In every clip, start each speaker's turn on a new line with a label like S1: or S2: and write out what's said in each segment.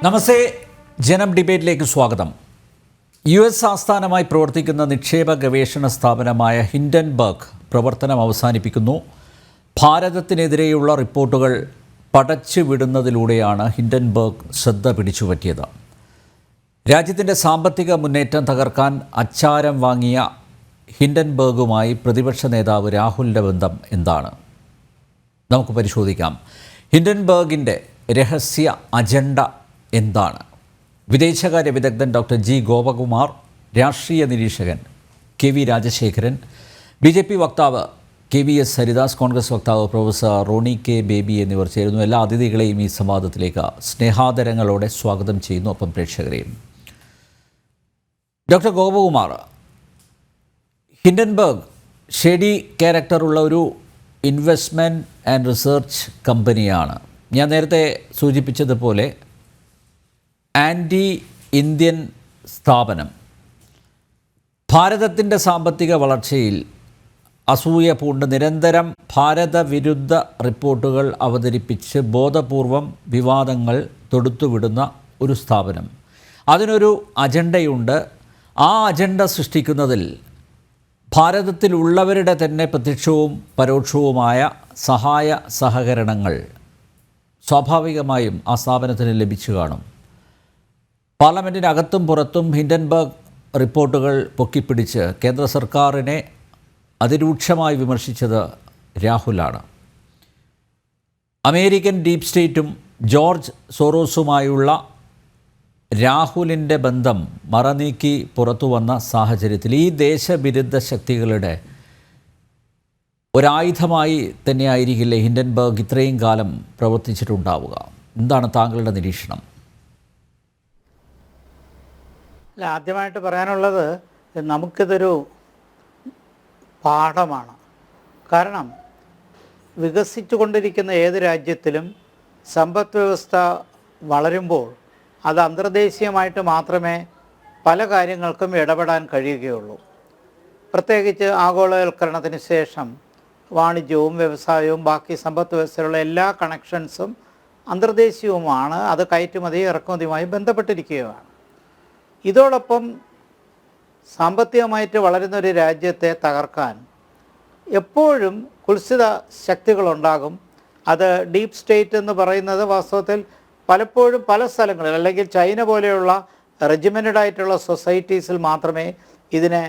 S1: നമസ്തേ, ജനം ഡിബേറ്റിലേക്ക് സ്വാഗതം. US ആസ്ഥാനമായി പ്രവർത്തിക്കുന്ന നിക്ഷേപ ഗവേഷണ സ്ഥാപനമായ ഹിൻഡൻബർഗ് പ്രവർത്തനം അവസാനിപ്പിക്കുന്നു. ഭാരതത്തിനെതിരെയുള്ള റിപ്പോർട്ടുകൾ പടച്ചുവിടുന്നതിലൂടെയാണ് ഹിൻഡൻബർഗ് ശ്രദ്ധ പിടിച്ചുപറ്റിയത്. രാജ്യത്തിൻ്റെ സാമ്പത്തിക മുന്നേറ്റം തകർക്കാൻ അച്ചാരം വാങ്ങിയ ഹിൻഡൻബർഗുമായി പ്രതിപക്ഷ നേതാവ് രാഹുലിൻ്റെ ബന്ധം എന്താണ്? നമുക്ക് പരിശോധിക്കാം. ഹിൻഡൻബർഗിൻ്റെ രഹസ്യ അജണ്ട എന്താണ്? വിദേശകാര്യ വിദഗ്ധൻ ഡോക്ടർ ജി ഗോപകുമാർ, രാഷ്ട്രീയ നിരീക്ഷകൻ KV രാജശേഖരൻ, BJP വക്താവ് KVS ഹരിദാസ്, കോൺഗ്രസ് വക്താവ് പ്രൊഫസർ റോണി K ബേബി എന്നിവർ ചേരുന്നു. എല്ലാ അതിഥികളെയും ഈ സംവാദത്തിലേക്ക് സ്നേഹാദരങ്ങളോടെ സ്വാഗതം ചെയ്യുന്നു, ഒപ്പം പ്രേക്ഷകരെയും. ഡോക്ടർ ഗോപകുമാർ, ഹിൻഡൻബർഗ് ഷെഡി ക്യാരക്ടറുള്ള ഒരു ഇൻവെസ്റ്റ്മെൻറ്റ് ആൻഡ് റിസർച്ച് കമ്പനിയാണ്. ഞാൻ നേരത്തെ സൂചിപ്പിച്ചതുപോലെ ആൻറ്റി ഇന്ത്യൻ സ്ഥാപനം. ഭാരതത്തിൻ്റെ സാമ്പത്തിക വളർച്ചയിൽ അസൂയ പൂണ്ട് നിരന്തരം ഭാരതവിരുദ്ധ റിപ്പോർട്ടുകൾ അവതരിപ്പിച്ച് ബോധപൂർവം വിവാദങ്ങൾ തൊടുത്തുവിടുന്ന ഒരു സ്ഥാപനം. അതിനൊരു അജണ്ടയുണ്ട്. ആ അജണ്ട സൃഷ്ടിക്കുന്നതിൽ ഭാരതത്തിലുള്ളവരുടെ തന്നെ പ്രത്യക്ഷവും പരോക്ഷവുമായ സഹായ സഹകരണങ്ങൾ സ്വാഭാവികമായും ആ സ്ഥാപനത്തിന് ലഭിച്ചു കാണും. പാർലമെൻറ്റിനകത്തും പുറത്തും ഹിൻഡൻബർഗ് റിപ്പോർട്ടുകൾ പൊക്കിപ്പിടിച്ച് കേന്ദ്ര സർക്കാരിനെ അതിരൂക്ഷമായി വിമർശിച്ചത് രാഹുലാണ്. അമേരിക്കൻ ഡീപ് സ്റ്റേറ്റും ജോർജ് സോറോസുമായുള്ള രാഹുലിൻ്റെ ബന്ധം മറനീക്കി പുറത്തു വന്ന സാഹചര്യത്തിൽ ഈ ദേശവിരുദ്ധ ശക്തികളുടെ ഒരായുധമായി തന്നെയായിരിക്കില്ലേ ഹിൻഡൻബർഗ് ഇത്രയും കാലം പ്രവർത്തിച്ചിട്ടുണ്ടാവുക? എന്താണ് താങ്കളുടെ നിരീക്ഷണം?
S2: അല്ല, ആദ്യമായിട്ട് പറയാനുള്ളത് നമുക്കിതൊരു പാഠമാണ്. കാരണം വികസിച്ചു കൊണ്ടിരിക്കുന്ന ഏത് രാജ്യത്തിലും സമ്പദ് വ്യവസ്ഥ വളരുമ്പോൾ അത് അന്തർദേശീയമായിട്ട് മാത്രമേ പല കാര്യങ്ങൾക്കും ഇടപെടാൻ കഴിയുകയുള്ളൂ. പ്രത്യേകിച്ച് ആഗോളവൽക്കരണത്തിന് ശേഷം വാണിജ്യവും വ്യവസായവും ബാക്കി സമ്പദ് വ്യവസ്ഥയിലുള്ള എല്ലാ കണക്ഷൻസും അന്തർദേശീയവുമാണ്. അത് കയറ്റുമതി ഇറക്കുമതിയുമായി ബന്ധപ്പെട്ടിരിക്കുകയാണ്. ഇതോടൊപ്പം സാമ്പത്തികമായിട്ട് വളരുന്നൊരു രാജ്യത്തെ തകർക്കാൻ എപ്പോഴും കുൽസിത ശക്തികളുണ്ടാകും. അത് ഡീപ്പ് സ്റ്റേറ്റ് എന്ന് പറയുന്നത് വാസ്തവത്തിൽ പലപ്പോഴും പല സ്ഥലങ്ങളിൽ, അല്ലെങ്കിൽ ചൈന പോലെയുള്ള റെജിമെൻറ്റഡായിട്ടുള്ള സൊസൈറ്റീസിൽ മാത്രമേ ഇതിനെ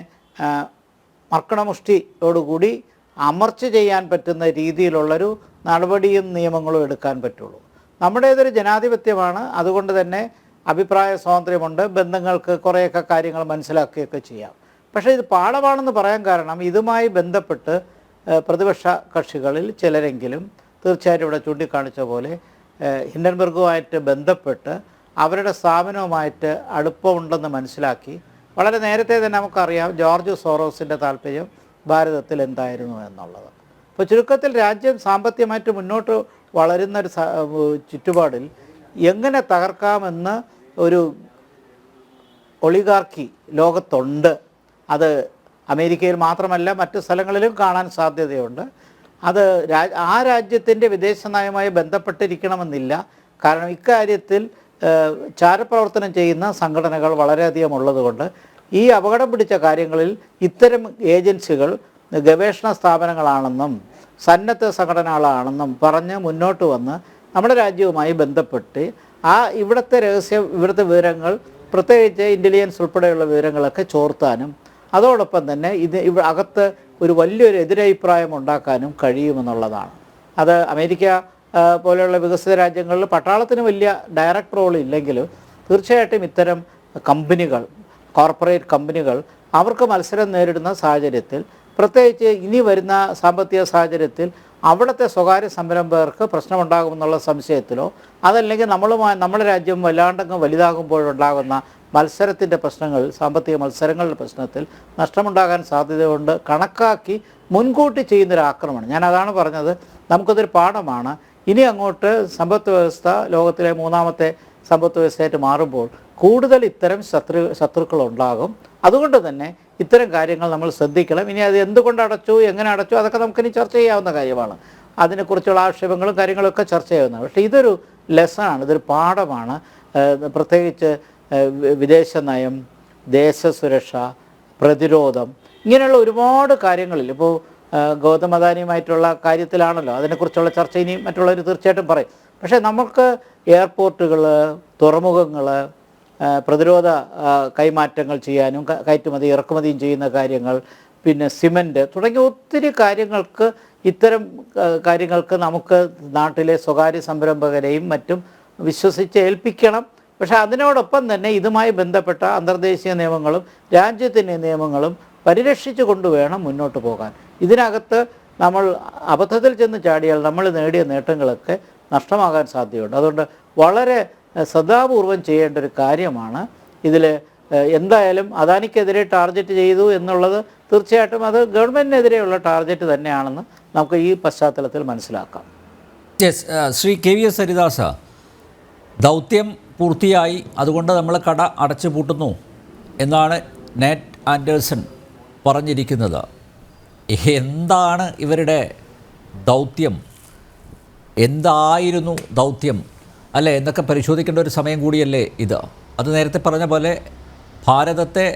S2: മർക്കണമുഷ്ടിയോടുകൂടി അമർച്ച ചെയ്യാൻ പറ്റുന്ന രീതിയിലുള്ളൊരു നടപടിയും നിയമങ്ങളും എടുക്കാൻ പറ്റുള്ളൂ. നമ്മുടേതൊരു ജനാധിപത്യമാണ്. അതുകൊണ്ട് തന്നെ അഭിപ്രായ സ്വാതന്ത്ര്യമുണ്ട്. ബന്ധങ്ങൾക്ക് കുറേയൊക്കെ കാര്യങ്ങൾ മനസ്സിലാക്കുകയൊക്കെ ചെയ്യാം. പക്ഷേ ഇത് പാഠമാണെന്ന് പറയാൻ കാരണം ഇതുമായി ബന്ധപ്പെട്ട് പ്രതിപക്ഷ കക്ഷികളിൽ ചിലരെങ്കിലും തീർച്ചയായിട്ടും ഇവിടെ ചൂണ്ടിക്കാണിച്ച പോലെ ഹിൻഡൻബർഗുമായിട്ട് ബന്ധപ്പെട്ട് അവരുടെ സ്ഥാപനവുമായിട്ട് അടുപ്പമുണ്ടെന്ന് മനസ്സിലാക്കി. വളരെ നേരത്തെ തന്നെ നമുക്കറിയാം ജോർജ് സോറോസിൻ്റെ താല്പര്യം ഭാരതത്തിൽ എന്തായിരുന്നു എന്നുള്ളത്. അപ്പോൾ ചുരുക്കത്തിൽ രാജ്യം സാമ്പത്തികമായിട്ട് മുന്നോട്ട് വളരുന്നൊരു ചുറ്റുപാടിൽ എങ്ങനെ തകർക്കാമെന്ന് ഒരു ഒളിഗാർക്കി ലോകത്തുണ്ട്. അത് അമേരിക്കയിൽ മാത്രമല്ല മറ്റു സ്ഥലങ്ങളിലും കാണാൻ സാധ്യതയുണ്ട്. അത് ആ രാജ്യത്തിൻ്റെ വിദേശ നയവുമായി ബന്ധപ്പെട്ടിരിക്കണമെന്നില്ല. കാരണം ഇക്കാര്യത്തിൽ ചാരപ്രവർത്തനം ചെയ്യുന്ന സംഘടനകൾ വളരെയധികം ഉള്ളതുകൊണ്ട് ഈ അപകടം പിടിച്ച കാര്യങ്ങളിൽ ഇത്തരം ഏജൻസികൾ ഗവേഷണ സ്ഥാപനങ്ങളാണെന്നും സന്നദ്ധ സംഘടനകളാണെന്നും പറഞ്ഞ് മുന്നോട്ട് വന്ന് നമ്മുടെ രാജ്യവുമായി ബന്ധപ്പെട്ട് ഇവിടുത്തെ ഇവിടുത്തെ വിവരങ്ങൾ, പ്രത്യേകിച്ച് ഇൻ്റലിജൻസ് ഉൾപ്പെടെയുള്ള വിവരങ്ങളൊക്കെ ചോർത്താനും അതോടൊപ്പം തന്നെ അകത്ത് ഒരു വലിയൊരു എതിരഭിപ്രായം ഉണ്ടാക്കാനും കഴിയുമെന്നുള്ളതാണ്. അത് അമേരിക്ക പോലെയുള്ള വികസിത രാജ്യങ്ങളിൽ പട്ടാളത്തിന് വലിയ ഡയറക്റ്റ് റോൾ ഇല്ലെങ്കിലും തീർച്ചയായിട്ടും ഇത്തരം കമ്പനികൾ, കോർപ്പറേറ്റ് കമ്പനികൾ അവർക്ക് മത്സരം നേരിടുന്ന സാഹചര്യത്തിൽ, പ്രത്യേകിച്ച് ഇനി വരുന്ന സാമ്പത്തിക സാഹചര്യത്തിൽ അവിടുത്തെ സ്വകാര്യ സംരംഭകർക്ക് പ്രശ്നമുണ്ടാകുമെന്നുള്ള സംശയത്തിലോ അതല്ലെങ്കിൽ നമ്മുടെ രാജ്യം വല്ലാണ്ടങ്ങ് വലുതാകുമ്പോഴുണ്ടാകുന്ന മത്സരത്തിൻ്റെ പ്രശ്നങ്ങൾ, സാമ്പത്തിക മത്സരങ്ങളുടെ പ്രശ്നത്തിൽ നഷ്ടമുണ്ടാകാൻ സാധ്യതയുണ്ട് കണക്കാക്കി മുൻകൂട്ടി ചെയ്യുന്നൊരു ആക്രമണം. ഞാൻ അതാണ് പറഞ്ഞത്, നമുക്കതൊരു പാഠമാണ്. ഇനി അങ്ങോട്ട് സമ്പദ് വ്യവസ്ഥ ലോകത്തിലെ മൂന്നാമത്തെ സമ്പദ് വ്യവസ്ഥയായിട്ട് മാറുമ്പോൾ കൂടുതൽ ഇത്തരം ശത്രുക്കളുണ്ടാകും. അതുകൊണ്ട് തന്നെ ഇത്തരം കാര്യങ്ങൾ നമ്മൾ ശ്രദ്ധിക്കണം. ഇനി അത് എന്തുകൊണ്ട് അടച്ചു, എങ്ങനെ അടച്ചു, അതൊക്കെ നമുക്കിനി ചർച്ച ചെയ്യാവുന്ന കാര്യമാണ്. അതിനെക്കുറിച്ചുള്ള ആക്ഷേപങ്ങളും കാര്യങ്ങളൊക്കെ ചർച്ച ചെയ്യാവുന്നതാണ്. പക്ഷേ ഇതൊരു ലെസണാണ്, ഇതൊരു പാഠമാണ്. പ്രത്യേകിച്ച് വിദേശ നയം, ദേശസുരക്ഷ, പ്രതിരോധം, ഇങ്ങനെയുള്ള ഒരുപാട് കാര്യങ്ങളിൽ ഇപ്പോൾ ഗൗതം അദാനിയുമായിട്ടുള്ള കാര്യത്തിലാണല്ലോ, അതിനെക്കുറിച്ചുള്ള ചർച്ച ഇനി മറ്റുള്ളവർ തീർച്ചയായിട്ടും പറയും. പക്ഷേ നമുക്ക് എയർപോർട്ടുകൾ, തുറമുഖങ്ങൾ, പ്രതിരോധ കൈമാറ്റങ്ങൾ ചെയ്യാനും കയറ്റുമതി ഇറക്കുമതിയും ചെയ്യുന്ന കാര്യങ്ങൾ, പിന്നെ സിമൻറ്റ് തുടങ്ങിയ ഒത്തിരി കാര്യങ്ങൾക്ക്, ഇത്തരം കാര്യങ്ങൾക്ക് നമുക്ക് നാട്ടിലെ സ്വകാര്യ സംരംഭകരെയും മറ്റും വിശ്വസിച്ച് ഏൽപ്പിക്കണം. പക്ഷേ അതിനോടൊപ്പം തന്നെ ഇതുമായി ബന്ധപ്പെട്ട അന്തർദേശീയ നിയമങ്ങളും രാജ്യത്തിൻ്റെ നിയമങ്ങളും പരിരക്ഷിച്ചു കൊണ്ടുവേണം മുന്നോട്ട് പോകാൻ. ഇതിനകത്ത് നമ്മൾ അബദ്ധത്തിൽ ചെന്ന് ചാടിയാൽ നമ്മൾ നേടിയ നേട്ടങ്ങളൊക്കെ നഷ്ടമാകാൻ സാധ്യതയുണ്ട്. അതുകൊണ്ട് വളരെ ശ്രദ്ധാപൂർവം ചെയ്യേണ്ട ഒരു കാര്യമാണ് ഇതിൽ. എന്തായാലും അദാനിക്കെതിരെ ടാർഗറ്റ് ചെയ്തു എന്നുള്ളത് തീർച്ചയായിട്ടും അത് ഗവൺമെൻറ്റിനെതിരെയുള്ള ടാർഗറ്റ് തന്നെയാണെന്ന് നമുക്ക് ഈ പശ്ചാത്തലത്തിൽ മനസ്സിലാക്കാം.
S1: യെസ്, ശ്രീ KVS ഹരിദാസ, ദൗത്യം പൂർത്തിയായി, അതുകൊണ്ട് നമ്മൾ കട അടച്ചു പൂട്ടുന്നു എന്നാണ് നെറ്റ് ആൻഡേഴ്സൺ പറഞ്ഞിരിക്കുന്നത്. എന്താണ് ഇവരുടെ ദൗത്യം, എന്തായിരുന്നു ദൗത്യം അല്ലേ എന്നൊക്കെ പരിശോധിക്കേണ്ട ഒരു സമയം കൂടിയല്ലേ ഇത്. അത് നേരത്തെ പറഞ്ഞ പോലെ ഭാരതത്തെ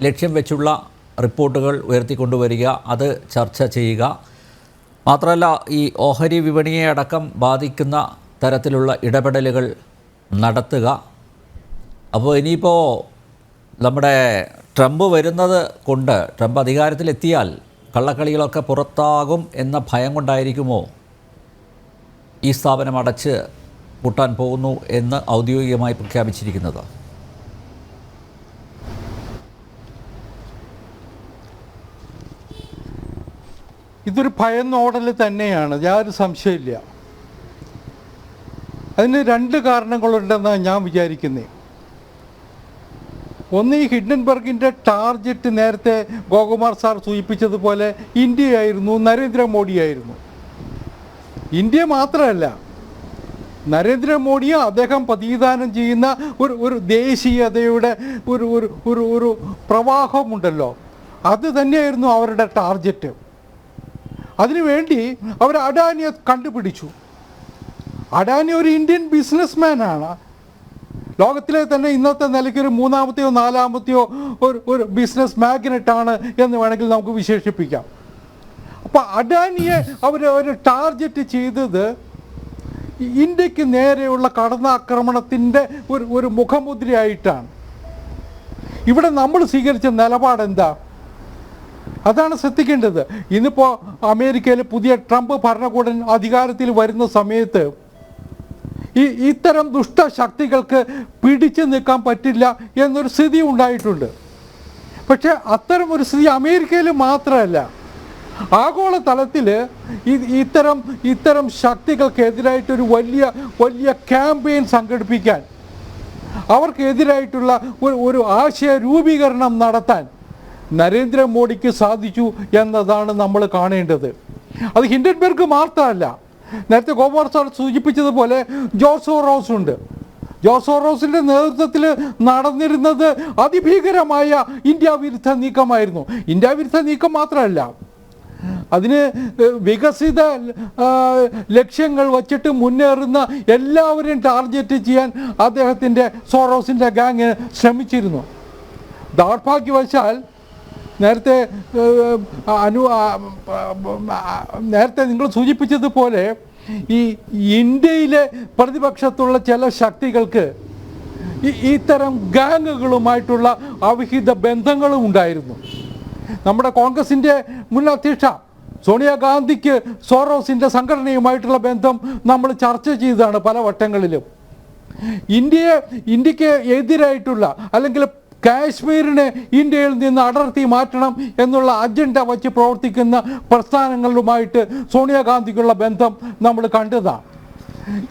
S1: ലക്ഷ്യം വെച്ചുള്ള റിപ്പോർട്ടുകൾ ഉയർത്തിക്കൊണ്ടുവരിക, അത് ചർച്ച ചെയ്യുക, മാത്രമല്ല ഈ ഓഹരി വിപണിയെ അടക്കം ബാധിക്കുന്ന തരത്തിലുള്ള ഇടപെടലുകൾ നടത്തുക. അപ്പോൾ ഇനിയിപ്പോൾ നമ്മുടെ ട്രംപ് വരുന്നത് കൊണ്ട്, ട്രംപ് അധികാരത്തിലെത്തിയാൽ കള്ളക്കളികളൊക്കെ പുറത്താകും എന്ന ഭയം കൊണ്ടായിരിക്കുമോ ഈ സ്ഥാപനം അടച്ച് പൂട്ടാൻ പോകുന്നു എന്ന് ഔദ്യോഗികമായി പ്രഖ്യാപിച്ചിരിക്കുന്നത്?
S3: ഇതൊരു ഭയന്നോടൽ തന്നെയാണ്, യാതൊരു സംശയമില്ല. അതിന് രണ്ട് കാരണങ്ങളുണ്ടെന്നാണ് ഞാൻ വിചാരിക്കുന്നത്. ഒന്ന്, ഈ ഹിൻഡൻബർഗിൻ്റെ ടാർഗറ്റ് നേരത്തെ ഗോകുമാർ സാർ സൂചിപ്പിച്ചതുപോലെ ഇന്ത്യയായിരുന്നു, നരേന്ദ്രമോദിയായിരുന്നു. ഇന്ത്യ മാത്രമല്ല, നരേന്ദ്രമോദിയെ അദ്ദേഹം പ്രതിദാനം ചെയ്യുന്ന ഒരു ദേശീയതയുടെ ഒരു ഒരു ഒരു ഒരു പ്രവാഹമുണ്ടല്ലോ, അത് തന്നെയായിരുന്നു അവരുടെ ടാർഗറ്റ്. അതിനുവേണ്ടി അവർ അഡാനിയെ കണ്ടുപിടിച്ചു. അഡാനി ഒരു ഇന്ത്യൻ ബിസിനസ്മാനാണ്. ലോകത്തിലെ തന്നെ ഇന്നത്തെ നിലയ്ക്ക് ഒരു മൂന്നാമത്തെയോ നാലാമത്തെയോ ഒരു ബിസിനസ് മാഗ്നറ്റാണ് എന്ന് വേണമെങ്കിൽ നമുക്ക് വിശേഷിപ്പിക്കാം. അപ്പോൾ അഡാനിയെ അവർ ടാർഗറ്റ് ചെയ്തത് ഇന്ത്യക്ക് നേരെയുള്ള കടന്നാക്രമണത്തിൻ്റെ ഒരു മുഖമുദ്രയായിട്ടാണ്. ഇവിടെ നമ്മൾ സ്വീകരിച്ച നിലപാടെന്താ? അതാണ് ശ്രദ്ധിക്കേണ്ടത്. ഇന്നിപ്പോൾ അമേരിക്കയിൽ പുതിയ ട്രംപ് ഭരണകൂടം അധികാരത്തിൽ വരുന്ന സമയത്ത് ഇത്തരം ദുഷ്ടശക്തികൾക്ക് പിടിച്ചു നിൽക്കാൻ പറ്റില്ല എന്നൊരു സ്ഥിതി ഉണ്ടായിട്ടുണ്ട്. പക്ഷേ അത്തരം ഒരു സ്ഥിതി അമേരിക്കയിൽ മാത്രമല്ല, ആഗോളതലത്തിൽ ഇത്തരം ശക്തികൾക്കെതിരായിട്ടൊരു വലിയ ക്യാമ്പയിൻ സംഘടിപ്പിക്കാൻ, അവർക്കെതിരായിട്ടുള്ള ഒരു ആശയ രൂപീകരണം നടത്താൻ നരേന്ദ്രമോദിക്ക് സാധിച്ചു എന്നതാണ് നമ്മൾ കാണേണ്ടത്. അത് ഹിൻഡൻബർഗ് മാത്രമല്ല, നേരത്തെ ഗോകുമാർ സാർ സൂചിപ്പിച്ചതുപോലെ ജോർജ് സോറോസ് ഉണ്ട്. ജോർജ് സോറോസിൻ്റെ നേതൃത്വത്തിൽ നടന്നിരുന്നത് അതിഭീകരമായ ഇന്ത്യ വിരുദ്ധ നീക്കമായിരുന്നു. ഇന്ത്യ വിരുദ്ധ നീക്കം മാത്രമല്ല, അതിന് വികസിത ലക്ഷ്യങ്ങൾ വച്ചിട്ട് മുന്നേറുന്ന എല്ലാവരെയും ടാർഗറ്റ് ചെയ്യാൻ അദ്ദേഹത്തിൻ്റെ സോറോസിൻ്റെ ഗാങ് ശ്രമിച്ചിരുന്നു. ദൗർഭാഗ്യവശാൽ നേരത്തെ നിങ്ങൾ സൂചിപ്പിച്ചതുപോലെ ഈ ഇന്ത്യയിലെ പ്രതിപക്ഷത്തുള്ള ചില ശക്തികൾക്ക് ഇത്തരം ഗാങ്ങുകളുമായിട്ടുള്ള അവിഹിത ബന്ധങ്ങളും ഉണ്ടായിരുന്നു. നമ്മുടെ കോൺഗ്രസിൻ്റെ മുൻ അധ്യക്ഷ സോണിയാഗാന്ധിക്ക് സോറോസിൻ്റെ സംഘടനയുമായിട്ടുള്ള ബന്ധം നമ്മൾ ചർച്ച ചെയ്തതാണ് പല വട്ടങ്ങളിലും. ഇന്ത്യക്ക് എതിരായിട്ടുള്ള, അല്ലെങ്കിൽ കാശ്മീരിനെ ഇന്ത്യയിൽ നിന്ന് അടർത്തി മാറ്റണം എന്നുള്ള അജണ്ട വച്ച് പ്രവർത്തിക്കുന്ന പ്രസ്ഥാനങ്ങളുമായിട്ട് സോണിയാഗാന്ധിക്കുള്ള ബന്ധം നമ്മൾ കണ്ടതാണ്.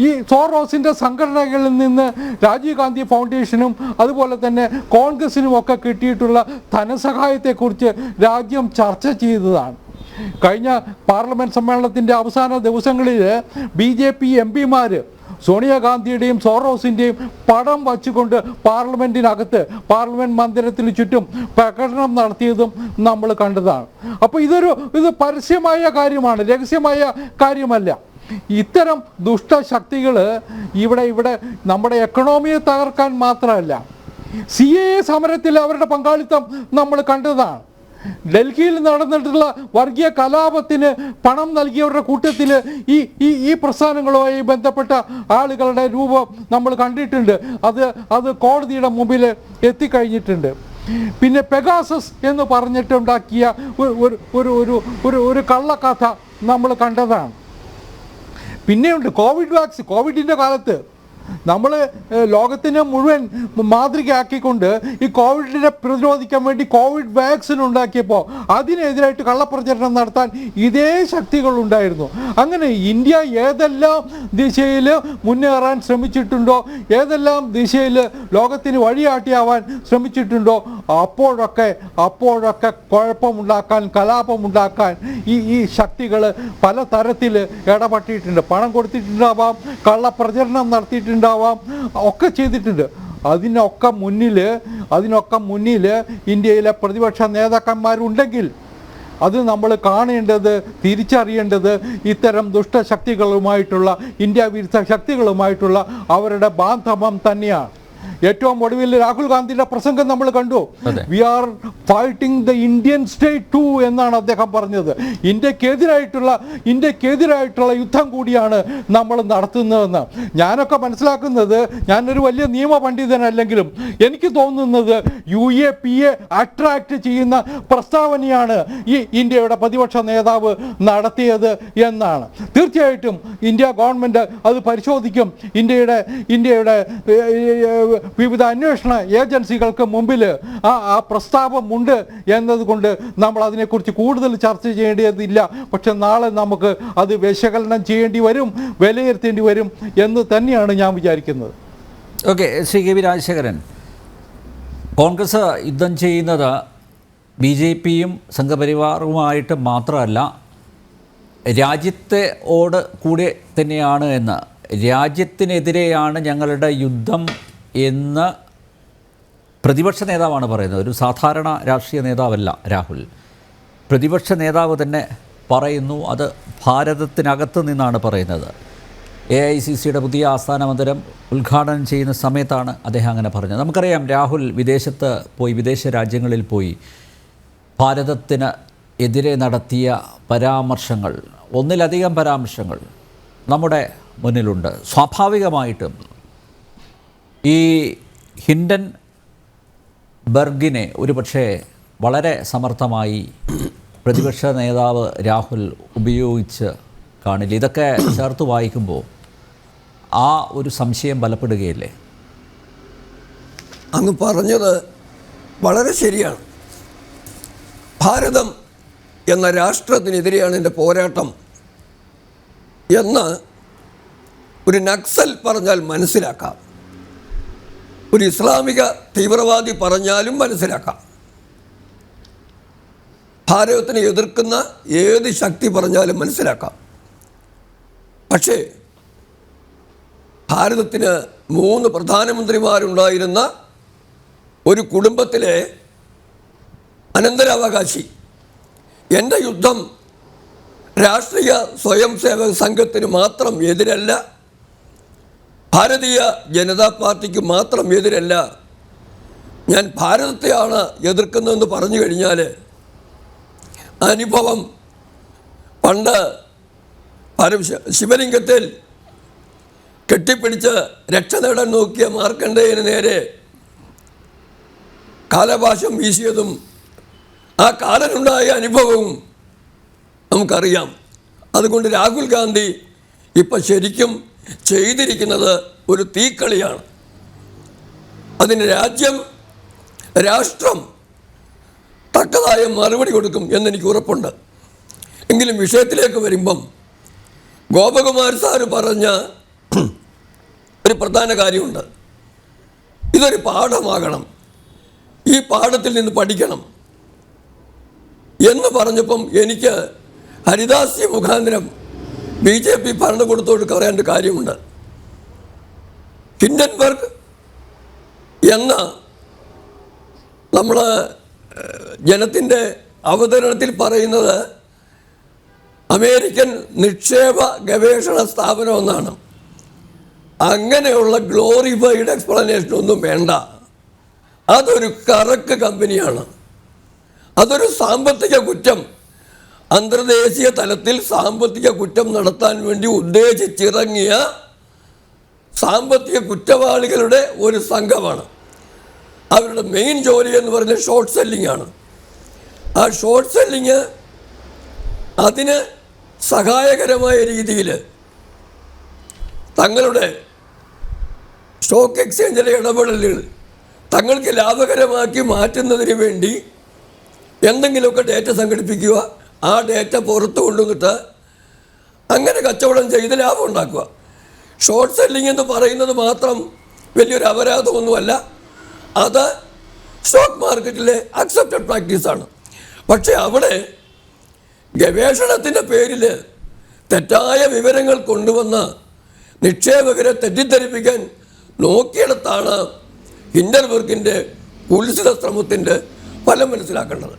S3: ഈ സോറോസിൻ്റെ സംഘടനകളിൽ നിന്ന് രാജീവ് ഗാന്ധി ഫൗണ്ടേഷനും അതുപോലെ തന്നെ കോൺഗ്രസിനും ഒക്കെ കിട്ടിയിട്ടുള്ള ധനസഹായത്തെക്കുറിച്ച് രാജ്യം ചർച്ച ചെയ്തതാണ്. കഴിഞ്ഞ പാർലമെൻറ്റ് സമ്മേളനത്തിൻ്റെ അവസാന ദിവസങ്ങളിൽ BJP MP-മാർ സോണിയാഗാന്ധിയുടെയും സോറോസിൻ്റെയും പടം വച്ചുകൊണ്ട് പാർലമെൻറ്റിനകത്ത്, പാർലമെൻറ്റ് മന്ദിരത്തിന് ചുറ്റും പ്രകടനം നടത്തിയതും നമ്മൾ കണ്ടതാണ്. അപ്പോൾ ഇത് പരസ്യമായ കാര്യമാണ്, രഹസ്യമായ കാര്യമല്ല. ഇത്തരം ദുഷ്ടശക്തികൾ ഇവിടെ നമ്മുടെ എക്കണോമിയെ തകർക്കാൻ മാത്രമല്ല, CAA സമരത്തിൽ അവരുടെ പങ്കാളിത്തം നമ്മൾ കണ്ടതാണ്. ഡൽഹിയിൽ നടന്നിട്ടുള്ള വർഗീയ കലാപത്തിന് പണം നൽകിയവരുടെ കൂട്ടത്തിൽ ഈ പ്രസ്ഥാനങ്ങളുമായി ബന്ധപ്പെട്ട ആളുകളുടെ രൂപം നമ്മൾ കണ്ടിട്ടുണ്ട്. അത് കോടതിയുടെ മുമ്പിൽ എത്തിക്കഴിഞ്ഞിട്ടുണ്ട്. പിന്നെ പെഗാസസ് എന്ന് പറഞ്ഞിട്ടുണ്ടാക്കിയ ഒരു കള്ളക്കഥ നമ്മൾ കണ്ടതാണ്. പിന്നെയുണ്ട് കോവിഡിൻ്റെ കാലത്ത് നമ്മൾ ലോകത്തിനെ മുഴുവൻ മാതൃകയാക്കിക്കൊണ്ട് ഈ കോവിഡിനെ പ്രതിരോധിക്കാൻ വേണ്ടി കോവിഡ് വാക്സിൻ ഉണ്ടാക്കിയപ്പോൾ അതിനെതിരായിട്ട് കള്ളപ്രചരണം നടത്താൻ ഇതേ ശക്തികളുണ്ടായിരുന്നു. അങ്ങനെ ഇന്ത്യ ഏതെല്ലാം ദിശയിൽ മുന്നേറാൻ ശ്രമിച്ചിട്ടുണ്ടോ, ഏതെല്ലാം ദിശയിൽ ലോകത്തിന് വഴികാട്ടിയാവാൻ ശ്രമിച്ചിട്ടുണ്ടോ, അപ്പോഴൊക്കെ കുഴപ്പമുണ്ടാക്കാൻ, കലാപമുണ്ടാക്കാൻ ഈ ശക്തികൾ പല തരത്തിൽ ഇടപെട്ടിട്ടുണ്ട്. പണം കൊടുത്തിട്ടുണ്ടാവാം, കള്ളപ്രചരണം നടത്തിയിട്ടുണ്ട് ഒക്കെ ചെയ്തിട്ടുണ്ട്. അതിനൊക്കെ മുന്നിൽ ഇന്ത്യയിലെ പ്രതിപക്ഷ നേതാക്കന്മാരുണ്ടെങ്കിൽ അത് നമ്മൾ കാണേണ്ടത്, തിരിച്ചറിയേണ്ടത് ഇത്തരം ദുഷ്ടശക്തികളുമായിട്ടുള്ള, ഇന്ത്യ വിരുദ്ധ ശക്തികളുമായിട്ടുള്ള അവരുടെ ബാന്ധവം തന്നെയാണ്. ഏറ്റവും ഒടുവിൽ രാഹുൽ ഗാന്ധിയുടെ പ്രസംഗം നമ്മൾ കണ്ടു. We are fighting the Indian state too എന്നാണ് അദ്ദേഹം പറഞ്ഞത്. ഇന്ത്യക്കെതിരായിട്ടുള്ള യുദ്ധം കൂടിയാണ് നമ്മൾ നടത്തുന്നതെന്ന്. ഞാനൊക്കെ മനസ്സിലാക്കുന്നത്, ഞാനൊരു വലിയ നിയമ പണ്ഡിതനല്ലെങ്കിലും എനിക്ക് തോന്നുന്നത് UAPA അട്രാക്റ്റ് ചെയ്യുന്ന പ്രസ്താവനയാണ് ഈ ഇന്ത്യയുടെ പ്രതിപക്ഷ നേതാവ് നടത്തിയത് എന്നാണ്. തീർച്ചയായിട്ടും ഇന്ത്യ ഗവൺമെൻറ് അത് പരിശോധിക്കും. ഇന്ത്യയുടെ വിവിധ അന്വേഷണ ഏജൻസികൾക്ക് മുമ്പിൽ ആ പ്രസ്താവമുണ്ട് എന്നതുകൊണ്ട് നമ്മൾ അതിനെക്കുറിച്ച് കൂടുതൽ ചർച്ച ചെയ്യേണ്ടതില്ല. പക്ഷെ നാളെ നമുക്ക് അത് വിശകലനം ചെയ്യേണ്ടി വരും, വിലയിരുത്തേണ്ടി വരും എന്ന് തന്നെയാണ് ഞാൻ വിചാരിക്കുന്നത്.
S1: Okay, Shri K V Rajasekharan, Congress യുദ്ധം ചെയ്യുന്നത് BJPയും സംഘപരിവാറുമായിട്ട് മാത്രമല്ല, രാജ്യത്തോട് കൂടെ തന്നെയാണ് എന്ന്, രാജ്യത്തിനെതിരെയാണ് ഞങ്ങളുടെ യുദ്ധം എന്ന് പ്രതിപക്ഷ നേതാവാണ് പറയുന്നത്. ഒരു സാധാരണ രാഷ്ട്രീയ നേതാവല്ല രാഹുൽ, പ്രതിപക്ഷ നേതാവ് തന്നെ പറയുന്നു. അത് ഭാരതത്തിനകത്ത് നിന്നാണ് പറയുന്നത്. AICCയുടെ പുതിയ ആസ്ഥാന മന്ദിരം ഉദ്ഘാടനം ചെയ്യുന്ന സമയത്താണ് അദ്ദേഹം അങ്ങനെ പറഞ്ഞത്. നമുക്കറിയാം, രാഹുൽ വിദേശ രാജ്യങ്ങളിൽ പോയി ഭാരതത്തിന് എതിരെ നടത്തിയ പരാമർശങ്ങൾ, ഒന്നിലധികം പരാമർശങ്ങൾ നമ്മുടെ മുന്നിലുണ്ട്. സ്വാഭാവികമായിട്ടും ഈ ഹിൻഡൻബർഗിനെ ഒരുപക്ഷെ വളരെ സമർത്ഥമായി പ്രതിപക്ഷ നേതാവ് രാഹുൽ ഉപയോഗിച്ച് കാണില്ല. ഇതൊക്കെ ചേർത്ത് വായിക്കുമ്പോൾ ആ ഒരു സംശയം ബലപ്പെടുകയല്ലേ?
S4: അങ്ങ് പറഞ്ഞത് വളരെ ശരിയാണ്. ഭാരതം എന്ന രാഷ്ട്രത്തിനെതിരെയാണ് എൻ്റെ പോരാട്ടം എന്ന് ഒരു നക്സൽ പറഞ്ഞാൽ മനസ്സിലാക്കാം, ഒരു ഇസ്ലാമിക തീവ്രവാദി പറഞ്ഞാലും മനസ്സിലാക്കാം. ഭാരതത്തിനെ എതിർക്കുന്ന ഏത് ശക്തി പറഞ്ഞാലും മനസ്സിലാക്കാം. പക്ഷേ ഭാരതത്തിന് 3 പ്രധാനമന്ത്രിമാരുണ്ടായിരുന്ന ഒരു കുടുംബത്തിലെ അനന്തരാവകാശി, എൻ്റെ യുദ്ധം രാഷ്ട്രീയ സ്വയം സേവക സംഘത്തിന് മാത്രം എതിരല്ല, ഭാരതീയ ജനതാ പാർട്ടിക്ക് മാത്രം എതിരല്ല, ഞാൻ ഭാരതത്തെയാണ് എതിർക്കുന്നതെന്ന് പറഞ്ഞു കഴിഞ്ഞാൽ അനുഭവം പണ്ട് ശിവലിംഗത്തിൽ കെട്ടിപ്പിടിച്ച് രക്ഷ നേടാൻ നോക്കിയ മാർക്കണ്ഡേയന് നേരെ കാലപാശം വീശിയതും ആ കാലനുണ്ടായ അനുഭവവും നമുക്കറിയാം. അതുകൊണ്ട് രാഹുൽ ഗാന്ധി ഇപ്പം ശരിക്കും ചെയ്തിരിക്കുന്നത് ഒരു തീക്കളിയാണ്. അതിന് രാഷ്ട്രം തക്കതായ മറുപടി കൊടുക്കും എന്നെനിക്ക് ഉറപ്പുണ്ട്. എങ്കിലും വിഷയത്തിലേക്ക് വരുമ്പം ഗോപകുമാർ സാറ് പറഞ്ഞ ഒരു പ്രധാന കാര്യമുണ്ട്. ഇതൊരു പാഠമാകണം, ഈ പാഠത്തിൽ നിന്ന് പഠിക്കണം എന്ന് പറഞ്ഞപ്പം എനിക്ക് ഹരിദാസ് മുഖാന്തരം BJP ഭരണകൂടത്തോട് പറയേണ്ട കാര്യമുണ്ട്. ഹിൻഡൻബർഗ് എന്ന നമ്മൾ ജനത്തിൻ്റെ അവതരണത്തിൽ പറയുന്നത് അമേരിക്കൻ നിക്ഷേപ ഗവേഷണ സ്ഥാപനം എന്നാണ്. അങ്ങനെയുള്ള ഗ്ലോറിഫൈഡ് എക്സ്പ്ലനേഷൻ ഒന്നും വേണ്ട. അതൊരു കറക്ക് കമ്പനിയാണ്. അതൊരു സാമ്പത്തിക കുറ്റം, അന്തർദേശീയ തലത്തിൽ സാമ്പത്തിക കുറ്റം നടത്താൻ വേണ്ടി ഉദ്ദേശിച്ചിറങ്ങിയ സാമ്പത്തിക കുറ്റവാളികളുടെ ഒരു സംഘമാണ്. അവരുടെ മെയിൻ ജോലി എന്ന് പറയുന്നത് ഷോർട്ട് സെല്ലിംഗ് ആണ്. ആ ഷോർട്ട് സെല്ലിങ് അതിന് സഹായകരമായ രീതിയിൽ തങ്ങളുടെ സ്റ്റോക്ക് എക്സ്ചേഞ്ചിലെ ഇടപെടലുകൾ തങ്ങൾക്ക് ലാഭകരമാക്കി മാറ്റുന്നതിന് വേണ്ടി എന്തെങ്കിലുമൊക്കെ ഡേറ്റ സംഘടിപ്പിക്കുക, ആ ഡേറ്റ പുറത്ത് കൊണ്ടുവന്നിട്ട് അങ്ങനെ കച്ചവടം ചെയ്ത് ലാഭം ഉണ്ടാക്കുക. ഷോർട്ട് സെല്ലിംഗ് എന്ന് പറയുന്നത് മാത്രം വലിയൊരു അപരാധമൊന്നുമല്ല, അത് സ്റ്റോക്ക് മാർക്കറ്റിലെ അക്സെപ്റ്റഡ് പ്രാക്ടീസാണ്. പക്ഷേ അവിടെ ഗവേഷണത്തിൻ്റെ പേരിൽ തെറ്റായ വിവരങ്ങൾ കൊണ്ടുവന്ന് നിക്ഷേപകരെ തെറ്റിദ്ധരിപ്പിക്കാൻ നോക്കിയിടത്താണ് ഹിൻഡൻബർഗിൻ്റെ കുൽസിത ശ്രമത്തിൻ്റെ ഫലം മനസ്സിലാക്കേണ്ടത്.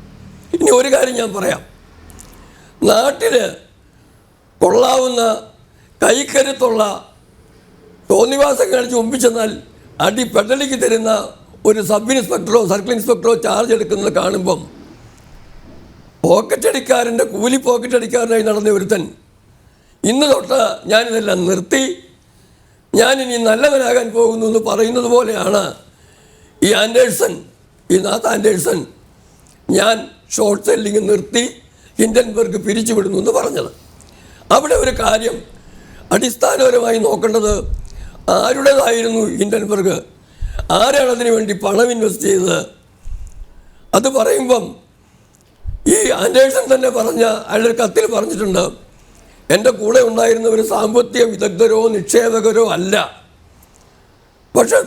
S4: ഇനി ഒരു കാര്യം ഞാൻ പറയാം. നാട്ടിൽ കൊള്ളാവുന്ന കൈക്കരുത്തുള്ള തോന്നിവാസം കാണിച്ച് മുമ്പിച്ചെന്നാൽ അടി പെടലിക്ക് തരുന്ന ഒരു സബ് ഇൻസ്പെക്ടറോ സർക്കിൾ ഇൻസ്പെക്ടറോ ചാർജ് എടുക്കുന്നത് കാണുമ്പം പോക്കറ്റടിക്കാരൻ്റെ കൂലി പോക്കറ്റടിക്കാരനായി നടന്ന ഒരുത്തൻ ഇന്ന് തൊട്ട് ഞാനിതെല്ലാം നിർത്തി, ഞാനിനി നല്ലവനാകാൻ പോകുന്നു എന്ന് പറയുന്നത് പോലെയാണ് ഈ നാത്ത് ആൻഡേഴ്സൺ ഞാൻ ഷോർട്ട് സെല്ലിങ് നിർത്തി ഹിൻഡൻബർഗ് പിരിച്ചുവിടുന്നു എന്ന് പറഞ്ഞത്. അവിടെ ഒരു കാര്യം അടിസ്ഥാനപരമായി നോക്കേണ്ടത്, ആരുടേതായിരുന്നു ഹിൻഡൻബർഗ്, ആരാണ് അതിനു വേണ്ടി പണം ഇൻവെസ്റ്റ് ചെയ്തത്? അത് പറയുമ്പം ഈ ആൻഡേഴ്സൺ തന്നെ അയാളുടെ കത്തിൽ പറഞ്ഞിട്ടുണ്ട്, എൻ്റെ കൂടെ ഉണ്ടായിരുന്ന ഒരു സാമ്പത്തിക വിദഗ്ധരോ നിക്ഷേപകരോ അല്ല, പക്ഷെ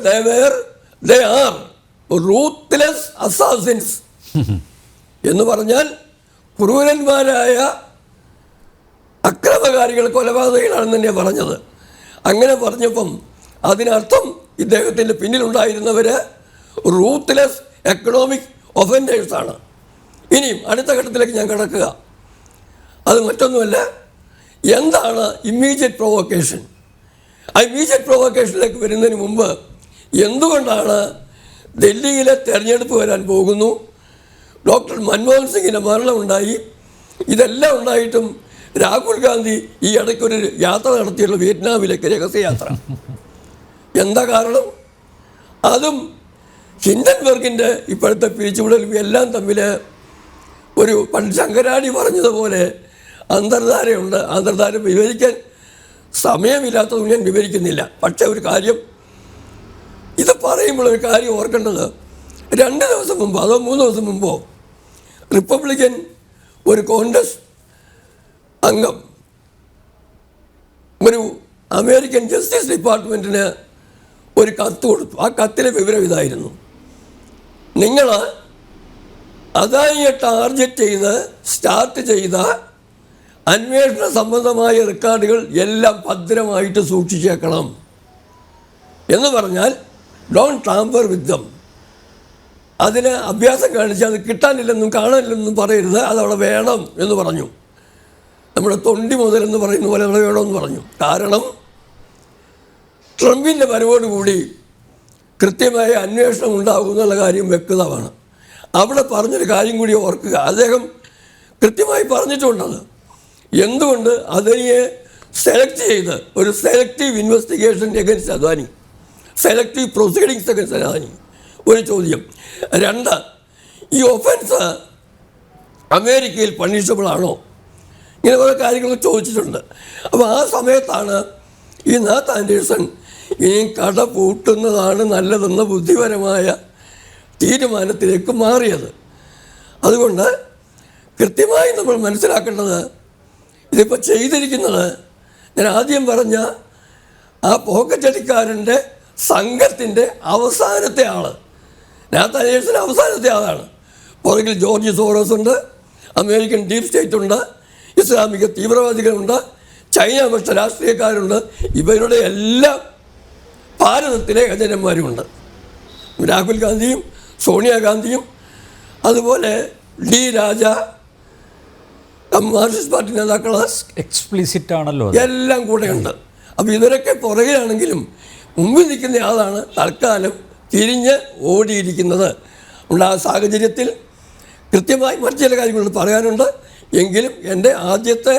S4: they are ruthless assassins എന്ന് പറഞ്ഞാൽ ക്രൂരന്മാരായ അക്രമകാരികൾ, കൊലപാതകികളാണെന്ന് തന്നെയാണ് പറഞ്ഞത്. അങ്ങനെ പറഞ്ഞപ്പം അതിനർത്ഥം ഇദ്ദേഹത്തിൻ്റെ പിന്നിലുണ്ടായിരുന്നവർ റൂത്ത്ലെസ് എക്കണോമിക് ഒഫൻഡേഴ്സാണ്. ഇനിയും അടുത്ത ഘട്ടത്തിലേക്ക് ഞാൻ കടക്കുക. അത് മറ്റൊന്നുമല്ല, എന്താണ് ഇമ്മീഡിയറ്റ് പ്രൊവോക്കേഷൻ? ആ ഇമ്മീഡിയറ്റ് പ്രൊവോക്കേഷനിലേക്ക് വരുന്നതിന് മുമ്പ് എന്തുകൊണ്ടാണ് ഡൽഹിയിലെ തെരഞ്ഞെടുപ്പ് വരാൻ പോകുന്നു, ഡോക്ടർ മൻമോഹൻ സിംഗിൻ്റെ മരണമുണ്ടായി, ഇതെല്ലാം ഉണ്ടായിട്ടും രാഹുൽ ഗാന്ധി ഈ ഇടയ്ക്കൊരു യാത്ര നടത്തിയുള്ള വിയറ്റ്നാമിലേക്ക് രഹസ്യയാത്ര? എന്താ കാരണം? അതും ഹിൻഡൻബർഗിൻ്റെ ഇപ്പോഴത്തെ പിരിച്ചുവിടലും എല്ലാം തമ്മിൽ ഒരു പണ്ട് ശങ്കരാടി പറഞ്ഞതുപോലെ അന്തർധാരയുണ്ട്. അന്തർധാര വിവരിക്കാൻ സമയമില്ലാത്തതും ഞാൻ വിവരിക്കുന്നില്ല. പക്ഷേ ഒരു കാര്യം, ഇത് പറയുമ്പോൾ ഒരു കാര്യം ഓർക്കേണ്ടത്, 2 ദിവസം മുമ്പോ അതോ 3 ദിവസം മുമ്പോ റിപ്പബ്ലിക്കൻ ഒരു കോൺഗ്രസ് അംഗം ഒരു അമേരിക്കൻ ജസ്റ്റിസ് ഡിപ്പാർട്ട്മെൻറ്റിന് ഒരു കത്ത് കൊടുത്തു. ആ കത്തിലെ വിവരം ഇതായിരുന്നു: നിങ്ങൾ അദാനിയെ ടാർഗറ്റ് ചെയ്ത് സ്റ്റാർട്ട് ചെയ്ത അന്വേഷണ സംബന്ധമായ റെക്കോർഡുകൾ എല്ലാം ഭദ്രമായിട്ട് സൂക്ഷിച്ചേക്കണം എന്ന് പറഞ്ഞാൽ ഡോണ്ട് ടാമ്പർ വിത്ത് ദം. അതിന് അഭ്യാസം കാണിച്ച് അത് കിട്ടാനില്ലെന്നും കാണാനില്ലെന്നും പറയരുത്, അതവിടെ വേണം എന്ന് പറഞ്ഞു. നമ്മുടെ തൊണ്ടി മുതലെന്ന് പറയുന്ന പോലെ അവിടെ വേണമെന്ന് പറഞ്ഞു. കാരണം ട്രംപിൻ്റെ വരവോടുകൂടി കൃത്യമായ അന്വേഷണം ഉണ്ടാകുമെന്നുള്ള കാര്യം വ്യക്തമാണ്. അവിടെ പറഞ്ഞൊരു കാര്യം കൂടി ഓർക്കുക, അദ്ദേഹം കൃത്യമായി പറഞ്ഞിട്ടുണ്ടത്. എന്തുകൊണ്ട് അദാനിയെ സെലക്ട് ചെയ്ത് ഒരു selective investigation against Adani, selective proceedings against Adani? ഒരു ചോദ്യം. 2, ഈ ഒഫൻസ് അമേരിക്കയിൽ പണിഷബിൾ ആണോ? ഇങ്ങനെ കുറേ കാര്യങ്ങൾ ചോദിച്ചിട്ടുണ്ട്. അപ്പോൾ ആ സമയത്താണ് ഈ നാത്ത് ആൻഡേഴ്സൺ ഇനിയും കട പൂട്ടുന്നതാണ് നല്ലതെന്ന ബുദ്ധിപരമായ തീരുമാനത്തിലേക്ക് മാറിയത്. അതുകൊണ്ട് കൃത്യമായി നമ്മൾ മനസ്സിലാക്കേണ്ടത്, ഇതിപ്പോൾ ചെയ്തിരിക്കുന്നത് ഞാൻ ആദ്യം പറഞ്ഞ ആ പോക്കറ്റടിക്കാരൻ്റെ സംഘത്തിൻ്റെ അവസാനത്തെ ആൾ, നാത്ത് ആൻഡേഴ്സൺ അവസാനത്തെ ആളാണ്. പുറകിൽ ജോർജ് സോറോസ് ഉണ്ട്, അമേരിക്കൻ ഡീപ് സ്റ്റേറ്റ് ഉണ്ട്, ഇസ്ലാമിക തീവ്രവാദികളുണ്ട്, ചൈന പക്ഷ രാഷ്ട്രീയക്കാരുണ്ട്, ഇവരുടെ എല്ലാ ഭാരതത്തിലെ ഏജന്റുമാരുമുണ്ട്. രാഹുൽ ഗാന്ധിയും സോണിയാഗാന്ധിയും അതുപോലെ ഡി രാജ, മാർക്സിസ്റ്റ് പാർട്ടി നേതാക്കൾ
S1: എക്സ്പ്ലിസിറ്റ് ആണല്ലോ അത്.
S4: എല്ലാം കൂടെയുണ്ട്. അപ്പോൾ ഇവരൊക്കെ പുറകിലാണെങ്കിലും മുമ്പിൽ നിൽക്കുന്ന ആളാണ് തൽക്കാലം തിരിഞ്ഞ് ഓടിയിരിക്കുന്നത്. ആ സാഹചര്യത്തിൽ കൃത്യമായി മറ്റു ചില കാര്യങ്ങൾ പറയാനുണ്ട്. എങ്കിലും എൻ്റെ ആദ്യത്തെ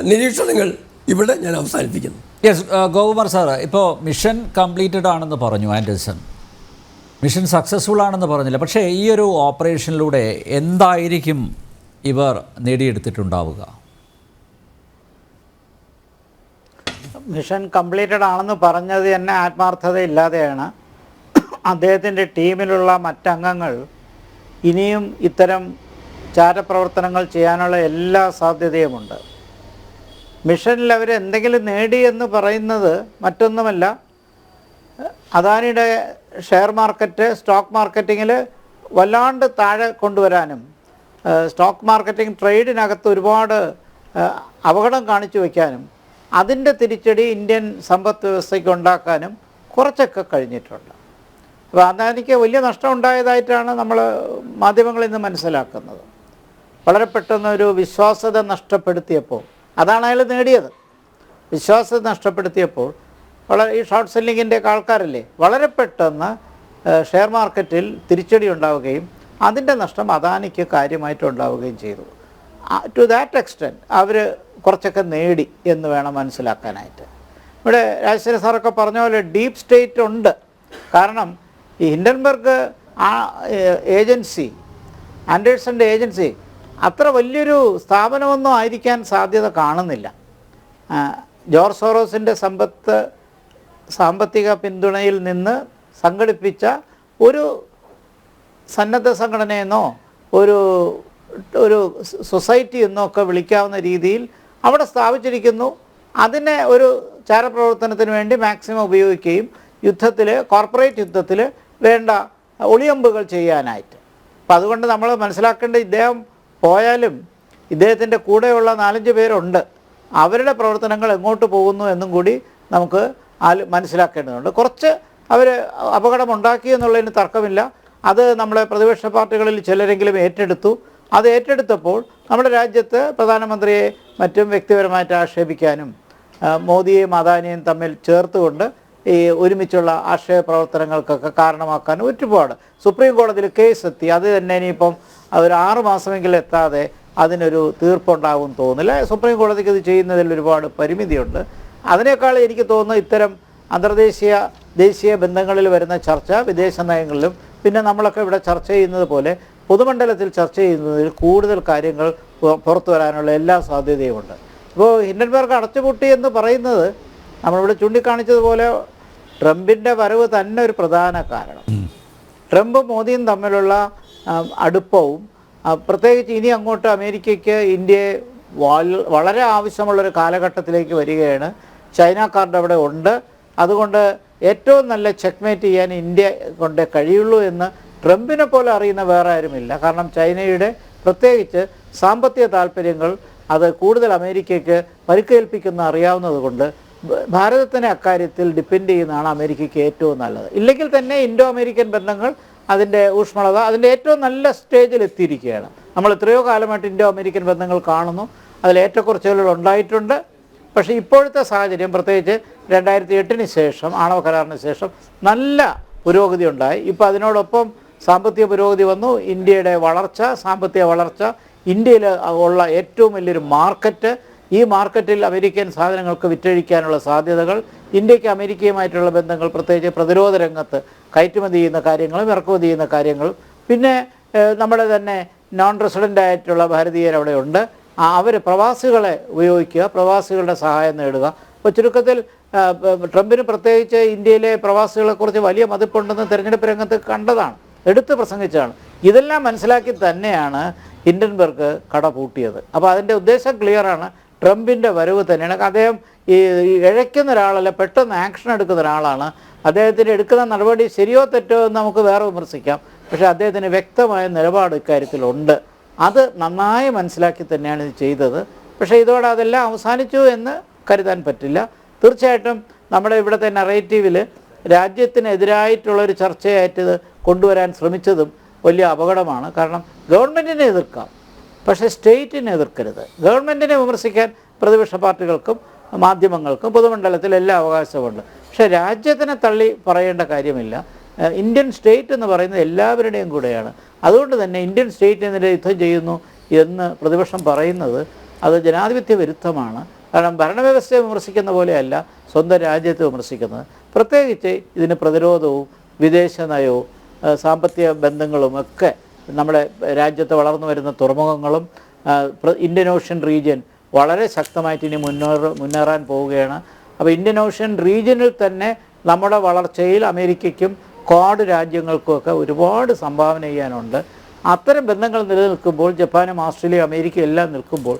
S4: നിരീക്ഷണങ്ങൾ ഇവിടെ ഞാൻ അവസാനിപ്പിക്കുന്നു.
S1: യെസ്, ഗോകുമാർ സാർ, ഇപ്പോൾ മിഷൻ കംപ്ലീറ്റഡ് ആണെന്ന് പറഞ്ഞു ആൻഡേഴ്സൺ, മിഷൻ സക്സസ്ഫുൾ ആണെന്ന് പറഞ്ഞില്ല. പക്ഷേ ഈ ഒരു ഓപ്പറേഷനിലൂടെ എന്തായിരിക്കും ഇവർ നേടിയെടുത്തിട്ടുണ്ടാവുക?
S2: മിഷൻ കംപ്ലീറ്റഡ് ആണെന്ന് പറഞ്ഞത് തന്നെ ആത്മാർത്ഥതയില്ലാതെയാണ്. അദ്ദേഹത്തിൻ്റെ ടീമിലുള്ള മറ്റംഗങ്ങൾ ഇനിയും ഇത്തരം ചാരപ്രവർത്തനങ്ങൾ ചെയ്യാനുള്ള എല്ലാ സാധ്യതയുമുണ്ട്. മിഷനിൽ അവർ എന്തെങ്കിലും നേടി എന്ന് പറയുന്നത് മറ്റൊന്നുമല്ല, അദാനിയുടെ ഷെയർ മാർക്കറ്റ് സ്റ്റോക്ക് മാർക്കറ്റിങ്ങിൽ വല്ലാണ്ട് താഴെ കൊണ്ടുവരാനും സ്റ്റോക്ക് മാർക്കറ്റിംഗ് ട്രേഡിനകത്ത് ഒരുപാട് അപകടം കാണിച്ചു വയ്ക്കാനും അതിൻ്റെ തിരിച്ചടി ഇന്ത്യൻ സമ്പദ് വ്യവസ്ഥയ്ക്ക് ഉണ്ടാക്കാനും കുറച്ചൊക്കെ കഴിഞ്ഞിട്ടുണ്ട്. അപ്പോൾ അദാനിക്ക് വലിയ നഷ്ടം ഉണ്ടായതായിട്ടാണ് നമ്മൾ മാധ്യമങ്ങളിൽ നിന്ന് മനസ്സിലാക്കുന്നത്. വളരെ പെട്ടെന്ന് ഒരു വിശ്വാസ്യത നഷ്ടപ്പെടുത്തിയപ്പോൾ, അതാണ് അയാൾ നേടിയത്. വിശ്വാസ്യത നഷ്ടപ്പെടുത്തിയപ്പോൾ ഈ ഷോർട്ട് സെല്ലിങ്ങിൻ്റെ ആൾക്കാരല്ലേ, വളരെ പെട്ടെന്ന് ഷെയർ മാർക്കറ്റിൽ തിരിച്ചടി ഉണ്ടാവുകയും അതിൻ്റെ നഷ്ടം അദാനിക്ക് കാര്യമായിട്ട് ഉണ്ടാവുകയും ചെയ്തു. ടു ദാറ്റ് എക്സ്റ്റെൻറ്റ് അവർ കുറച്ചൊക്കെ നേടി എന്ന് വേണം മനസ്സിലാക്കാനായിട്ട്. ഇവിടെ രാജശേഖരൻ സാറൊക്കെ പറഞ്ഞ പോലെ ഡീപ്പ് സ്റ്റേറ്റ് ഉണ്ട്. കാരണം ഈ ഹിൻഡൻബർഗ് ഏജൻസി, ആൻഡേഴ്സൻ്റെ ഏജൻസി അത്ര വലിയൊരു സ്ഥാപനമൊന്നും ആയിരിക്കാൻ സാധ്യത കാണുന്നില്ല. ജോർജ് സോറോസിൻ്റെ സാമ്പത്തിക പിന്തുണയിൽ നിന്ന് സംഘടിപ്പിച്ച ഒരു സന്നദ്ധ സംഘടനയെന്നോ ഒരു സൊസൈറ്റി എന്നോ ഒക്കെ വിളിക്കാവുന്ന രീതിയിൽ അവിടെ സ്ഥാപിച്ചിരിക്കുന്നു. അതിനെ ഒരു ചാരപ്രവർത്തനത്തിന് വേണ്ടി മാക്സിമം ഉപയോഗിക്കുകയും കോർപ്പറേറ്റ് യുദ്ധത്തിൽ വേണ്ട ഒളിയമ്പുകൾ ചെയ്യാനായിട്ട്. അപ്പം അതുകൊണ്ട് നമ്മൾ മനസ്സിലാക്കേണ്ട, ഇദ്ദേഹം പോയാലും ഇദ്ദേഹത്തിൻ്റെ കൂടെയുള്ള 4-5 പേരുണ്ട്. അവരുടെ പ്രവർത്തനങ്ങൾ എങ്ങോട്ട് പോകുന്നു എന്നും കൂടി നമുക്ക് മനസ്സിലാക്കേണ്ടതുണ്ട്. കുറച്ച് അവർ അപകടമുണ്ടാക്കി എന്നുള്ളതിന് തർക്കമില്ല. അത് നമ്മളെ പ്രതിപക്ഷ പാർട്ടികളിൽ ചിലരെങ്കിലും ഏറ്റെടുത്തു. അത് ഏറ്റെടുത്തപ്പോൾ നമ്മുടെ രാജ്യത്ത് പ്രധാനമന്ത്രിയെ മറ്റും വ്യക്തിപരമായിട്ട് ആക്ഷേപിക്കാനും മോദിയെയും അദാനിയെയും തമ്മിൽ ചേർത്തുകൊണ്ട് ഈ ഒരുമിച്ചുള്ള ആശയ പ്രവർത്തനങ്ങൾക്കൊക്കെ കാരണമാക്കാനും ഒരുപാട് സുപ്രീം കോടതിയിൽ കേസ് എത്തി. അത് തന്നെ ഇനിയിപ്പം ഒരു 6 മാസമെങ്കിലും എത്താതെ അതിനൊരു തീർപ്പുണ്ടാകും തോന്നില്ല. സുപ്രീം കോടതിക്ക് ഇത് ചെയ്യുന്നതിൽ ഒരുപാട് പരിമിതിയുണ്ട്. അതിനേക്കാൾ എനിക്ക് തോന്നുന്നു ഇത്തരം ദേശീയ ബന്ധങ്ങളിൽ വരുന്ന ചർച്ച വിദേശ നയങ്ങളിലും പിന്നെ നമ്മളൊക്കെ ഇവിടെ ചർച്ച ചെയ്യുന്നത് പോലെ പൊതുമണ്ഡലത്തിൽ ചർച്ച ചെയ്യുന്നതിൽ കൂടുതൽ കാര്യങ്ങൾ പുറത്തു വരാനുള്ള എല്ലാ സാധ്യതയുമുണ്ട്. ഇപ്പോൾ ഹിൻഡൻബർഗ് അടച്ചുപൂട്ടി എന്ന് പറയുന്നത് നമ്മളിവിടെ ചൂണ്ടിക്കാണിച്ചതുപോലെ ട്രംപിൻ്റെ വരവ് തന്നെ ഒരു പ്രധാന കാരണം. ട്രംപും മോദിയും തമ്മിലുള്ള അടുപ്പവും പ്രത്യേകിച്ച് ഇനി അങ്ങോട്ട് അമേരിക്കയ്ക്ക് ഇന്ത്യയെ വളരെ ആവശ്യമുള്ളൊരു കാലഘട്ടത്തിലേക്ക് വരികയാണ്. ചൈനക്കാരുടെ അവിടെ ഉണ്ട്. അതുകൊണ്ട് ഏറ്റവും നല്ല ചെക്ക്മേറ്റ് ചെയ്യാൻ ഇന്ത്യ കൊണ്ട് കഴിയുള്ളൂ എന്ന് ട്രംപിനെ പോലെ അറിയുന്ന വേറെ ആരുമില്ല. കാരണം ചൈനയുടെ പ്രത്യേകിച്ച് സാമ്പത്തിക താല്പര്യങ്ങൾ അത് കൂടുതൽ അമേരിക്കയ്ക്ക് പരിക്കേൽപ്പിക്കുന്ന അറിയാവുന്നത് കൊണ്ട് ഭാരതത്തിനെ അക്കാര്യത്തിൽ ഡിപ്പെൻഡ് ചെയ്യുന്നതാണ് അമേരിക്കയ്ക്ക് ഏറ്റവും നല്ലത്. ഇല്ലെങ്കിൽ തന്നെ ഇൻഡോ അമേരിക്കൻ ബന്ധങ്ങൾ അതിൻ്റെ ഊഷ്മളത അതിൻ്റെ ഏറ്റവും നല്ല സ്റ്റേജിൽ എത്തിയിരിക്കുകയാണ്. നമ്മൾ എത്രയോ കാലമായിട്ട് ഇൻഡോ അമേരിക്കൻ ബന്ധങ്ങൾ കാണുന്നു. അതിൽ ഏറ്റക്കുറച്ചുകൾ ഉണ്ടായിട്ടുണ്ട്. പക്ഷേ ഇപ്പോഴത്തെ സാഹചര്യം പ്രത്യേകിച്ച് 2008 ശേഷം ആണവ കരാറിന് ശേഷം നല്ല പുരോഗതി ഉണ്ടായി. ഇപ്പോൾ അതിനോടൊപ്പം സാമ്പത്തിക പുരോഗതി വന്നു. ഇന്ത്യയുടെ സാമ്പത്തിക വളർച്ച, ഇന്ത്യയിൽ ഉള്ള ഏറ്റവും വലിയൊരു മാർക്കറ്റ്, ഈ മാർക്കറ്റിൽ അമേരിക്കൻ സാധനങ്ങൾക്ക് വിറ്റഴിക്കാനുള്ള സാധ്യതകൾ, ഇന്ത്യക്ക് അമേരിക്കയുമായിട്ടുള്ള ബന്ധങ്ങൾ പ്രത്യേകിച്ച് പ്രതിരോധ രംഗത്ത് കയറ്റുമതി ചെയ്യുന്ന കാര്യങ്ങളും ഇറക്കുമതി ചെയ്യുന്ന കാര്യങ്ങളും പിന്നെ നമ്മുടെ തന്നെ നോൺ റെസിഡൻ്റ് ആയിട്ടുള്ള ഭാരതീയർ അവിടെ ഉണ്ട്. അവർ പ്രവാസികളെ ഉപയോഗിക്കുക, പ്രവാസികളുടെ സഹായം നേടുക. ഇപ്പോൾ ചുരുക്കത്തിൽ ട്രംപിന് പ്രത്യേകിച്ച് ഇന്ത്യയിലെ പ്രവാസികളെക്കുറിച്ച് വലിയ മതിപ്പുണ്ടെന്ന് തെരഞ്ഞെടുപ്പ് രംഗത്ത് കണ്ടതാണ്, എടുത്ത് പ്രസംഗിച്ചതാണ്. ഇതെല്ലാം മനസ്സിലാക്കി തന്നെയാണ് ഹിൻഡൻബർഗ് കട പൂട്ടിയത്. അപ്പോൾ അതിൻ്റെ ഉദ്ദേശം ക്ലിയറാണ്. ട്രംപിൻ്റെ വരവ് തന്നെയാണ്. അദ്ദേഹം ഈ ഇഴയ്ക്കുന്ന ഒരാളല്ല, പെട്ടെന്ന് ആക്ഷൻ എടുക്കുന്ന ഒരാളാണ്. അദ്ദേഹത്തിന് എടുക്കുന്ന നടപടി ശരിയോ തെറ്റോ എന്ന് നമുക്ക് വേറെ വിമർശിക്കാം. പക്ഷേ അദ്ദേഹത്തിന് വ്യക്തമായ നിലപാട് ഇക്കാര്യത്തിലുണ്ട്. അത് നന്നായി മനസ്സിലാക്കി തന്നെയാണ് ഇത് ചെയ്തത്. പക്ഷേ ഇതോടെ അതെല്ലാം അവസാനിച്ചു എന്ന് കരുതാൻ പറ്റില്ല. തീർച്ചയായിട്ടും നമ്മുടെ ഇവിടുത്തെ നറേറ്റീവിൽ രാജ്യത്തിനെതിരായിട്ടുള്ളൊരു ചർച്ചയായിട്ട് ഇത് കൊണ്ടുവരാൻ ശ്രമിച്ചതും വലിയ അപകടമാണ്. കാരണം ഗവൺമെൻറ്റിനെ എതിർക്കാം, പക്ഷേ സ്റ്റേറ്റിനെ എതിർക്കരുത്. ഗവൺമെൻറ്റിനെ വിമർശിക്കാൻ പ്രതിപക്ഷ പാർട്ടികൾക്കും മാധ്യമങ്ങൾക്കും പൊതുമണ്ഡലത്തിൽ എല്ലാ അവകാശമുണ്ട്. പക്ഷേ രാജ്യത്തിനെ തള്ളി പറയേണ്ട കാര്യമില്ല. ഇന്ത്യൻ സ്റ്റേറ്റ് എന്ന് പറയുന്നത് എല്ലാവരുടെയും കൂടെയാണ്. അതുകൊണ്ട് തന്നെ ഇന്ത്യൻ സ്റ്റേറ്റിനെതിരെ യുദ്ധം ചെയ്യുന്നു എന്ന് പ്രതിപക്ഷം പറയുന്നത് അത് ജനാധിപത്യ വിരുദ്ധമാണ്. കാരണം ഭരണവ്യവസ്ഥയെ വിമർശിക്കുന്ന പോലെയല്ല സ്വന്തം രാജ്യത്തെ വിമർശിക്കുന്നത്. പ്രത്യേകിച്ച് ഇതിന് പ്രതിരോധവും വിദേശ നയവും സാമ്പത്തിക ബന്ധങ്ങളും ഒക്കെ നമ്മുടെ രാജ്യത്ത് വളർന്നു വരുന്ന തുറമുഖങ്ങളും ഇന്ത്യൻ ഓഷ്യൻ റീജിയൻ വളരെ ശക്തമായിട്ട് ഇനി മുന്നേറാൻ പോവുകയാണ്. അപ്പോൾ ഇന്ത്യൻ ഓഷ്യൻ റീജിയനിൽ തന്നെ നമ്മുടെ വളർച്ചയിൽ അമേരിക്കയ്ക്കും ക്വാഡ് രാജ്യങ്ങൾക്കുമൊക്കെ ഒരുപാട് സംഭാവന ചെയ്യാനുണ്ട്. അത്തരം ബന്ധങ്ങൾ നിലനിൽക്കുമ്പോൾ ജപ്പാനും ഓസ്ട്രേലിയയും അമേരിക്കയും എല്ലാം നിൽക്കുമ്പോൾ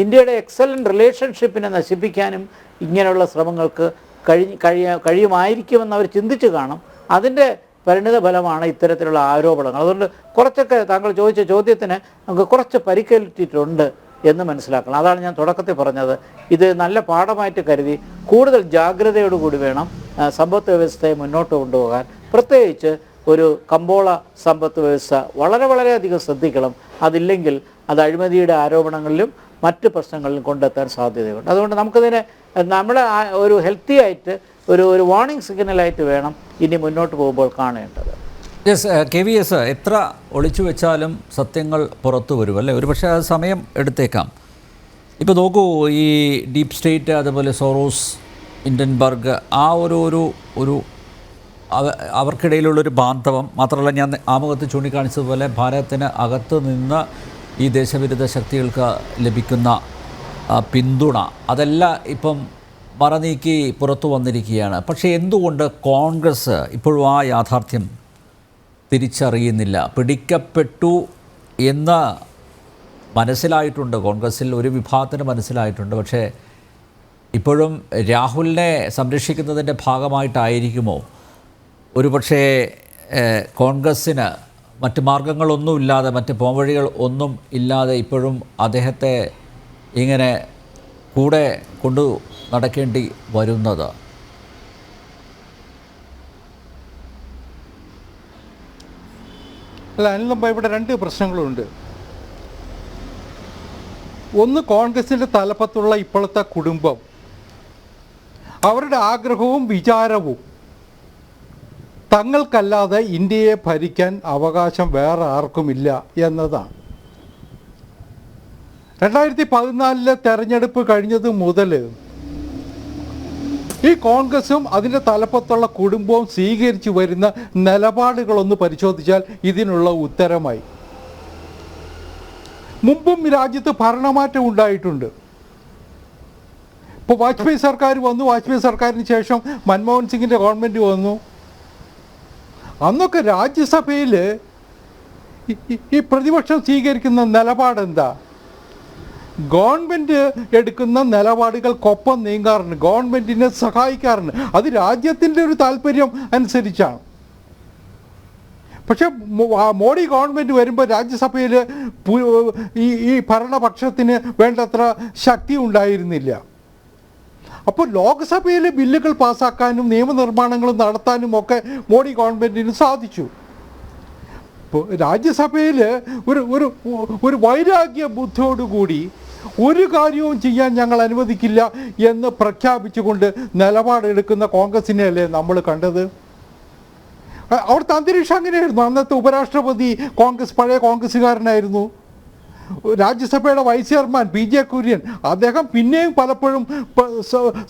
S2: ഇന്ത്യയുടെ എക്സലൻ്റ് റിലേഷൻഷിപ്പിനെ നശിപ്പിക്കാനും ഇങ്ങനെയുള്ള ശ്രമങ്ങൾക്ക് കഴിയുമായിരിക്കുമെന്ന് അവർ ചിന്തിച്ച് കാണും. അതിൻ്റെ പരിണിത ഫലമാണ് ഇത്തരത്തിലുള്ള ആരോപണങ്ങൾ. അതുകൊണ്ട് കുറച്ചൊക്കെ താങ്കൾ ചോദിച്ച ചോദ്യത്തിന് നമുക്ക് കുറച്ച് പരിക്കേറ്റിട്ടുണ്ട് എന്ന് മനസ്സിലാക്കണം. അതാണ് ഞാൻ തുടക്കത്തിൽ പറഞ്ഞത്. ഇത് നല്ല പാഠമായിട്ട് കരുതി കൂടുതൽ ജാഗ്രതയോടുകൂടി വേണം സമ്പദ് വ്യവസ്ഥയെ മുന്നോട്ട് കൊണ്ടുപോകാൻ. പ്രത്യേകിച്ച് ഒരു കമ്പോള സമ്പദ് വ്യവസ്ഥ വളരെയധികം ശ്രദ്ധിക്കണം. അതില്ലെങ്കിൽ അത് അഴിമതിയുടെ ആരോപണങ്ങളിലും മറ്റ് പ്രശ്നങ്ങളിലും കൊണ്ടെത്താൻ സാധ്യതയുണ്ട്. അതുകൊണ്ട് നമുക്കതിനെ നമ്മളെ ഒരു ഹെൽത്തി ആയിട്ട് ഒരു വാർണിംഗ് സിഗ്നലായിട്ട് വേണം ഇനി മുന്നോട്ട് പോകുമ്പോൾ കാണേണ്ടത്.
S1: KVS എത്ര ഒളിച്ചു വെച്ചാലും സത്യങ്ങൾ പുറത്തു വരും അല്ലേ? ഒരുപക്ഷെ അത് സമയം എടുത്തേക്കാം. ഇപ്പോൾ നോക്കൂ, ഈ ഡീപ് സ്റ്റേറ്റ്, അതുപോലെ സോറോസ്, ഹിൻഡൻബർഗ്, ആ ഒരു അവർക്കിടയിലുള്ളൊരു ബാന്ധവം മാത്രമല്ല, ഞാൻ ആമുഖത്ത് ചൂണ്ടിക്കാണിച്ചതുപോലെ ഭാരതത്തിന് അകത്ത് നിന്ന് ഈ ദേശവിരുദ്ധ ശക്തികൾക്ക് ലഭിക്കുന്ന പിന്തുണ, അതെല്ലാം ഇപ്പം മറനീക്കി പുറത്തു വന്നിരിക്കുകയാണ്. പക്ഷേ എന്തുകൊണ്ട് കോൺഗ്രസ് ഇപ്പോഴും ആ യാഥാർത്ഥ്യം തിരിച്ചറിയുന്നില്ല? പിടിക്കപ്പെട്ടു എന്ന് മനസ്സിലായിട്ടുണ്ട്, കോൺഗ്രസ്സിൽ ഒരു വിഭാഗത്തിന് മനസ്സിലായിട്ടുണ്ട്. പക്ഷേ ഇപ്പോഴും രാഹുലിനെ സംരക്ഷിക്കുന്നതിൻ്റെ ഭാഗമായിട്ടായിരിക്കുമോ ഒരുപക്ഷേ കോൺഗ്രസ്സിന് മറ്റ് മാർഗങ്ങളൊന്നുമില്ലാതെ, മറ്റ് പോംവഴികൾ ഒന്നും ഇല്ലാതെ ഇപ്പോഴും അദ്ദേഹത്തെ ഇങ്ങനെ കൂടെ കൊണ്ടു നടക്കേണ്ടി വരുന്നത്?
S3: അല്ല, അനിൽ, ഇവിടെ രണ്ട് പ്രശ്നങ്ങളുണ്ട്. ഒന്ന്, കോൺഗ്രസിൻ്റെ തലപ്പത്തുള്ള ഇപ്പോഴത്തെ കുടുംബം, അവരുടെ ആഗ്രഹവും വിചാരവും തങ്ങൾക്കല്ലാതെ ഇന്ത്യയെ ഭരിക്കാൻ അവകാശം വേറെ ആർക്കുമില്ല എന്നതാണ്. 2014 തെരഞ്ഞെടുപ്പ് കഴിഞ്ഞത് മുതൽ ഈ കോൺഗ്രസും അതിൻ്റെ തലപ്പത്തുള്ള കുടുംബവും സ്വീകരിച്ചു വരുന്ന നിലപാടുകളൊന്ന് പരിശോധിച്ചാൽ ഇതിനുള്ള ഉത്തരമായി. മുമ്പും രാജ്യത്ത് ഭരണമാറ്റം ഉണ്ടായിട്ടുണ്ട്. ഇപ്പോൾ വാജ്പേയി സർക്കാർ വന്നു, വാജ്പേയി സർക്കാരിന് ശേഷം മൻമോഹൻ സിംഗിൻ്റെ ഗവൺമെൻറ് വന്നു. അന്നൊക്കെ രാജ്യസഭയിൽ ഈ പ്രതിപക്ഷം സ്വീകരിക്കുന്ന നിലപാടെന്താ? ഗവൺമെൻറ് എടുക്കുന്ന നിലപാടുകൾക്കൊപ്പം നീങ്ങാറുണ്ട്, ഗവൺമെൻറ്റിനെ സഹായിക്കാറുണ്ട്. അത് രാജ്യത്തിൻ്റെ ഒരു താല്പര്യം അനുസരിച്ചാണ്. പക്ഷെ മോഡി ഗവൺമെൻറ് വരുമ്പോൾ രാജ്യസഭയിൽ ഈ ഭരണപക്ഷത്തിന് വേണ്ടത്ര ശക്തി ഉണ്ടായിരുന്നില്ല. അപ്പോൾ ലോക്സഭയിൽ ബില്ലുകൾ പാസ്സാക്കാനും നിയമനിർമ്മാണങ്ങൾ നടത്താനും ഒക്കെ മോഡി ഗവൺമെൻറ്റിന് സാധിച്ചു. ഇപ്പോൾ രാജ്യസഭയിൽ ഒരു വൈരാഗ്യ ബുദ്ധിയോടുകൂടി ഒരു കാര്യവും ചെയ്യാൻ ഞങ്ങൾ അനുവദിക്കില്ല എന്ന് പ്രഖ്യാപിച്ചുകൊണ്ട് നിലപാടെടുക്കുന്ന കോൺഗ്രസിനെയല്ലേ നമ്മൾ കണ്ടത്? അവിടുത്തെ അന്തരീക്ഷം അങ്ങനെയായിരുന്നു. അന്നത്തെ ഉപരാഷ്ട്രപതി പഴയ കോൺഗ്രസ്സുകാരനായിരുന്നു. രാജ്യസഭയുടെ വൈസ് ചെയർമാൻ PJ കുര്യൻ, അദ്ദേഹം പിന്നെയും പലപ്പോഴും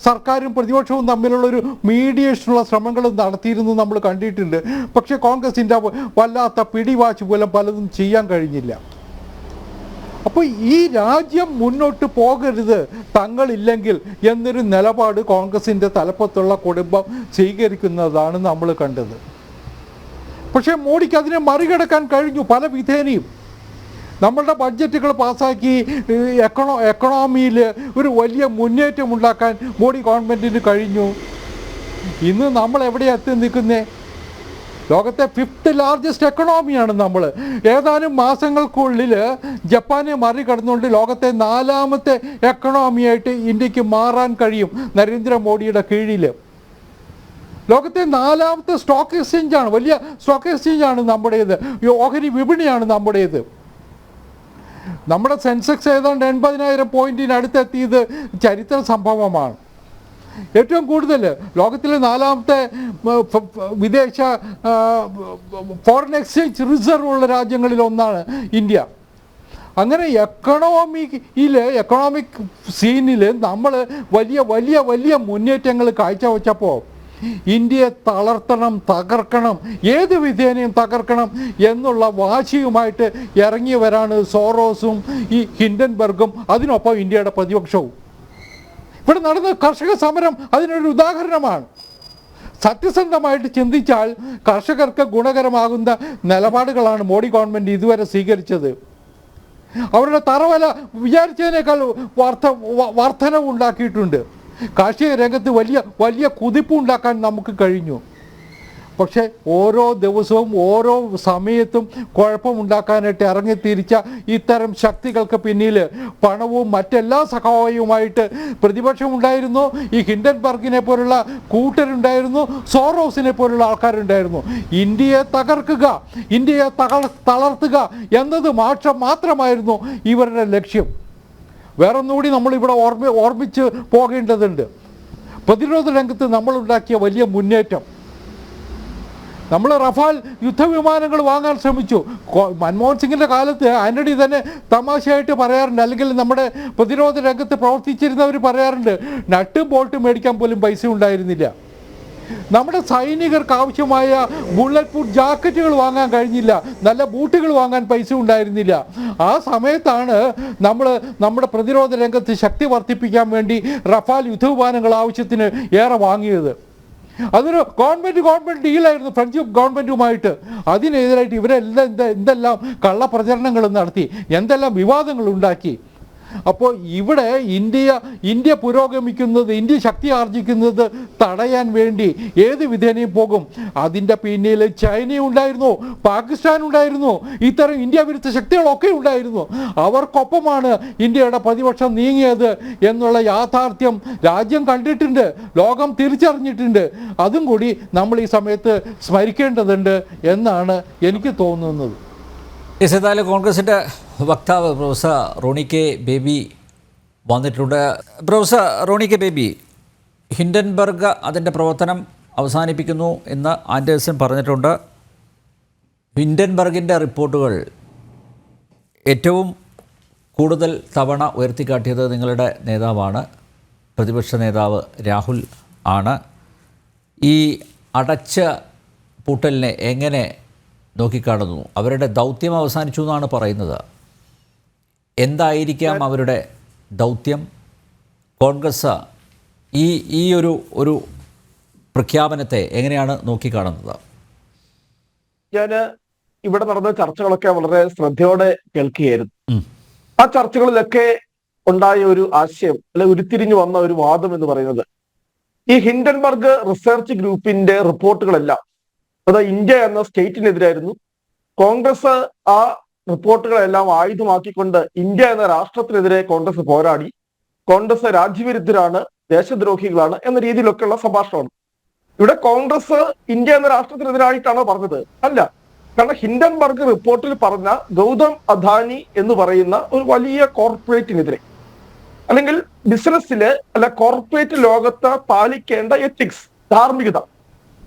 S3: സർക്കാരും പ്രതിപക്ഷവും തമ്മിലുള്ളൊരു മീഡിയേഷനുള്ള ശ്രമങ്ങളും നടത്തിയിരുന്നു, നമ്മൾ കണ്ടിട്ടുണ്ട്. പക്ഷേ കോൺഗ്രസിൻ്റെ വല്ലാത്ത പിടിവാശി മൂലം പലതും ചെയ്യാൻ കഴിഞ്ഞില്ല. അപ്പോൾ ഈ രാജ്യം മുന്നോട്ട് പോകരുത് തങ്ങളില്ലെങ്കിൽ എന്നൊരു നിലപാട് കോൺഗ്രസിൻ്റെ തലപ്പത്തുള്ള കുടുംബം സ്വീകരിക്കുന്നതാണ് നമ്മൾ കണ്ടത്. പക്ഷേ മോഡിക്ക് അതിനെ മറികടക്കാൻ കഴിഞ്ഞു പല വിധേനയും. നമ്മളുടെ ബഡ്ജറ്റുകൾ പാസ്സാക്കി എക്കണോമിയിൽ ഒരു വലിയ മുന്നേറ്റം ഉണ്ടാക്കാൻ മോഡി ഗവൺമെൻറ്റിന് കഴിഞ്ഞു. ഇന്ന് നമ്മൾ എവിടെ എത്തി നിൽക്കുന്നേ? ലോകത്തെ 5th ലാർജസ്റ്റ് എക്കണോമിയാണ് നമ്മൾ. ഏതാനും മാസങ്ങൾക്കുള്ളിൽ ജപ്പാനെ മറികടന്നുകൊണ്ട് ലോകത്തെ 4ാമത്തെ എക്കണോമിയായിട്ട് ഇന്ത്യക്ക് മാറാൻ കഴിയും നരേന്ദ്രമോദിയുടെ കീഴിൽ. ലോകത്തെ 4ാമത്തെ സ്റ്റോക്ക് എക്സ്ചേഞ്ചാണ്, വലിയ സ്റ്റോക്ക് എക്സ്ചേഞ്ചാണ് നമ്മുടേത്. ഓഹരി വിപണിയാണ് നമ്മുടേത്. നമ്മുടെ സെൻസെക്സ് ഏതാണ്ട് 80,000 പോയിന്റിനടുത്തെത്തിയത് ചരിത്ര സംഭവമാണ്. ഏറ്റവും കൂടുതൽ ലോകത്തിലെ 4ാമത്തെ വിദേശ ഫോറിൻ എക്സ്ചേഞ്ച് റിസർവ് ഉള്ള രാജ്യങ്ങളിൽ ഒന്നാണ് ഇന്ത്യ. അങ്ങനെ എക്കണോമിക് സീനിൽ നമ്മൾ വലിയ വലിയ വലിയ മുന്നേറ്റങ്ങൾ കാഴ്ചവെച്ചപ്പോൾ ഇന്ത്യയെ തകർക്കണം, ഏത് വിധേനയും തകർക്കണം എന്നുള്ള വാശിയുമായിട്ട് ഇറങ്ങിയവരാണ് സോറോസും ഈ ഹിൻഡൻബർഗും, അതിനൊപ്പം ഇന്ത്യയുടെ പ്രതിപക്ഷവും. ഇവിടെ നടന്ന കർഷക സമരം അതിനൊരു ഉദാഹരണമാണ്. സത്യസന്ധമായിട്ട് ചിന്തിച്ചാൽ കർഷകർക്ക് ഗുണകരമാകുന്ന നിലപാടുകളാണ് മോഡി ഗവൺമെൻറ് ഇതുവരെ സ്വീകരിച്ചത്. അവരുടെ തറവല വിചാരിച്ചതിനേക്കാൾ വർധനവ് ഉണ്ടാക്കിയിട്ടുണ്ട്. കാർഷിക രംഗത്ത് വലിയ വലിയ കുതിപ്പുണ്ടാക്കാൻ നമുക്ക് കഴിഞ്ഞു. പക്ഷേ ഓരോ ദിവസവും ഓരോ സമയത്തും കുഴപ്പമുണ്ടാക്കാനായിട്ട് ഇറങ്ങിത്തിരിച്ച ഇത്തരം ശക്തികൾക്ക് പിന്നിൽ പണവും മറ്റെല്ലാ സഹായവുമായിട്ട് പ്രതിപക്ഷമുണ്ടായിരുന്നു. ഈ ഹിൻഡൻബർഗിനെ പോലുള്ള കൂട്ടരുണ്ടായിരുന്നു, സോറോസിനെ പോലുള്ള ആൾക്കാരുണ്ടായിരുന്നു. ഇന്ത്യയെ തകർക്കുക, ഇന്ത്യയെ തളർത്തുക എന്നത് മാത്രമായിരുന്നു ഇവരുടെ ലക്ഷ്യം. വേറൊന്നുകൂടി നമ്മളിവിടെ ഓർമ്മിച്ച് പോകേണ്ടതുണ്ട്. പ്രതിരോധ രംഗത്ത് നമ്മളുണ്ടാക്കിയ വലിയ മുന്നേറ്റം. നമ്മൾ റഫാൽ യുദ്ധവിമാനങ്ങൾ വാങ്ങാൻ ശ്രമിച്ചു. മൻമോഹൻ സിംഗിൻ്റെ കാലത്ത് ആന്റണി തന്നെ തമാശയായിട്ട് പറയാറുണ്ട്, അല്ലെങ്കിൽ നമ്മുടെ പ്രതിരോധ രംഗത്ത് പ്രവർത്തിച്ചിരുന്നവർ പറയാറുണ്ട്, നട്ടും ബോൾട്ടും മേടിക്കാൻ പോലും പൈസ ഉണ്ടായിരുന്നില്ല. നമ്മുടെ സൈനികർക്ക് ആവശ്യമായ ബുള്ളറ്റ് പ്രൂഫ് ജാക്കറ്റുകൾ വാങ്ങാൻ കഴിഞ്ഞില്ല, നല്ല ബൂട്ടുകൾ വാങ്ങാൻ പൈസ ഉണ്ടായിരുന്നില്ല. ആ സമയത്താണ് നമ്മൾ നമ്മുടെ പ്രതിരോധ രംഗത്ത് ശക്തി വർദ്ധിപ്പിക്കാൻ വേണ്ടി റഫാൽ യുദ്ധവിമാനങ്ങൾ ആവശ്യത്തിന് ഏറെ വാങ്ങിയത്. അതൊരു ഗവൺമെൻറ് ഡീലായിരുന്നു ഫ്രഞ്ച് ഗവൺമെൻറ്റുമായിട്ട്. അതിനെതിരായിട്ട് ഇവരെല്ലാം എന്തെല്ലാം കള്ളപ്രചരണങ്ങൾ നടത്തി, എന്തെല്ലാം വിവാദങ്ങൾ ഉണ്ടാക്കി. അപ്പോൾ ഇവിടെ ഇന്ത്യ പുരോഗമിക്കുന്നത്, ഇന്ത്യ ശക്തി ആർജിക്കുന്നത് തടയാൻ വേണ്ടി ഏത് വിധേനയും പോകും. അതിൻ്റെ പിന്നിൽ ചൈന ഉണ്ടായിരുന്നു, പാകിസ്ഥാൻ ഉണ്ടായിരുന്നു, ഇത്തരം ഇന്ത്യ വിരുദ്ധ ശക്തികളൊക്കെ ഉണ്ടായിരുന്നു. അവർക്കൊപ്പമാണ് ഇന്ത്യയുടെ പ്രതിപക്ഷം നീങ്ങിയത് എന്നുള്ള യാഥാർത്ഥ്യം രാജ്യം കണ്ടിട്ടുണ്ട്, ലോകം തിരിച്ചറിഞ്ഞിട്ടുണ്ട്. അതും കൂടി നമ്മൾ ഈ സമയത്ത് സ്മരിക്കേണ്ടതുണ്ട് എന്നാണ് എനിക്ക് തോന്നുന്നത്.
S1: ഏതായാലും കോൺഗ്രസിൻ്റെ വക്താവ് പ്രൊഫസർ റോണി കെ ബേബി വന്നിട്ടുണ്ട്. Professor Roni K Baby, Hindenburg അതിൻ്റെ പ്രവർത്തനം അവസാനിപ്പിക്കുന്നു എന്ന് ആൻഡേഴ്സൺ പറഞ്ഞിട്ടുണ്ട്. ഹിൻഡൻബർഗിൻ്റെ റിപ്പോർട്ടുകൾ ഏറ്റവും കൂടുതൽ തവണ ഉയർത്തിക്കാട്ടിയത് നിങ്ങളുടെ നേതാവാണ്, പ്രതിപക്ഷ നേതാവ് രാഹുൽ ആണ്. ഈ അടച്ച പൂട്ടലിനെ എങ്ങനെ നോക്കിക്കാണുന്നു? അവരുടെ ദൗത്യം അവസാനിച്ചു എന്നാണ് പറയുന്നത്. എന്തായിരിക്കാം അവരുടെ ദൗത്യം? കോൺഗ്രസ് ഈ ഒരു പ്രഖ്യാപനത്തെ എങ്ങനെയാണ് നോക്കിക്കാണുന്നത്?
S5: ഞാൻ ഇവിടെ നടന്ന ചർച്ചകളൊക്കെ വളരെ ശ്രദ്ധയോടെ കേൾക്കുകയായിരുന്നു. ആ ചർച്ചകളിലൊക്കെ ഉണ്ടായ ഒരു ആശയം, അല്ലെ ഉരുത്തിരിഞ്ഞു വന്ന ഒരു വാദം എന്ന് പറയുന്നത്, ഈ ഹിൻഡൻബർഗ് റിസർച്ച് ഗ്രൂപ്പിന്റെ റിപ്പോർട്ടുകളെല്ലാം അത് ഇന്ത്യ എന്ന സ്റ്റേറ്റിനെതിരായിരുന്നു. കോൺഗ്രസ് ആ റിപ്പോർട്ടുകളെല്ലാം ആയുധമാക്കിക്കൊണ്ട് ഇന്ത്യ എന്ന രാഷ്ട്രത്തിനെതിരെ കോൺഗ്രസ് പോരാടി. കോൺഗ്രസ് രാജ്യവിരുദ്ധരാണ്, ദേശദ്രോഹികളാണ് എന്ന രീതിയിലൊക്കെയുള്ള സംഭാഷണമാണ്. ഇവിടെ കോൺഗ്രസ് ഇന്ത്യ എന്ന രാഷ്ട്രത്തിനെതിരായിട്ടാണോ പറഞ്ഞത്? അല്ല. കാരണം ഹിൻഡൻബർഗ് റിപ്പോർട്ടിൽ പറഞ്ഞ ഗൗതം അദാനി എന്ന് പറയുന്ന ഒരു വലിയ കോർപ്പറേറ്റിനെതിരെ, അല്ലെങ്കിൽ ബിസിനസ്സില് അല്ല കോർപ്പറേറ്റ് ലോകത്ത് പാലിക്കേണ്ട എത്തിക്സ്, ധാർമ്മികത,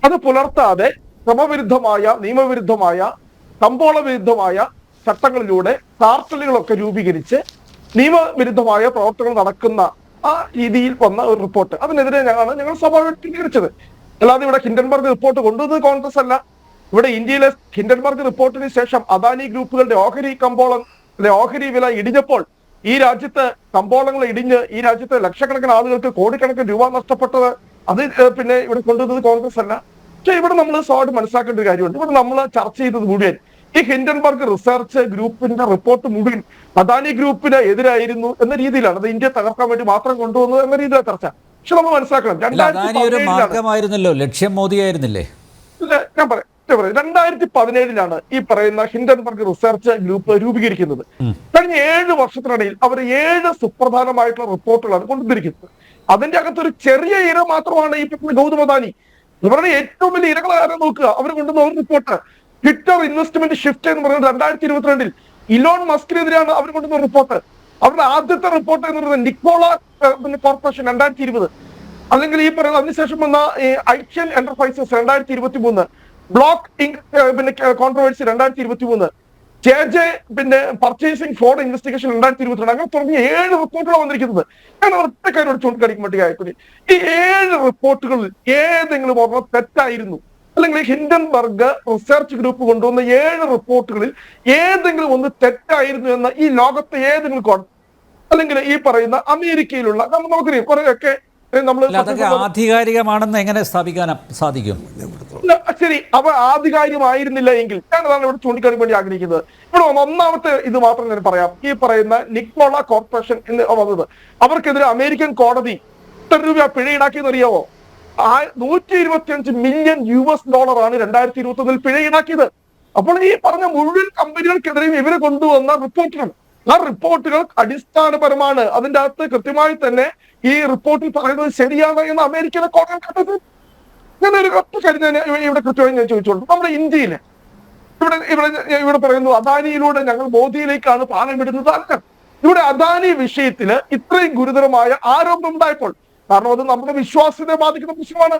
S5: അത് പുലർത്താതെ ക്രമവിരുദ്ധമായ, നിയമവിരുദ്ധമായ, കമ്പോള വിരുദ്ധമായ ചട്ടങ്ങളിലൂടെ കാർട്ടലുകളൊക്കെ രൂപീകരിച്ച് നിയമവിരുദ്ധമായ പ്രവർത്തനങ്ങൾ നടക്കുന്ന ആ രീതിയിൽ വന്ന ഒരു റിപ്പോർട്ട്, അതിനെതിരെ ഞങ്ങൾ സ്വാഭാവികമായിട്ട് പ്രതികരിച്ചത്. അല്ലാതെ ഇവിടെ ഹിൻഡൻബർഗ് റിപ്പോർട്ട് കൊണ്ടുവന്നത് കോൺഗ്രസ് അല്ല. ഇവിടെ ഇന്ത്യയിലെ ഹിൻഡൻബർഗ് റിപ്പോർട്ടിന് ശേഷം അദാനി ഗ്രൂപ്പുകളുടെ ഓഹരി വില ഇടിഞ്ഞപ്പോൾ ഈ രാജ്യത്ത് കമ്പോളങ്ങൾ ഇടിഞ്ഞ് ഈ രാജ്യത്തെ ലക്ഷക്കണക്കിന് ആളുകൾക്ക് കോടിക്കണക്കിന് രൂപ നഷ്ടപ്പെട്ടത് അത് പിന്നെ ഇവിടെ കൊണ്ടുവന്നത് കോൺഗ്രസ് അല്ല. പക്ഷെ ഇവിടെ നമ്മൾ സ്വാഭാവികമായിട്ട് മനസ്സിലാക്കേണ്ട ഒരു കാര്യമുണ്ട്. ഇവിടെ നമ്മൾ ചർച്ച ചെയ്തത് മുഴുവൻ ഈ ഹിൻഡൻബർഗ് റിസർച്ച് ഗ്രൂപ്പിന്റെ റിപ്പോർട്ട് മുഴുവൻ അദാനി ഗ്രൂപ്പിന് എതിരായിരുന്നു എന്ന രീതിയിലാണ്, അത് ഇന്ത്യ തകർക്കാൻ വേണ്ടി മാത്രം കൊണ്ടുവന്നത് എന്ന രീതിയിലാണ് ചർച്ച. പക്ഷെ നമ്മൾ മനസ്സിലാക്കണം,
S1: ലക്ഷ്യം മോദിയായിരുന്നില്ലേ?
S5: ഞാൻ പറയാം 2017 ഈ പറയുന്ന ഹിൻഡൻബർഗ് റിസർച്ച് ഗ്രൂപ്പ് രൂപീകരിക്കുന്നത്. കഴിഞ്ഞ 7 വർഷത്തിനിടയിൽ അവർ 7 സുപ്രധാനമായിട്ടുള്ള റിപ്പോർട്ടുകളാണ് കൊണ്ടുവന്നിരിക്കുന്നത്. അതിന്റെ അകത്തൊരു ചെറിയ ഇര മാത്രമാണ് ഈ ഗൗതം അദാനി. ഇവരുടെ ഏറ്റവും വലിയ ഇരകളെ നോക്കുക. അവർ കൊണ്ടുവന്ന ഒരു റിപ്പോർട്ട്, ട്വിറ്റർ ഇൻവെസ്റ്റ്മെന്റ് ഷിഫ്റ്റ് എന്ന് പറയുന്നത് 2022 ഇലോൺ മസ്കിനെതിരെയാണ് അവർ കൊണ്ടുവന്ന റിപ്പോർട്ട്. അവരുടെ ആദ്യത്തെ റിപ്പോർട്ട് എന്ന് പറയുന്നത് നിക്കോള കോർപ്പറേഷൻ 2020, അല്ലെങ്കിൽ ഈ പറയുന്ന അതിനുശേഷം വന്ന ഐക്യൻ എന്റർപ്രൈസസ് 2023, ബ്ലോക്ക് ഇങ്ക് കോൺട്രവേഴ്സി 2023, പിന്നെ പർച്ചേസിംഗ് ഫ്രോഡ് ഇൻവെസ്റ്റിഗേഷൻ 2022, അങ്ങനെ തുടങ്ങിയ 7 റിപ്പോർട്ടുകൾ വന്നിരിക്കുന്നത്. ഞാൻ ഒറ്റ കാര്യോട് ചൂണ്ടിക്കാണിക്കാൻ വേണ്ടി ആയിക്കോട്ടെ, ഈ 7 റിപ്പോർട്ടുകളിൽ ഏതെങ്കിലും ഒരെണ്ണം തെറ്റായിരുന്നു, അല്ലെങ്കിൽ ഹിൻഡൻബർഗ് റിസർച്ച് ഗ്രൂപ്പ് കൊണ്ടുവന്ന 7 റിപ്പോർട്ടുകളിൽ ഏതെങ്കിലും ഒന്ന് തെറ്റായിരുന്നു എന്ന ഈ ലോകത്തെ ഏതെങ്കിലും കോൺ, അല്ലെങ്കിൽ ഈ പറയുന്ന അമേരിക്കയിലുള്ള നമുക്കറിയാം കുറെയൊക്കെ
S1: അതൊക്കെ ആധികാരികമാണെന്ന് എങ്ങനെ സ്ഥാപിക്കാൻ സാധിക്കും?
S5: ശരി, അവ ആധികാരികമായിരുന്നില്ല എങ്കിൽ ഞാൻ അതാണ് ഇവിടെ ചൂണ്ടിക്കാണിക്കാൻ വേണ്ടി ആഗ്രഹിക്കുന്നത്. ഇവിടെ ഒന്നാമത്തെ ഇത് മാത്രം ഞാൻ പറയാം. ഈ പറയുന്ന നിക്കോള കോർപ്പറേഷൻ എന്ന് വന്നത്, അവർക്കെതിരെ അമേരിക്കൻ കോടതി എത്ര രൂപ പിഴ ഈടാക്കിയെന്ന് അറിയാവോ? $125 മില്യൺ ആണ് 2021 പിഴ ഈടാക്കിയത്. അപ്പോൾ ഈ പറഞ്ഞ മുഴുവൻ കമ്പനികൾക്കെതിരെയും ഇവരെ കൊണ്ടുവന്ന റിപ്പോർട്ടുകൾ, ആ റിപ്പോർട്ടുകൾ അടിസ്ഥാനപരമാണ്. അതിന്റെ അകത്ത് കൃത്യമായി തന്നെ ഈ റിപ്പോർട്ടിൽ പറയുന്നത് ശരിയാണ് എന്ന് അമേരിക്കയിലെ കോടതി കണ്ടത്. ഞാൻ ഒരു ഒറ്റ കാര്യം ഇവിടെ കൃത്യമായി ഞാൻ ചോദിച്ചോളൂ. നമ്മുടെ ഇന്ത്യയില് ഇവിടെ പറയുന്നു അദാനിയിലൂടെ ഞങ്ങൾ മോദിയിലേക്കാണ് പാലം വിടുന്നത്. അല്ല, ഇവിടെ അദാനി വിഷയത്തില് ഇത്രയും ഗുരുതരമായ ആരോപണം ഉണ്ടായപ്പോൾ, കാരണം അത് നമ്മുടെ വിശ്വാസ്യതയെ ബാധിക്കുന്ന പ്രശ്നമാണ്,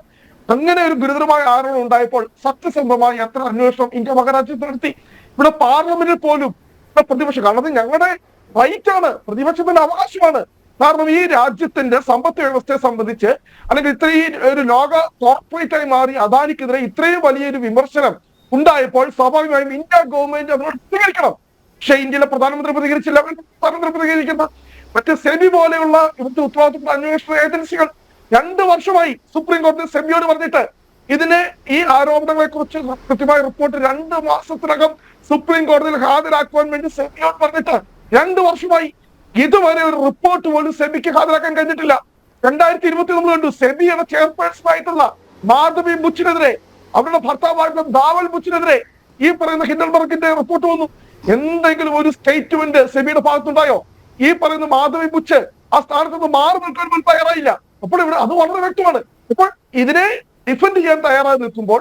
S5: അങ്ങനെ ഒരു ഗുരുതരമായ ആരോപണം ഉണ്ടായപ്പോൾ സത്യസന്ധമായി എത്ര അന്വേഷണം ഇന്ത്യ മഹാരാജ്യത്ത് നടത്തി. ഇവിടെ പാർലമെന്റിൽ പോലും പ്രതിപക്ഷം, കാരണം അത് ഞങ്ങളുടെ റൈറ്റാണ്, പ്രതിപക്ഷത്തിന്റെ അവകാശമാണ്. കാരണം ഈ രാജ്യത്തിന്റെ സമ്പദ് വ്യവസ്ഥയെ സംബന്ധിച്ച്, അല്ലെങ്കിൽ ഇത്രയും ഒരു ലോക കോർപ്പറേറ്റായി മാറി അദാനിക്കെതിരെ ഇത്രയും വലിയൊരു വിമർശനം ഉണ്ടായപ്പോൾ സ്വാഭാവികമായും ഇന്ത്യ ഗവൺമെന്റ് അതിനോട് പ്രതികരിക്കണം. പക്ഷേ ഇന്ത്യയിലെ പ്രധാനമന്ത്രി പ്രതികരിച്ചില്ല. പ്രധാനമന്ത്രി പ്രതികരിക്കുന്ന മറ്റ് സെബി പോലെയുള്ള ഇവിടുത്തെ ഉത്തരവാദിത്തപ്പെട്ട അന്വേഷണ ഏജൻസികൾ 2 വർഷമായി സുപ്രീം കോടതി സെബിയോട് പറഞ്ഞിട്ട് ഈ ആരോപണങ്ങളെ കുറിച്ച് കൃത്യമായ റിപ്പോർട്ട് 2 മാസത്തിനകം സുപ്രീം കോടതിയിൽ ഹാജരാക്കുവാൻ വേണ്ടി സെബിയോട് പറഞ്ഞിട്ട് 2 വർഷമായി. ഇതുവരെ ഒരു റിപ്പോർട്ട് പോലും സെബിക്ക് ഹാജരാക്കാൻ കഴിഞ്ഞിട്ടില്ല. 2020 നമ്മൾ കണ്ടു, സെബിയുടെ ചെയർപേഴ്സൺ ആയിട്ടുള്ള മാധവി ബുച്ചിനെതിരെ, അവരുടെ ഭർത്താവായിട്ടുള്ള ധാവൽ ബുച്ചിനെതിരെ ഈ പറയുന്ന ഹിൻഡൻബർഗിന്റെ റിപ്പോർട്ട് വന്നു. എന്തെങ്കിലും ഒരു സ്റ്റേറ്റ്മെന്റ് സെബിയുടെ ഭാഗത്തുണ്ടായോ? ഈ പറയുന്ന മാധവി ബുച്ച് ആ സ്ഥാനത്ത് നിന്ന് മാറി നിൽക്കാൻ പോലും തയ്യാറായില്ല. അപ്പോൾ ഇവിടെ അത് വളരെ വ്യക്തമാണ്. ഇപ്പോൾ ഇതിനെ ഡിഫെൻഡ് ചെയ്യാൻ തയ്യാറായി നിൽക്കുമ്പോൾ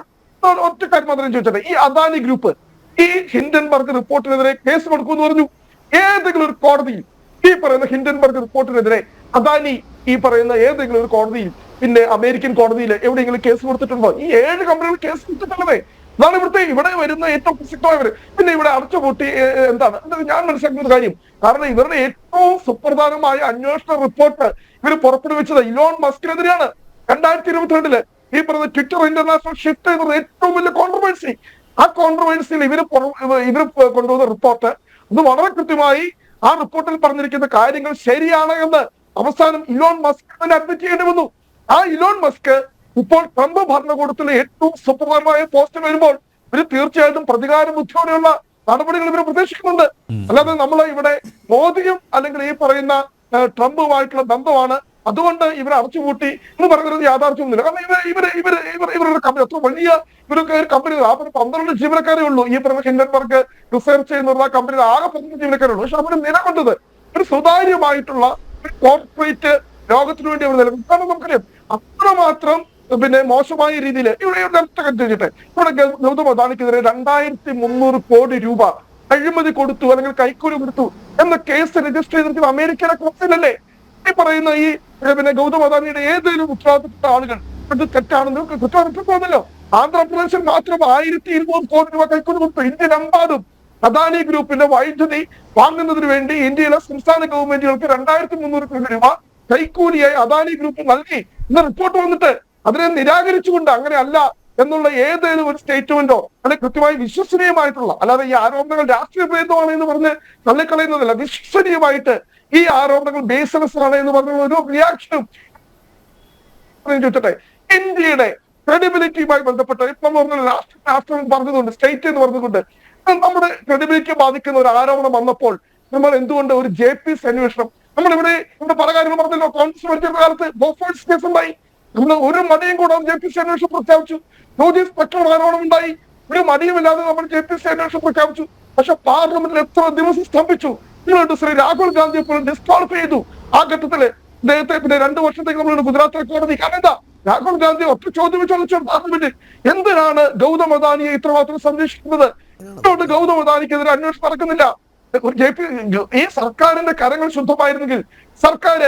S5: ഒറ്റ കാര്യം മാത്രം ചോദിച്ചത്, ഈ അദാനി ഗ്രൂപ്പ് ഈ ഹിൻഡൻബർഗ് റിപ്പോർട്ടിനെതിരെ കേസ് കൊടുക്കുമെന്ന് പറഞ്ഞു. ഏതെങ്കിലും ഒരു കോടതിയിൽ ഈ പറയുന്ന ഹിൻഡൻബർഗ് റിപ്പോർട്ടിനെതിരെ അദാനി ഈ പറയുന്ന ഏതെങ്കിലും ഒരു കോടതിയിൽ, പിന്നെ അമേരിക്കൻ കോടതിയിൽ എവിടെയെങ്കിലും കേസ് കൊടുത്തിട്ടുണ്ടോ? ഈ 7 കമ്പനികൾ കേസ് കൊടുത്തിട്ടുള്ളതേ. അതാണ് ഇവിടെ വരുന്ന ഏറ്റവും പ്രസക്തമായവര്. പിന്നെ ഇവിടെ അടച്ചുപൂട്ടി എന്താണ് ഞാൻ മനസ്സിലാക്കുന്ന കാര്യം, കാരണം ഇവരുടെ ഏറ്റവും സുപ്രധാനമായ അന്വേഷണ റിപ്പോർട്ട് ഇവർ പുറപ്പെടുവിച്ചത് ഇലോൺ മസ്കിനെതിരെയാണ്. 2022 ഈ പറഞ്ഞ ട്വിറ്റർ ഇന്റർനാഷണൽ ഷിഫ്റ്റ് എന്നത് ഏറ്റവും വലിയ കോൺട്രവേഴ്സി. ആ കോൺട്രവേഴ്സിയിൽ ഇവര് കൊണ്ടുവന്ന റിപ്പോർട്ട് അത് വളരെ കൃത്യമായി ആ റിപ്പോർട്ടിൽ പറഞ്ഞിരിക്കുന്ന കാര്യങ്ങൾ ശരിയാണ് എന്ന് അവസാനം ഇലോൺ മസ്ക് തന്നെ അഡ്മിറ്റ് ചെയ്യേണ്ടി വന്നു. ആ ഇലോൺ മസ്ക് ഇപ്പോൾ ട്രംപ് ഭരണകൂടത്തിലെ ഏറ്റവും സുപ്രധാനമായ പോസ്റ്റ് വരുമ്പോൾ ഇവര് തീർച്ചയായിട്ടും പ്രതികാര ബുദ്ധിയോടെയുള്ള നടപടികൾ ഇവർ പ്രതീക്ഷിക്കുന്നുണ്ട്. അല്ലാതെ നമ്മൾ ഇവിടെ മോദിയും അല്ലെങ്കിൽ ഈ പറയുന്ന ട്രംപുമായിട്ടുള്ള ബന്ധമാണ്, അതുകൊണ്ട് ഇവരെ അടച്ചുപൂട്ടി എന്ന് പറയുന്നത് യാഥാർത്ഥ്യമൊന്നുമില്ല. കാരണം ഇവരുടെ കമ്പനി അത്ര വലിയ ഇവരൊക്കെ ഒരു കമ്പനി 12 ജീവനക്കാരേ ഉള്ളൂ. ഈ പറയുന്ന ഹിൻഡൻബർഗ് റിസർച്ച് എന്നുള്ള കമ്പനിയുടെ ആകെ 15 ജീവനക്കാരേ ഉള്ളൂ. പക്ഷെ അവർ നിലകൊണ്ടത് ഒരു സുതാര്യമായിട്ടുള്ള കോർപ്പറേറ്റ് ലോകത്തിനു വേണ്ടി അവർ നിലകൊണ്ടു. കാരണം നമുക്കറിയാം അത്രമാത്രം പിന്നെ മോശമായ രീതിയിൽ ഇവിടെ ഗൗതം അദാനിക്കെതിരെ 2300 കോടി രൂപ അഴിമതി കൊടുത്തു അല്ലെങ്കിൽ കൈക്കൂലി കൊടുത്തു എന്ന കേസ് രജിസ്റ്റർ ചെയ്തിരിക്കുന്ന അമേരിക്കയിലെ കോടതിയിലല്ലേ ഈ പറയുന്ന ഈ പിന്നെ ഗൗതം അദാനിയുടെ ഏതെങ്കിലും ഉത്തരവാദിത്തപ്പെട്ട ആളുകൾ ഇത് തെറ്റാണെന്ന് കുറ്റവാളിപ്പോ? ആന്ധ്രാപ്രദേശിൽ മാത്രം 1200 കോടി രൂപ കൈക്കൂലി കൊടുത്തു. ഇന്ത്യയിലെമ്പാടും അദാനി ഗ്രൂപ്പിന്റെ വൈദ്യുതി വാങ്ങുന്നതിന് വേണ്ടി ഇന്ത്യയിലെ സംസ്ഥാന ഗവൺമെന്റുകൾക്ക് 2300 കോടി രൂപ കൈക്കൂലിയായി അദാനി ഗ്രൂപ്പ് നൽകി എന്ന റിപ്പോർട്ട് വന്നിട്ട് അതിനെ നിരാകരിച്ചുകൊണ്ട് അങ്ങനെ അല്ല എന്നുള്ള ഏതെങ്കിലും ഒരു സ്റ്റേറ്റ്മെന്റോ അല്ലെങ്കിൽ കൃത്യമായി വിശ്വസനീയമായിട്ടുള്ള, അല്ലാതെ ഈ ആരോപണങ്ങൾ രാഷ്ട്രീയ ഭേദമാണ് എന്ന് പറഞ്ഞ് തള്ളിക്കളയുന്നതല്ല, വിശ്വസനീയമായിട്ട് ഈ ആരോപണങ്ങൾ ബേസ്ലെസ് ആണ് എന്ന് പറഞ്ഞ ഒരു റിയാക്ഷനും ചോദിച്ചോട്ടെ. ഇന്ത്യയുടെ ക്രെഡിബിലിറ്റിയുമായി ബന്ധപ്പെട്ട ഇപ്പൊ നമ്മൾ രാഷ്ട്രം പറഞ്ഞതുകൊണ്ട് സ്റ്റേറ്റ് എന്ന് പറഞ്ഞുകൊണ്ട് നമ്മുടെ ക്രെഡിബിലിറ്റി ബാധിക്കുന്ന ഒരു ആരോപണം വന്നപ്പോൾ നമ്മൾ എന്തുകൊണ്ട് ഒരു JPC അന്വേഷണം നമ്മളിവിടെ പല കാര്യങ്ങൾ പറഞ്ഞല്ലോ. കോൺഗ്രസ് ഭരിച്ചിരുന്ന കാലത്ത് ബോഫോഴ്സ് കേസ് ഉണ്ടായി, നമ്മൾ ഒരു മടിയും കൂടാതെ JPC അന്വേഷണം പ്രഖ്യാപിച്ചു. സ്പെക്ട്രം ആരോപണം ഉണ്ടായി, ഒരു മടിയുമില്ലാതെ നമ്മൾ JPC അന്വേഷണം പ്രഖ്യാപിച്ചു. പക്ഷെ പാർലമെന്റിൽ എത്ര ദിവസം സ്തംഭിച്ചു. നിങ്ങളോട് ശ്രീ രാഹുൽ ഗാന്ധിയെ പോലും ഡിസ്ക്വാളിഫൈ ചെയ്തു. ആ ഘട്ടത്തില് അദ്ദേഹത്തെ പിന്നെ 2 വർഷത്തേക്ക് നമ്മൾ ഗുജറാത്തിലെ കോടതി. കാരണം എന്താ, രാഹുൽ ഗാന്ധി ഒറ്റ ചോദ്യം വെച്ചു പാർലമെന്റ് എന്തിനാണ് ഗൗതം അദാനിയെ ഇത്രമാത്രം സംരക്ഷിക്കുന്നത്? ഗൗതം അദാനിക്കെതിരെ അന്വേഷണം നടക്കുന്നില്ല. ഈ സർക്കാരിന്റെ കരങ്ങൾ ശുദ്ധമായിരുന്നെങ്കിൽ സർക്കാർ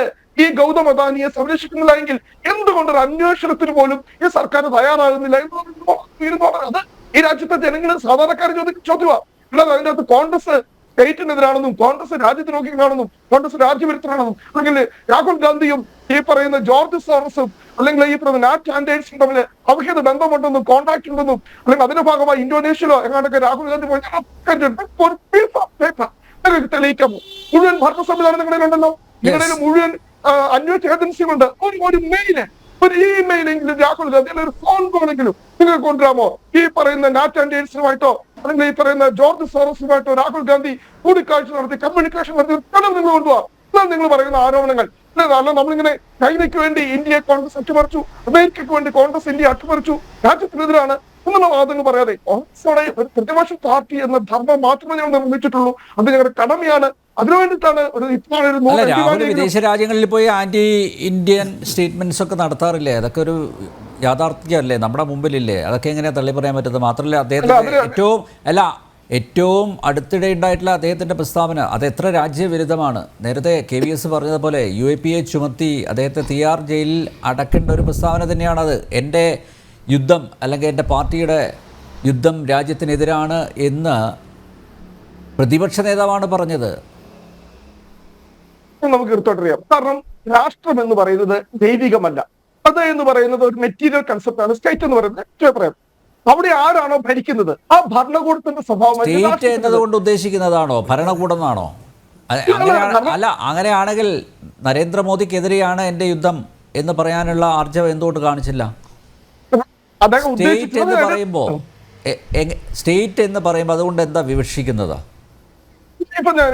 S5: ഈ ഗൗതം അദാനിയെ സംരക്ഷിക്കുന്നില്ല എങ്കിൽ എന്തുകൊണ്ടൊരു അന്വേഷണത്തിന് പോലും ഈ സർക്കാർ തയ്യാറാകുന്നില്ല അത് ഈ രാജ്യത്തെ ജനങ്ങൾ സാധാരണക്കാർ ചോദ്യമാണ്. അല്ലാതെ അതിൻ്റെ അകത്ത് കോൺഗ്രസ് സ്റ്റേറ്റിനെതിരാണെന്നും കോൺഗ്രസ് രാജ്യദ്രോഹികളാണെന്നും കോൺഗ്രസ് രാജ്യവിരുദ്ധരാണെന്നും അല്ലെങ്കിൽ രാഹുൽ ഗാന്ധിയും ഈ പറയുന്ന ജോർജ് സോറസും അല്ലെങ്കിൽ ഈ പറയുന്ന നാറ്റ് ആൻഡേഴ്സും തമ്മിൽ അവഹിത ബന്ധമുണ്ടെന്നും കോൺടാക്ട് ഉണ്ടെന്നും അല്ലെങ്കിൽ അതിന്റെ ഭാഗമായി ഇന്തോനേഷ്യയിലോ എങ്ങാണ്ടൊക്കെ രാഹുൽ ഗാന്ധി തെളിയിക്കാമോ? മുഴുവൻ ഭരണ സംവിധാനം നിങ്ങളുടെ ഉണ്ടല്ലോ, നിങ്ങളുടെ മുഴുവൻ അന്വേഷണ ഏജൻസികളുണ്ട്. ഒരു മെയില് ഒരു ഇമെയിലെങ്കിലും രാഹുൽ ഗാന്ധി അല്ലെങ്കിൽ ഒരു ഫോൺ കോളെങ്കിലും നിങ്ങൾ കൊണ്ടുവരാമോ? ഈ പറയുന്ന നാറ്റ് ആൻഡേഴ്സുമായിട്ടോ അല്ലെങ്കിൽ ഈ പറയുന്ന ജോർജ് സോറസുമായിട്ടോ രാഹുൽ ഗാന്ധി കൂടിക്കാഴ്ച നടത്തി കമ്മ്യൂണിക്കേഷൻ നടത്തി നിങ്ങൾ കൊണ്ടുപോകാം. എന്നാൽ നിങ്ങൾ പറയുന്ന ആരോപണങ്ങൾ അല്ല. നമ്മളിങ്ങനെ ചൈനയ്ക്ക് വേണ്ടി ഇന്ത്യയെ കോൺഗ്രസ് അട്ടിമറിച്ചു, അമേരിക്കയ്ക്ക് വേണ്ടി കോൺഗ്രസ് ഇന്ത്യ അട്ടിമറിച്ചു, രാജ്യത്തിനെതിരാണ് എന്നുള്ള വാദങ്ങൾ പറയാതെ കോൺഗ്രസോടെ ഒരു പ്രതിപക്ഷ പാർട്ടി എന്ന ധർമ്മം മാത്രമേ ഞങ്ങൾ നിർമ്മിച്ചിട്ടുള്ളൂ. അത് ഞങ്ങളുടെ കടമയാണ്. അതിനുവേണ്ടിയിട്ടാണ്
S1: രാഹുൽ വിദേശ രാജ്യങ്ങളിൽ പോയി ആന്റി ഇന്ത്യൻ സ്റ്റേറ്റ്മെന്റ്സ് ഒക്കെ നടത്താറില്ലേ? അതൊക്കെ ഒരു യാഥാർത്ഥ്യമല്ലേ, നമ്മുടെ മുമ്പിലില്ലേ? അതൊക്കെ എങ്ങനെയാണ് തള്ളി പറയാൻ പറ്റുന്നത്? മാത്രമല്ല അദ്ദേഹത്തിന് ഏറ്റവും അടുത്തിടെ ഉണ്ടായിട്ടുള്ള അദ്ദേഹത്തിൻ്റെ പ്രസ്താവന അത് എത്ര രാജ്യവിരുദ്ധമാണ്. നേരത്തെ KVS പറഞ്ഞതുപോലെ UAPA ചുമത്തി അദ്ദേഹത്തെ TR ജയിലിൽ അടക്കേണ്ട ഒരു പ്രസ്താവന തന്നെയാണത്. എൻ്റെ യുദ്ധം അല്ലെങ്കിൽ എൻ്റെ പാർട്ടിയുടെ യുദ്ധം രാജ്യത്തിനെതിരാണ് എന്ന് പ്രതിപക്ഷ നേതാവാണ് പറഞ്ഞത്.
S5: നമുക്ക് എടുത്തോട്ടറിയാം. കാരണം രാഷ്ട്രം എന്ന് പറയുന്നത് ദൈവികമല്ല, അത് എന്ന് പറയുന്നത് ഒരു മെറ്റീരിയൽ കൺസെപ്റ്റ് ആണ്. സ്റ്റേറ്റ് എന്ന് പറയുന്നത് പറയാം അവിടെ ആരാണോ ഭരിക്കുന്നത് ആ ഭരണകൂടത്തിന്റെ സ്വഭാവം
S1: സ്റ്റേറ്റ് എന്നതുകൊണ്ട് ഉദ്ദേശിക്കുന്നതാണോ ഭരണകൂടം എന്നാണോ? അല്ല, അങ്ങനെയാണെങ്കിൽ നരേന്ദ്രമോദിക്കെതിരെയാണ് എൻ്റെ യുദ്ധം എന്ന് പറയാനുള്ള ആർജവം എന്തുകൊണ്ട് കാണിച്ചില്ല? സ്റ്റേറ്റ് എന്ന് പറയുമ്പോൾ അതുകൊണ്ട് എന്താ വിവക്ഷിക്കുന്നത്?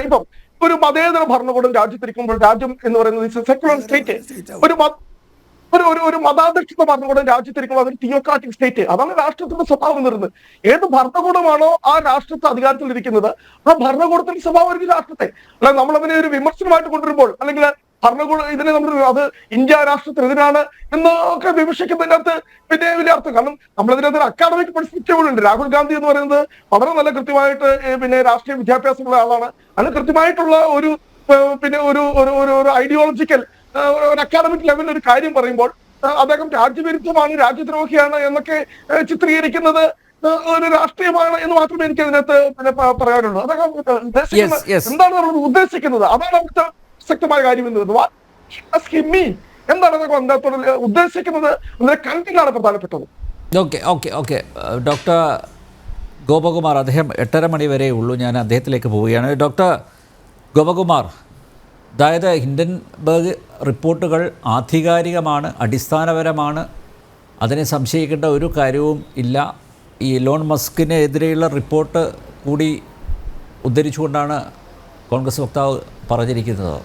S5: ഇപ്പം ഒരു മതേതര ഭരണകൂടം രാജ്യത്തിരിക്കുമ്പോൾ രാജ്യം എന്ന് പറയുന്നത് സെക്യുലർ സ്റ്റേറ്റ്, ഒരു മതാധിഷ്ഠിത ഭരണകൂടം രാജ്യത്തിരിക്കുമ്പോൾ അതൊരു തിയോക്രാറ്റിക് സ്റ്റേറ്റ്. അതാണ് രാഷ്ട്രത്തിന്റെ സ്വഭാവം വരുന്നത്. ഏത് ഭരണകൂടമാണോ ആ രാഷ്ട്രത്തെ അധികാരത്തിലിരിക്കുന്നത് ആ ഭരണകൂടത്തിന്റെ സ്വഭാവം ഒരു രാഷ്ട്രത്തെ. അല്ല നമ്മളതിനെ ഒരു വിമർശനമായിട്ട് കൊണ്ടുവരുമ്പോൾ അല്ലെങ്കിൽ ഭരണകൂടം ഇതിനെ നമ്മൾ അത് ഇന്ത്യ രാഷ്ട്രത്തിനെതിരാണ് എന്നൊക്കെ വിമർശിക്കുന്നതിനകത്ത് പിന്നെ വലിയ അർത്ഥം. കാരണം നമ്മളതിനകത്ത് അക്കാഡമിക് പെർസ്പെക്റ്റീവ് ഉണ്ട്. രാഹുൽ ഗാന്ധി എന്ന് പറയുന്നത് വളരെ നല്ല കൃത്യമായിട്ട് പിന്നെ രാഷ്ട്രീയ വിദ്യാഭ്യാസമുള്ള ആളാണ്. അതിന് കൃത്യമായിട്ടുള്ള ഒരു ഐഡിയോളജിക്കൽ ഒരു അക്കാഡമിക് ലെവലിൽ ഒരു കാര്യം പറയുമ്പോൾ അദ്ദേഹം രാജ്യവിരുദ്ധമാണ്, രാജ്യദ്രോഹിയാണ് എന്നൊക്കെ ചിത്രീകരിക്കുന്നത് ഒരു രാഷ്ട്രീയമാണ് എന്ന് മാത്രമേ എനിക്ക് അതിനകത്ത് പറയാനുള്ളൂ. അദ്ദേഹം എന്താണ് നമ്മൾ ഉദ്ദേശിക്കുന്നത് അതാണ് നമുക്ക് ശക്തമായ കാര്യം എന്ന് പറയുന്നത്. എന്താണ് അദ്ദേഹത്തോട് ഉദ്ദേശിക്കുന്നത് എന്നതിന്റെ കണ്ടിലാണ് പ്രധാനപ്പെട്ടത്.
S1: ഓക്കെ ഡോക്ടർ ഗോപകുമാർ, അദ്ദേഹം 8:30 മണി വരെ ഉള്ളൂ. ഞാൻ അദ്ദേഹത്തിലേക്ക് പോവുകയാണ്. ഡോക്ടർ ഗോപകുമാർ, അതായത് ഹിൻഡൻബർഗ് റിപ്പോർട്ടുകൾ ആധികാരികമാണ്, അടിസ്ഥാനപരമാണ്, അതിനെ സംശയിക്കേണ്ട ഒരു കാര്യവും ഇല്ല. ഈ ഇലോൺ മസ്കിനെതിരെയുള്ള റിപ്പോർട്ട് കൂടി ഉദ്ധരിച്ചുകൊണ്ടാണ് കോൺഗ്രസ് വക്താവ് പറഞ്ഞിരിക്കുന്നത്.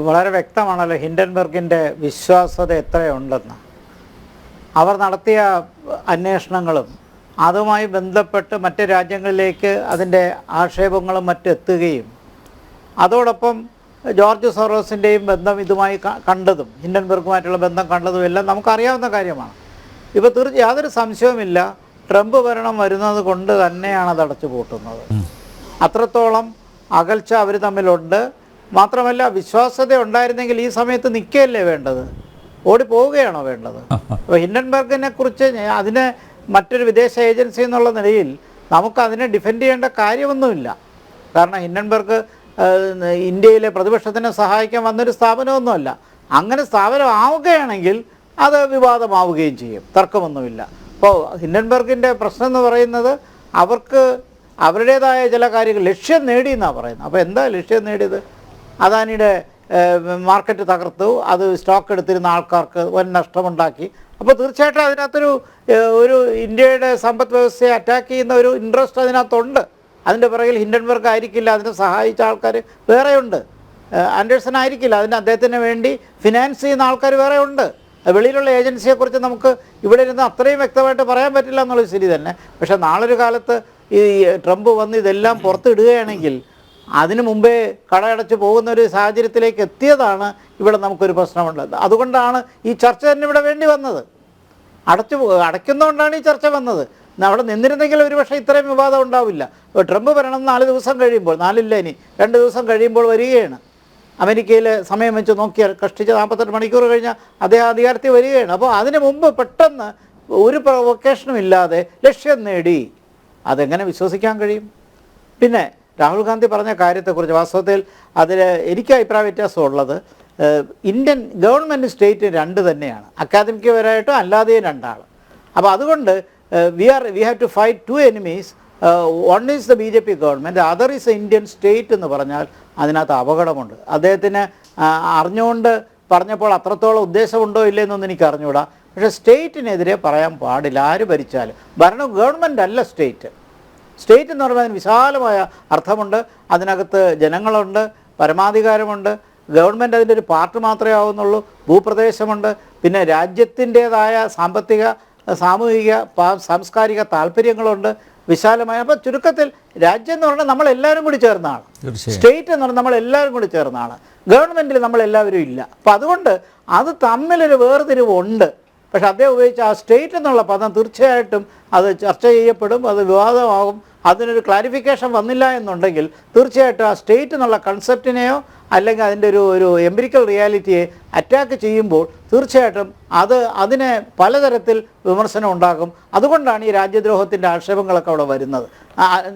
S2: വളരെ വ്യക്തമാണല്ലോ ഹിൻഡൻബർഗിൻ്റെ വിശ്വാസ്യത എത്രയുണ്ടെന്ന്. അവർ നടത്തിയ അന്വേഷണങ്ങളും അതുമായി ബന്ധപ്പെട്ട് മറ്റ് രാജ്യങ്ങളിലേക്ക് അതിൻ്റെ ആക്ഷേപങ്ങളും മറ്റെത്തുകയും അതോടൊപ്പം ജോർജ് സോറോസിൻ്റെയും ബന്ധം ഇതുമായി കണ്ടതും ഹിൻഡൻബർഗുമായിട്ടുള്ള ബന്ധം കണ്ടതും എല്ലാം നമുക്കറിയാവുന്ന കാര്യമാണ്. ഇപ്പോൾ യാതൊരു സംശയവുമില്ല, ട്രംപ് ഭരണം വരുന്നത് കൊണ്ട് തന്നെയാണ് അത് അടച്ചു പൂട്ടുന്നത്. അത്രത്തോളം അകൽച്ച അവർ തമ്മിലുണ്ട്. മാത്രമല്ല വിശ്വാസ്യത ഉണ്ടായിരുന്നെങ്കിൽ ഈ സമയത്ത് നിൽക്കുകയല്ലേ വേണ്ടത്, ഓടിപ്പോവുകയാണോ വേണ്ടത്? അപ്പോൾ ഹിൻഡൻബർഗിനെ കുറിച്ച് അതിനെ മറ്റൊരു വിദേശ ഏജൻസി എന്നുള്ള നിലയിൽ നമുക്കതിനെ ഡിഫെൻഡ് ചെയ്യേണ്ട കാര്യമൊന്നുമില്ല. കാരണം ഹിൻഡൻബർഗ് ഇന്ത്യയിലെ പ്രതിപക്ഷത്തിനെ സഹായിക്കാൻ വന്നൊരു സ്ഥാപനമൊന്നുമല്ല. അങ്ങനെ സ്ഥാപനം ആവുകയാണെങ്കിൽ അത് വിവാദമാവുകയും ചെയ്യും, തർക്കമൊന്നുമില്ല. അപ്പോൾ ഹിൻഡൻബർഗിൻ്റെ പ്രശ്നം എന്ന് പറയുന്നത് അവർക്ക് അവരുടേതായ ചില കാര്യങ്ങൾ ലക്ഷ്യം നേടി എന്നാണ് പറയുന്നത്. അപ്പോൾ എന്താ ലക്ഷ്യം നേടിയത്? അദാനിയുടെ മാർക്കറ്റ് തകർത്തു, അത് സ്റ്റോക്ക് എടുത്തിരുന്ന ആൾക്കാർക്ക് വൻ നഷ്ടമുണ്ടാക്കി. അപ്പോൾ തീർച്ചയായിട്ടും അതിനകത്തൊരു ഇന്ത്യയുടെ സമ്പദ് വ്യവസ്ഥയെ അറ്റാക്ക് ചെയ്യുന്ന ഒരു ഇൻട്രസ്റ്റ് അതിനകത്തുണ്ട്. അതിൻ്റെ പിറകിൽ ഹിൻഡൻബർഗ് ആയിരിക്കില്ല, അതിനെ സഹായിച്ച ആൾക്കാർ വേറെയുണ്ട്. ആൻഡേഴ്സൺ ആയിരിക്കില്ല, അദ്ദേഹത്തിന് വേണ്ടി ഫിനാൻസ് ചെയ്യുന്ന ആൾക്കാർ വേറെ ഉണ്ട്. വെളിയിലുള്ള ഏജൻസിയെക്കുറിച്ച് നമുക്ക് ഇവിടെ ഇരുന്ന് അത്രയും വ്യക്തമായിട്ട് പറയാൻ പറ്റില്ല എന്നുള്ളത് ശരി തന്നെ. പക്ഷേ നാളൊരു കാലത്ത് ഈ ട്രംപ് വന്ന് ഇതെല്ലാം പുറത്തിടുകയാണെങ്കിൽ അതിനു മുമ്പേ കടയടച്ച് പോകുന്ന ഒരു സാഹചര്യത്തിലേക്ക് എത്തിയതാണ് ഇവിടെ നമുക്കൊരു പ്രശ്നമുള്ളത്. അതുകൊണ്ടാണ് ഈ ചർച്ച തന്നെ ഇവിടെ വേണ്ടി വന്നത്. അടയ്ക്കുന്നതുകൊണ്ടാണ് ഈ ചർച്ച വന്നത്. അവിടെ നിന്നിരുന്നെങ്കിൽ ഒരുപക്ഷെ ഇത്രയും വിവാദം ഉണ്ടാവില്ല. ഇപ്പോൾ ട്രംപ് ഭരണം 4 ദിവസം കഴിയുമ്പോൾ, 4 ഇനി 2 ദിവസം കഴിയുമ്പോൾ വരികയാണ്. അമേരിക്കയിൽ സമയം വെച്ച് നോക്കിയാൽ കഷ്ടിച്ച് 48 മണിക്കൂർ കഴിഞ്ഞാൽ അദ്ദേഹം അധികാരത്തിൽ വരികയാണ്. അപ്പോൾ അതിന് മുമ്പ് പെട്ടെന്ന് ഒരു പ്രൊവൊക്കേഷനും ഇല്ലാതെ ലക്ഷ്യം നേടി, അതെങ്ങനെ വിശ്വസിക്കാൻ കഴിയും? പിന്നെ രാഹുൽ ഗാന്ധി പറഞ്ഞ കാര്യത്തെക്കുറിച്ച് വാസ്തവത്തിൽ അതിൽ എനിക്ക് അഭിപ്രായ വ്യത്യാസമുള്ളത്, ഇന്ത്യൻ ഗവൺമെൻറ് സ്റ്റേറ്റ് 2 തന്നെയാണ്, അക്കാദമിക് പരമായിട്ടും അല്ലാതെയും 2 അപ്പോൾ അതുകൊണ്ട് we have to fight 2 enemies. One is the BJP government, other is Indian state എന്ന് പറഞ്ഞാൽ അതിനകത്ത് അപകടമുണ്ട്. അദ്ദേഹത്തിന് അറിഞ്ഞുകൊണ്ട് പറഞ്ഞപ്പോൾ അത്രത്തോളം ഉദ്ദേശമുണ്ടോ ഇല്ലെന്നൊന്നും എനിക്ക് അറിഞ്ഞുകൂടാ. പക്ഷേ സ്റ്റേറ്റിനെതിരെ പറയാൻ പാടില്ല. ആര് ഭരിച്ചാലും ഗവൺമെൻറ് അല്ല സ്റ്റേറ്റ്. സ്റ്റേറ്റ് എന്ന് പറയുമ്പോൾ അതിന് വിശാലമായ അർത്ഥമുണ്ട്. അതിനകത്ത് ജനങ്ങളുണ്ട്, പരമാധികാരമുണ്ട്. ഗവൺമെൻറ് അതിൻ്റെ ഒരു പാർട്ട് മാത്രമേ ആവുന്നുള്ളൂ. ഭൂപ്രദേശമുണ്ട്, പിന്നെ രാജ്യത്തിൻ്റേതായ സാമ്പത്തിക, സാമൂഹിക, സാംസ്കാരിക താല്പര്യങ്ങളുണ്ട്, വിശാലമായ. അപ്പോൾ ചുരുക്കത്തിൽ രാജ്യം എന്ന് പറഞ്ഞാൽ നമ്മളെല്ലാവരും കൂടി ചേർന്നാണ്. സ്റ്റേറ്റ് എന്ന് പറഞ്ഞാൽ നമ്മളെല്ലാവരും കൂടി ചേർന്നാണ്. ഗവൺമെൻറ്റിൽ നമ്മളെല്ലാവരും ഇല്ല. അപ്പോൾ അതുകൊണ്ട് അത് തമ്മിലൊരു വേർതിരിവുണ്ട്. പക്ഷെ അദ്ദേഹം ഉപയോഗിച്ച ആ സ്റ്റേറ്റ് എന്നുള്ള പദം തീർച്ചയായിട്ടും അത് ചർച്ച ചെയ്യപ്പെടും, അത് വിവാദമാകും. അതിനൊരു ക്ലാരിഫിക്കേഷൻ വന്നില്ല എന്നുണ്ടെങ്കിൽ തീർച്ചയായിട്ടും ആ സ്റ്റേറ്റ് എന്നുള്ള കൺസെപ്റ്റിനെയോ അല്ലെങ്കിൽ അതിൻ്റെ ഒരു എംപിരിക്കൽ റിയാലിറ്റിയെ അറ്റാക്ക് ചെയ്യുമ്പോൾ തീർച്ചയായിട്ടും അതിനെ പലതരത്തിൽ വിമർശനം ഉണ്ടാകും. അതുകൊണ്ടാണ് ഈ രാജ്യദ്രോഹത്തിൻ്റെ ആക്ഷേപങ്ങളൊക്കെ അവിടെ വരുന്നത്.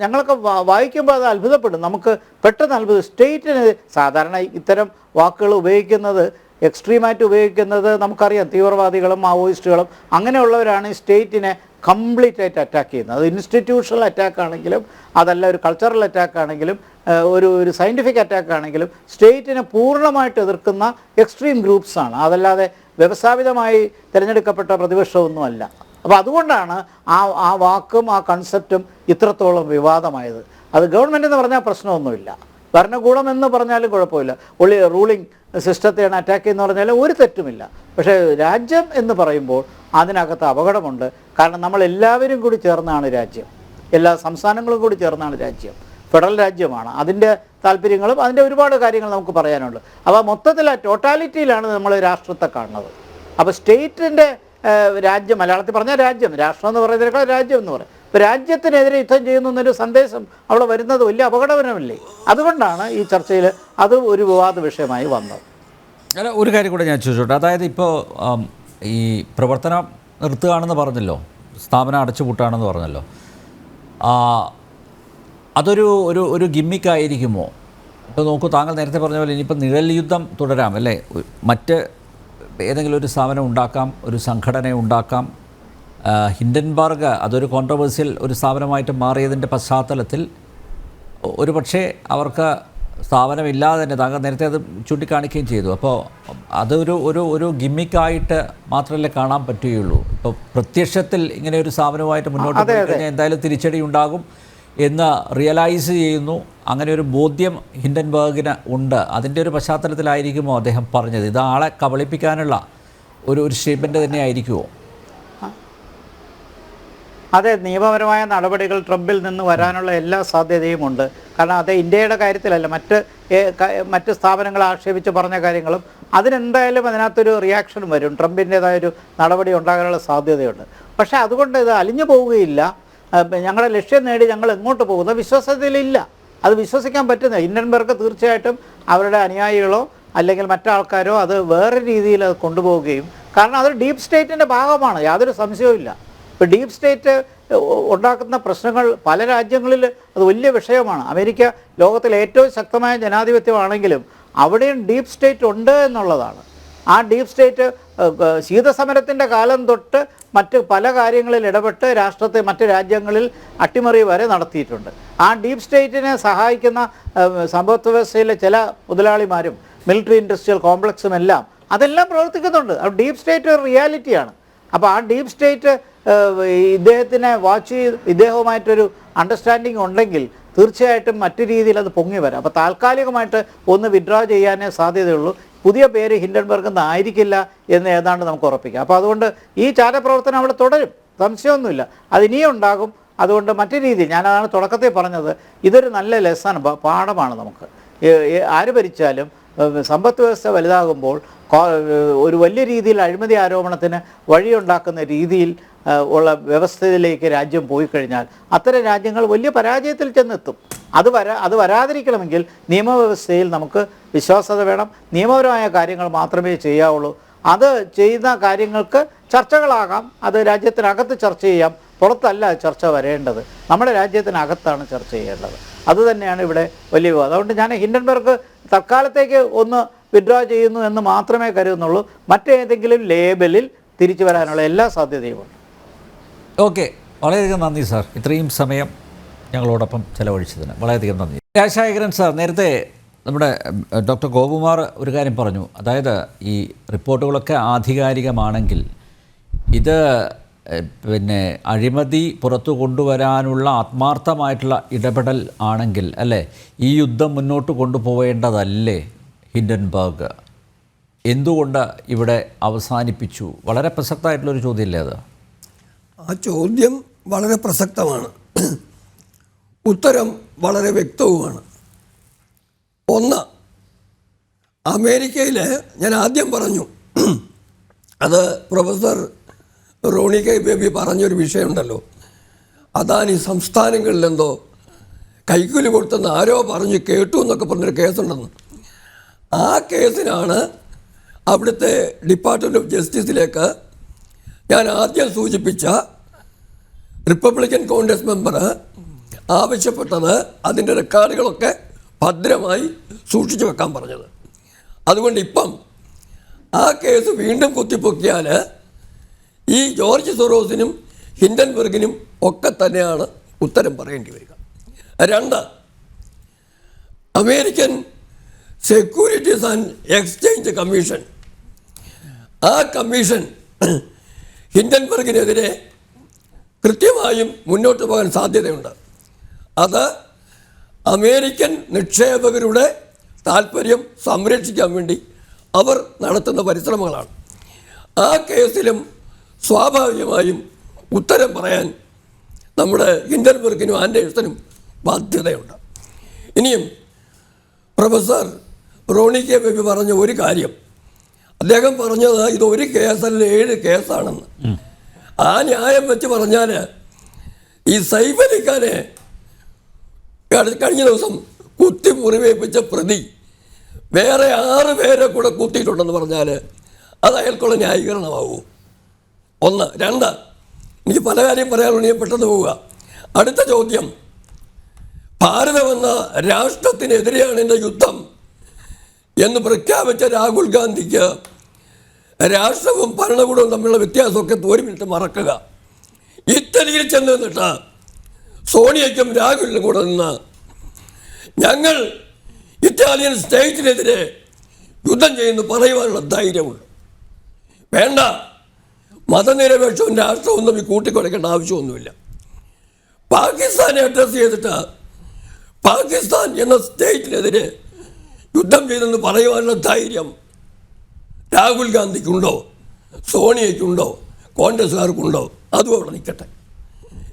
S2: ഞങ്ങളൊക്കെ വായിക്കുമ്പോൾ അത് അത്ഭുതപ്പെടും. നമുക്ക് പെട്ടെന്ന് അത്ഭുതം. സ്റ്റേറ്റിന് സാധാരണ ഇത്തരം വാക്കുകൾ ഉപയോഗിക്കുന്നത്, എക്സ്ട്രീമായിട്ട് ഉപയോഗിക്കുന്നത് നമുക്കറിയാം. തീവ്രവാദികളും മാവോയിസ്റ്റുകളും അങ്ങനെയുള്ളവരാണ് ഈ സ്റ്റേറ്റിനെ കംപ്ലീറ്റ് ആയിട്ട് അറ്റാക്ക് ചെയ്യുന്നത്. അത് ഇൻസ്റ്റിറ്റ്യൂഷണൽ അറ്റാക്ക് ആണെങ്കിലും, അതല്ല ഒരു കൾച്ചറൽ അറ്റാക്ക് ആണെങ്കിലും, ഒരു സയൻറ്റിഫിക് അറ്റാക്ക് ആണെങ്കിലും സ്റ്റേറ്റിനെ പൂർണ്ണമായിട്ട് എതിർക്കുന്ന എക്സ്ട്രീം ഗ്രൂപ്പ്സാണ്. അതല്ലാതെ വ്യവസ്ഥാപിതമായി തിരഞ്ഞെടുക്കപ്പെട്ട പ്രതിപക്ഷമൊന്നുമല്ല. അപ്പോൾ അതുകൊണ്ടാണ് ആ വാക്കും ആ കൺസെപ്റ്റും ഇത്രത്തോളം വിവാദമായത്. അത് ഗവൺമെൻറ് എന്ന് പറഞ്ഞാൽ പ്രശ്നമൊന്നുമില്ല, ഭരണകൂടം എന്ന് പറഞ്ഞാലും കുഴപ്പമില്ല, റൂളിംഗ് സിസ്റ്റത്തെയാണ് അറ്റാക്ക് എന്ന് പറഞ്ഞാലും ഒരു തെറ്റുമില്ല. പക്ഷേ രാജ്യം എന്ന് പറയുമ്പോൾ അതിനകത്ത് അപകടമുണ്ട്. കാരണം നമ്മളെല്ലാവരും കൂടി ചേർന്നാണ് രാജ്യം, എല്ലാ സംസ്ഥാനങ്ങളും കൂടി ചേർന്നാണ് രാജ്യം, ഫെഡറൽ രാജ്യമാണ്. അതിൻ്റെ താല്പര്യങ്ങളും അതിൻ്റെ ഒരുപാട് കാര്യങ്ങൾ നമുക്ക് പറയാനുണ്ട്. അപ്പോൾ മൊത്തത്തിൽ ആ ടോട്ടാലിറ്റിയിലാണ് നമ്മൾ രാഷ്ട്രത്തെ കാണുന്നത്. അപ്പോൾ സ്റ്റേറ്റിൻ്റെ രാജ്യം, മലയാളത്തിൽ പറഞ്ഞാൽ രാജ്യം, രാഷ്ട്രം എന്ന് പറയുന്നതിനേക്കാൾ രാജ്യം എന്ന് പറയും. ഇപ്പോൾ രാജ്യത്തിനെതിരെ യുദ്ധം ചെയ്യുന്നു എന്നൊരു സന്ദേശം അവിടെ വരുന്നത് വലിയ അപകടകരമല്ലേ? അതുകൊണ്ടാണ് ഈ ചർച്ചയിൽ അത് ഒരു വിവാദ വിഷയമായി വന്നത്.
S1: അല്ല, ഒരു കാര്യം കൂടെ ഞാൻ ചോദിച്ചോട്ടെ. അതായത് ഇപ്പോൾ ഈ പ്രവർത്തനം നിർത്തുകയാണെന്ന് പറഞ്ഞല്ലോ, സ്ഥാപനം അടച്ചുപൂട്ടാണെന്ന് പറഞ്ഞല്ലോ, അതൊരു ഒരു ഗിമ്മിക്കായിരിക്കുമോ? ഇപ്പോൾ നോക്കൂ, താങ്കൾ നേരത്തെ പറഞ്ഞ പോലെ ഇനിയിപ്പോൾ നിഴൽ യുദ്ധം തുടരാം അല്ലേ? മറ്റ് ഏതെങ്കിലും ഒരു സ്ഥാപനം ഉണ്ടാക്കാം, ഒരു സംഘടന ഉണ്ടാക്കാം. ഹിൻഡൻബർഗ് അതൊരു കോൺട്രവേഴ്സ്യൽ ഒരു സ്ഥാപനമായിട്ട് മാറിയതിൻ്റെ പശ്ചാത്തലത്തിൽ ഒരു പക്ഷേ അവർക്ക് സ്ഥാപനമില്ലാതെ തന്നെ, താങ്കൾ നേരത്തെ അത് ചൂണ്ടിക്കാണിക്കുകയും ചെയ്തു. അപ്പോൾ അതൊരു ഗിമ്മിക്കായിട്ട് മാത്രമല്ലേ കാണാൻ പറ്റുകയുള്ളൂ. ഇപ്പോൾ പ്രത്യക്ഷത്തിൽ ഇങ്ങനെ ഒരു സ്ഥാപനമായിട്ട് മുന്നോട്ട് പോയി കഴിഞ്ഞാൽ എന്തായാലും തിരിച്ചടി ഉണ്ടാകും എന്ന് റിയലൈസ് ചെയ്യുന്നു. അങ്ങനെ ഒരു ബോധ്യം ഹിൻഡൻബർഗിന് ഉണ്ട്. അതിൻ്റെ ഒരു പശ്ചാത്തലത്തിലായിരിക്കുമോ അദ്ദേഹം പറഞ്ഞത്? ഇത് ആളെ കബളിപ്പിക്കാനുള്ള ഒരു സ്റ്റേറ്റ്മെൻറ്റ് തന്നെ ആയിരിക്കുമോ?
S2: അതെ, നിയമപരമായ നടപടികൾ ട്രംപിൽ നിന്ന് വരാനുള്ള എല്ലാ സാധ്യതയുമുണ്ട്. കാരണം അത് ഇന്ത്യയുടെ കാര്യത്തിലല്ല, മറ്റ് സ്ഥാപനങ്ങളെ ആക്ഷേപിച്ച് പറഞ്ഞ കാര്യങ്ങളും അതിനെന്തായാലും അതിനകത്തൊരു റിയാക്ഷൻ വരും. ട്രംപിൻ്റേതായൊരു നടപടി ഉണ്ടാകാനുള്ള സാധ്യതയുണ്ട്. പക്ഷേ അതുകൊണ്ട് ഇത് അലിഞ്ഞു പോവുകയില്ല. ഞങ്ങളുടെ ലക്ഷ്യം നേടി ഞങ്ങൾ എങ്ങോട്ട് പോകുന്ന വിശ്വാസത്തിലില്ല. അത് വിശ്വസിക്കാൻ പറ്റുന്ന ഹിൻഡൻബർഗ് തീർച്ചയായിട്ടും അവരുടെ അനുയായികളോ അല്ലെങ്കിൽ മറ്റാൾക്കാരോ അത് വേറെ രീതിയിൽ അത് കൊണ്ടുപോവുകയും, കാരണം അത് ഡീപ്പ് സ്റ്റേറ്റിൻ്റെ ഭാഗമാണ്, യാതൊരു സംശയവുമില്ല. ഇപ്പോൾ ഡീപ്പ് സ്റ്റേറ്റ് ഉണ്ടാക്കുന്ന പ്രശ്നങ്ങൾ പല രാജ്യങ്ങളിൽ അത് വലിയ വിഷയമാണ്. അമേരിക്ക ലോകത്തിലെ ഏറ്റവും ശക്തമായ ജനാധിപത്യമാണെങ്കിലും അവിടെയും ഡീപ്പ് സ്റ്റേറ്റ് ഉണ്ട് എന്നുള്ളതാണ്. ആ ഡീപ്പ് സ്റ്റേറ്റ് ശീതസമരത്തിൻ്റെ കാലം തൊട്ട് മറ്റ് പല കാര്യങ്ങളിൽ ഇടപെട്ട് മറ്റ് രാജ്യങ്ങളിൽ അട്ടിമറി വരെ നടത്തിയിട്ടുണ്ട്. ആ ഡീപ്പ് സ്റ്റേറ്റിനെ സഹായിക്കുന്ന സമ്പദ് വ്യവസ്ഥയിലെ ചില മുതലാളിമാരും മിലിറ്ററി ഇൻഡസ്ട്രിയൽ കോംപ്ലക്സും എല്ലാം അതെല്ലാം പ്രവർത്തിക്കുന്നുണ്ട്. ആ ഡീപ്പ് സ്റ്റേറ്റ് ഒരു റിയാലിറ്റിയാണ്. അപ്പോൾ ആ ഡീപ്പ് സ്റ്റേറ്റ് ഇദ്ദേഹത്തിനെ വാച്ച് ചെയ്ത് ഇദ്ദേഹവുമായിട്ടൊരു അണ്ടർസ്റ്റാൻഡിങ് ഉണ്ടെങ്കിൽ തീർച്ചയായിട്ടും മറ്റു രീതിയിൽ അത് പൊങ്ങി വരാം. അപ്പോൾ താൽക്കാലികമായിട്ട് ഒന്ന് വിഡ്രോ ചെയ്യാനേ സാധ്യതയുള്ളൂ. പുതിയ പേര് ഹിൻഡൻബർഗ് എന്നായിരിക്കില്ല എന്ന് ഏതാണ്ട് നമുക്ക് ഉറപ്പിക്കാം. അപ്പോൾ അതുകൊണ്ട് ഈ ചാരപ്രവർത്തനം അവിടെ തുടരും, സംശയമൊന്നുമില്ല. അതിനിയും ഉണ്ടാകും. അതുകൊണ്ട് മറ്റു രീതിയിൽ ഞാനതാണ് തുടക്കത്തിൽ പറഞ്ഞത്, ഇതൊരു നല്ല ലെസ്സൺ പാഠമാണ് നമുക്ക്. ആര് ഭരിച്ചാലും സമ്പദ് വ്യവസ്ഥ വലുതാകുമ്പോൾ ഒരു വലിയ രീതിയിൽ അഴിമതി ആരോപണത്തിന് വഴിയുണ്ടാക്കുന്ന രീതിയിൽ ഉള്ള വ്യവസ്ഥയിലേക്ക് രാജ്യം പോയി കഴിഞ്ഞാൽ അത്തരം രാജ്യങ്ങൾ വലിയ പരാജയത്തിൽ ചെന്നെത്തും. അത് വരാതിരിക്കണമെങ്കിൽ നിയമവ്യവസ്ഥയിൽ നമുക്ക് വിശ്വാസ്യത വേണം. നിയമപരമായ കാര്യങ്ങൾ മാത്രമേ ചെയ്യാവുള്ളൂ. അത് ചെയ്യുന്ന കാര്യങ്ങൾക്ക് ചർച്ചകളാകാം. അത് രാജ്യത്തിനകത്ത് ചർച്ച ചെയ്യാം, പുറത്തല്ല ചർച്ച വരേണ്ടത്. നമ്മുടെ രാജ്യത്തിനകത്താണ് ചർച്ച ചെയ്യേണ്ടത്. അതുതന്നെയാണ് ഇവിടെ വലിയ വിവാദം. അതുകൊണ്ട് ഞാൻ ഹിൻഡൻബർഗ് തൽക്കാലത്തേക്ക് ഒന്ന് വിഡ്രോ ചെയ്യുന്നു എന്ന് മാത്രമേ കരുതുന്നുള്ളൂ. മറ്റേതെങ്കിലും ലേബലിൽ തിരിച്ചു വരാനുള്ള എല്ലാ സാധ്യതയുമുണ്ട്.
S1: ഓക്കെ, വളരെയധികം നന്ദി സാർ, ഇത്രയും സമയം ഞങ്ങളോടൊപ്പം ചെലവഴിച്ചതിന് വളരെയധികം നന്ദി. രാജശേഖരൻ സാർ, നേരത്തെ നമ്മുടെ ഡോക്ടർ ഗോപകുമാർ ഒരു കാര്യം പറഞ്ഞു, അതായത് ഈ റിപ്പോർട്ടുകളൊക്കെ ആധികാരികമാണെങ്കിൽ ഇത് പിന്നെ അഴിമതി പുറത്തു കൊണ്ടുവരാനുള്ള ആത്മാർത്ഥമായിട്ടുള്ള ഇടപെടൽ ആണെങ്കിൽ അല്ലേ ഈ യുദ്ധം മുന്നോട്ട് കൊണ്ടുപോവേണ്ടതല്ലേ ഹിൻഡൻബർഗ്? എന്തുകൊണ്ട് ഇവിടെ അവസാനിപ്പിച്ചു? വളരെ പ്രസക്തമായിട്ടുള്ളൊരു ചോദ്യമല്ലേ അത്?
S4: ആ ചോദ്യം വളരെ പ്രസക്തമാണ്, ഉത്തരം വളരെ വ്യക്തവുമാണ്. ഒന്ന്, അമേരിക്കയിൽ ഞാൻ ആദ്യം പറഞ്ഞു, അത് പ്രൊഫസർ റോണി കെ ബേബി പറഞ്ഞൊരു വിഷയമുണ്ടല്ലോ, അദാനി സംസ്ഥാനങ്ങളിലെന്തോ കൈക്കൂലി കൊടുത്തെന്ന് ആരോ പറഞ്ഞു കേട്ടു എന്നൊക്കെ പറഞ്ഞൊരു കേസുണ്ടെന്ന്. ആ കേസിനാണ് അവിടുത്തെ ഡിപ്പാർട്ട്മെൻറ്റ് ഓഫ് ജസ്റ്റിസിലേക്ക് ഞാൻ ആദ്യം സൂചിപ്പിച്ച റിപ്പബ്ലിക്കൻ കോൺഗ്രസ് മെമ്പർ ആവശ്യപ്പെട്ടത് അതിൻ്റെ റെക്കോർഡുകളൊക്കെ ഭദ്രമായി സൂക്ഷിച്ചു വെക്കാൻ പറഞ്ഞത്. അതുകൊണ്ട് ഇപ്പം ആ കേസ് വീണ്ടും കുത്തിപ്പൊക്കിയാൽ ഈ ജോർജ് സൊറോസിനും ഹിൻഡൻബർഗിനും ഒക്കെ തന്നെയാണ് ഉത്തരം പറയേണ്ടി വരിക. രണ്ട്, American securities and exchange commission, ആ കമ്മീഷൻ ഹിൻഡൻബർഗിനെതിരെ കൃത്യമായും മുന്നോട്ട് പോകാൻ സാധ്യതയുണ്ട്. അത് അമേരിക്കൻ നിക്ഷേപകരുടെ താൽപ്പര്യം സംരക്ഷിക്കാൻ വേണ്ടി അവർ നടത്തുന്ന പരിശ്രമങ്ങളാണ്. ആ കേസിലും സ്വാഭാവികമായും ഉത്തരം പറയാൻ നമ്മുടെ ഹിൻഡൻബർഗിനും ആൻഡേഴ്സനും ബാധ്യതയുണ്ട്. ഇനിയും പ്രൊഫസർ റോണി കെ ബേബി പറഞ്ഞ ഒരു കാര്യം, അദ്ദേഹം പറഞ്ഞത് ഇതൊരു കേസല്ല 7 കേസാണെന്ന്. ആ ന്യായം വെച്ച് പറഞ്ഞാൽ ഈ സൈഫ് അലി ഖാനെ കഴിഞ്ഞ ദിവസം കുത്തി മുറിവേൽപ്പിച്ച പ്രതി വേറെ 6 പേരെ കൂടെ കുത്തിയിട്ടുണ്ടെന്ന് പറഞ്ഞാൽ അത് അയാൾക്കുള്ള ന്യായീകരണമാവൂ? ഒന്ന്. രണ്ട്, എനിക്ക് പല കാര്യം പറയാനുണ്ട്, ഞാൻ പെട്ടെന്ന് പോവുക. അടുത്ത ചോദ്യം, ഭാരതമെന്ന രാഷ്ട്രത്തിനെതിരെയാണ് എൻ്റെ യുദ്ധം എന്ന് പ്രഖ്യാപിച്ച രാഹുൽ ഗാന്ധിക്ക് രാഷ്ട്രവും ഭരണകൂടവും തമ്മിലുള്ള വ്യത്യാസമൊക്കെ 1 മിനിറ്റ് മറക്കുക. ഇറ്റലിയിൽ ചെന്ന് നിന്നിട്ട് സോണിയയ്ക്കും രാഹുലിനും കൂടെ നിന്ന് ഞങ്ങൾ ഇറ്റാലിയൻ സ്റ്റേറ്റിനെതിരെ യുദ്ധം ചെയ്യുന്നു പറയുവാനുള്ള ധൈര്യമുണ്ട്. വേണ്ട, മതനിരപേക്ഷവും രാഷ്ട്രവും തമ്മിൽ കൂട്ടിക്കുറയ്ക്കേണ്ട ആവശ്യമൊന്നുമില്ല. പാകിസ്ഥാനെ അഡ്രസ്സ് ചെയ്തിട്ട് പാകിസ്ഥാൻ എന്ന സ്റ്റേറ്റിനെതിരെ യുദ്ധം ചെയ്തെന്ന് പറയുവാനുള്ള ധൈര്യം രാഹുൽ ഗാന്ധിക്കുണ്ടോ, സോണിയയ്ക്കുണ്ടോ, കോൺഗ്രസ്സുകാർക്കുണ്ടോ? അതും അവിടെ നിൽക്കട്ടെ.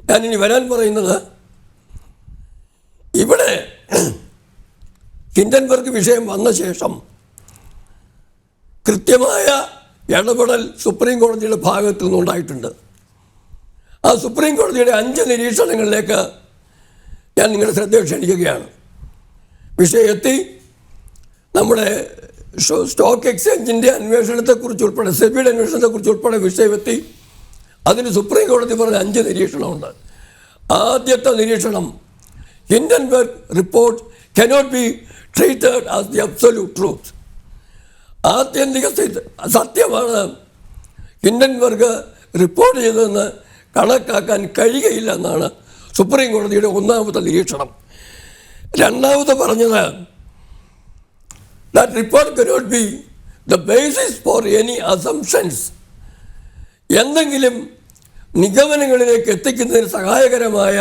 S4: ഞാനിനി വരാൻ പറയുന്നത്, ഇവിടെ ഹിൻഡൻബർഗ് വിഷയം വന്ന ശേഷം കൃത്യമായ ഇടപെടൽ സുപ്രീം കോടതിയുടെ ഭാഗത്തു നിന്നുണ്ടായിട്ടുണ്ട്. ആ സുപ്രീം കോടതിയുടെ 5 നിരീക്ഷണങ്ങളിലേക്ക് ഞാൻ നിങ്ങളുടെ ശ്രദ്ധ ക്ഷണിക്കുകയാണ്. വിഷയത്തിൽ നമ്മുടെ സ്റ്റോക്ക് എക്സ്ചേഞ്ചിൻ്റെ അന്വേഷണത്തെക്കുറിച്ച് ഉൾപ്പെടെ, സെബിയുടെ അന്വേഷണത്തെക്കുറിച്ച് ഉൾപ്പെടെ വിഷയമെത്തി അതിന് സുപ്രീം കോടതി പറഞ്ഞ 5 നിരീക്ഷണമുണ്ട്. ആദ്യത്തെ നിരീക്ഷണം, Hindenburg report cannot be treated as the absolute truth. ആത്യന്തിക സത്യമാണ് ഹിൻഡൻബർഗ് റിപ്പോർട്ട് ചെയ്തതെന്ന് കണക്കാക്കാൻ കഴിയുകയില്ല എന്നാണ് സുപ്രീം കോടതിയുടെ 1ാമത്തെ നിരീക്ഷണം. രണ്ടാമത് പറഞ്ഞത്, that report cannot be the basis for any assumptions. എന്തെങ്കിലും നിഗമനങ്ങളിലേക്ക് എത്തിക്കുന്നതിന് സഹായകരമായ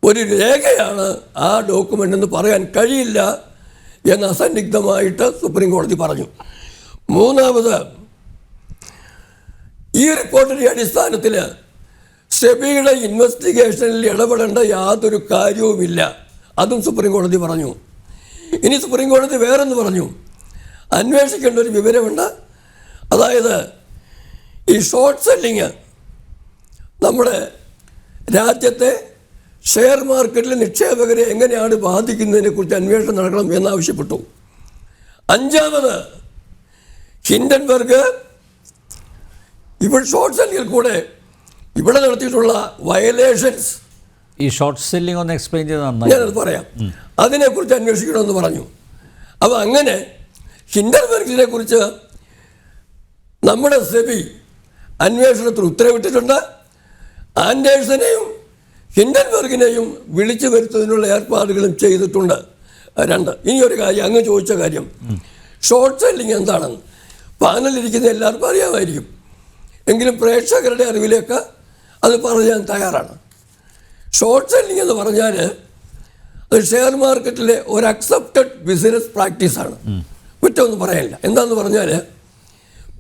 S4: ഒരു രേഖയാണ് ആ ഡോക്യുമെൻ്റ് എന്ന് പറയാൻ കഴിയില്ല എന്ന് അസന്നിഗ്ധമായിട്ട് സുപ്രീം കോടതി പറഞ്ഞു. മൂന്നാമത്, ഈ റിപ്പോർട്ടിൻ്റെ അടിസ്ഥാനത്തിൽ സെബിയുടെ ഇൻവെസ്റ്റിഗേഷനിൽ ഇടപെടേണ്ട യാതൊരു കാര്യവുമില്ല, അതും സുപ്രീം കോടതി പറഞ്ഞു. ഇനി സുപ്രീം കോടതി വേറെന്ന് പറഞ്ഞു, അന്വേഷിക്കേണ്ട ഒരു വിവരമുണ്ട്. അതായത് ഈ ഷോർട്ട് സെല്ലിങ് നമ്മുടെ രാജ്യത്തെ ഷെയർ മാർക്കറ്റിൽ നിക്ഷേപകരെ എങ്ങനെയാണ് ബാധിക്കുന്നതിനെക്കുറിച്ച് അന്വേഷണം നടക്കണം എന്നാവശ്യപ്പെട്ടു. 5ാമത് ഹിൻഡൻബർഗ് ഇപ്പോൾ ഷോർട്ട് സെല്ലിൽ കൂടെ ഇവിടെ നടത്തിയിട്ടുള്ള വയലേഷൻസ്,
S1: ഈ ഷോർട്ട് സെല്ലിംഗ് ഒന്ന് എക്സ്പ്ലെയിൻ ചെയ്ത് നന്നായി.
S4: ഞാനത് പറയാം. അതിനെക്കുറിച്ച് അന്വേഷിക്കണമെന്ന് പറഞ്ഞു. അപ്പോൾ അങ്ങനെ ഹിൻഡൻബർഗിനെ കുറിച്ച് നമ്മുടെ സെബി അന്വേഷണത്തിന് ഉത്തരവിട്ടിട്ടുണ്ട്. ആൻഡേഴ്സനെയും ഹിൻഡൻബർഗിനെയും വിളിച്ചു വരുത്തുന്നതിനുള്ള ഏർപ്പാടുകളും ചെയ്തിട്ടുണ്ട്. 2. ഇനിയൊരു കാര്യം, അങ്ങ് ചോദിച്ച കാര്യം ഷോർട്ട് സെല്ലിംഗ് എന്താണെന്ന് പാനലിരിക്കുന്ന എല്ലാവർക്കും അറിയാമായിരിക്കും. എങ്കിലും പ്രേക്ഷകരുടെ അറിവിലേക്ക് അത് പറയാൻ തയ്യാറാണ്. ഷോർട്ട് സെല്ലിംഗ് എന്ന് പറഞ്ഞാൽ അത് ഷെയർ മാർക്കറ്റിലെ ഒരു അക്സെപ്റ്റഡ് ബിസിനസ് പ്രാക്ടീസാണ്. കുറ്റമൊന്നും പറയാനില്ല. എന്താണെന്ന് പറഞ്ഞാൽ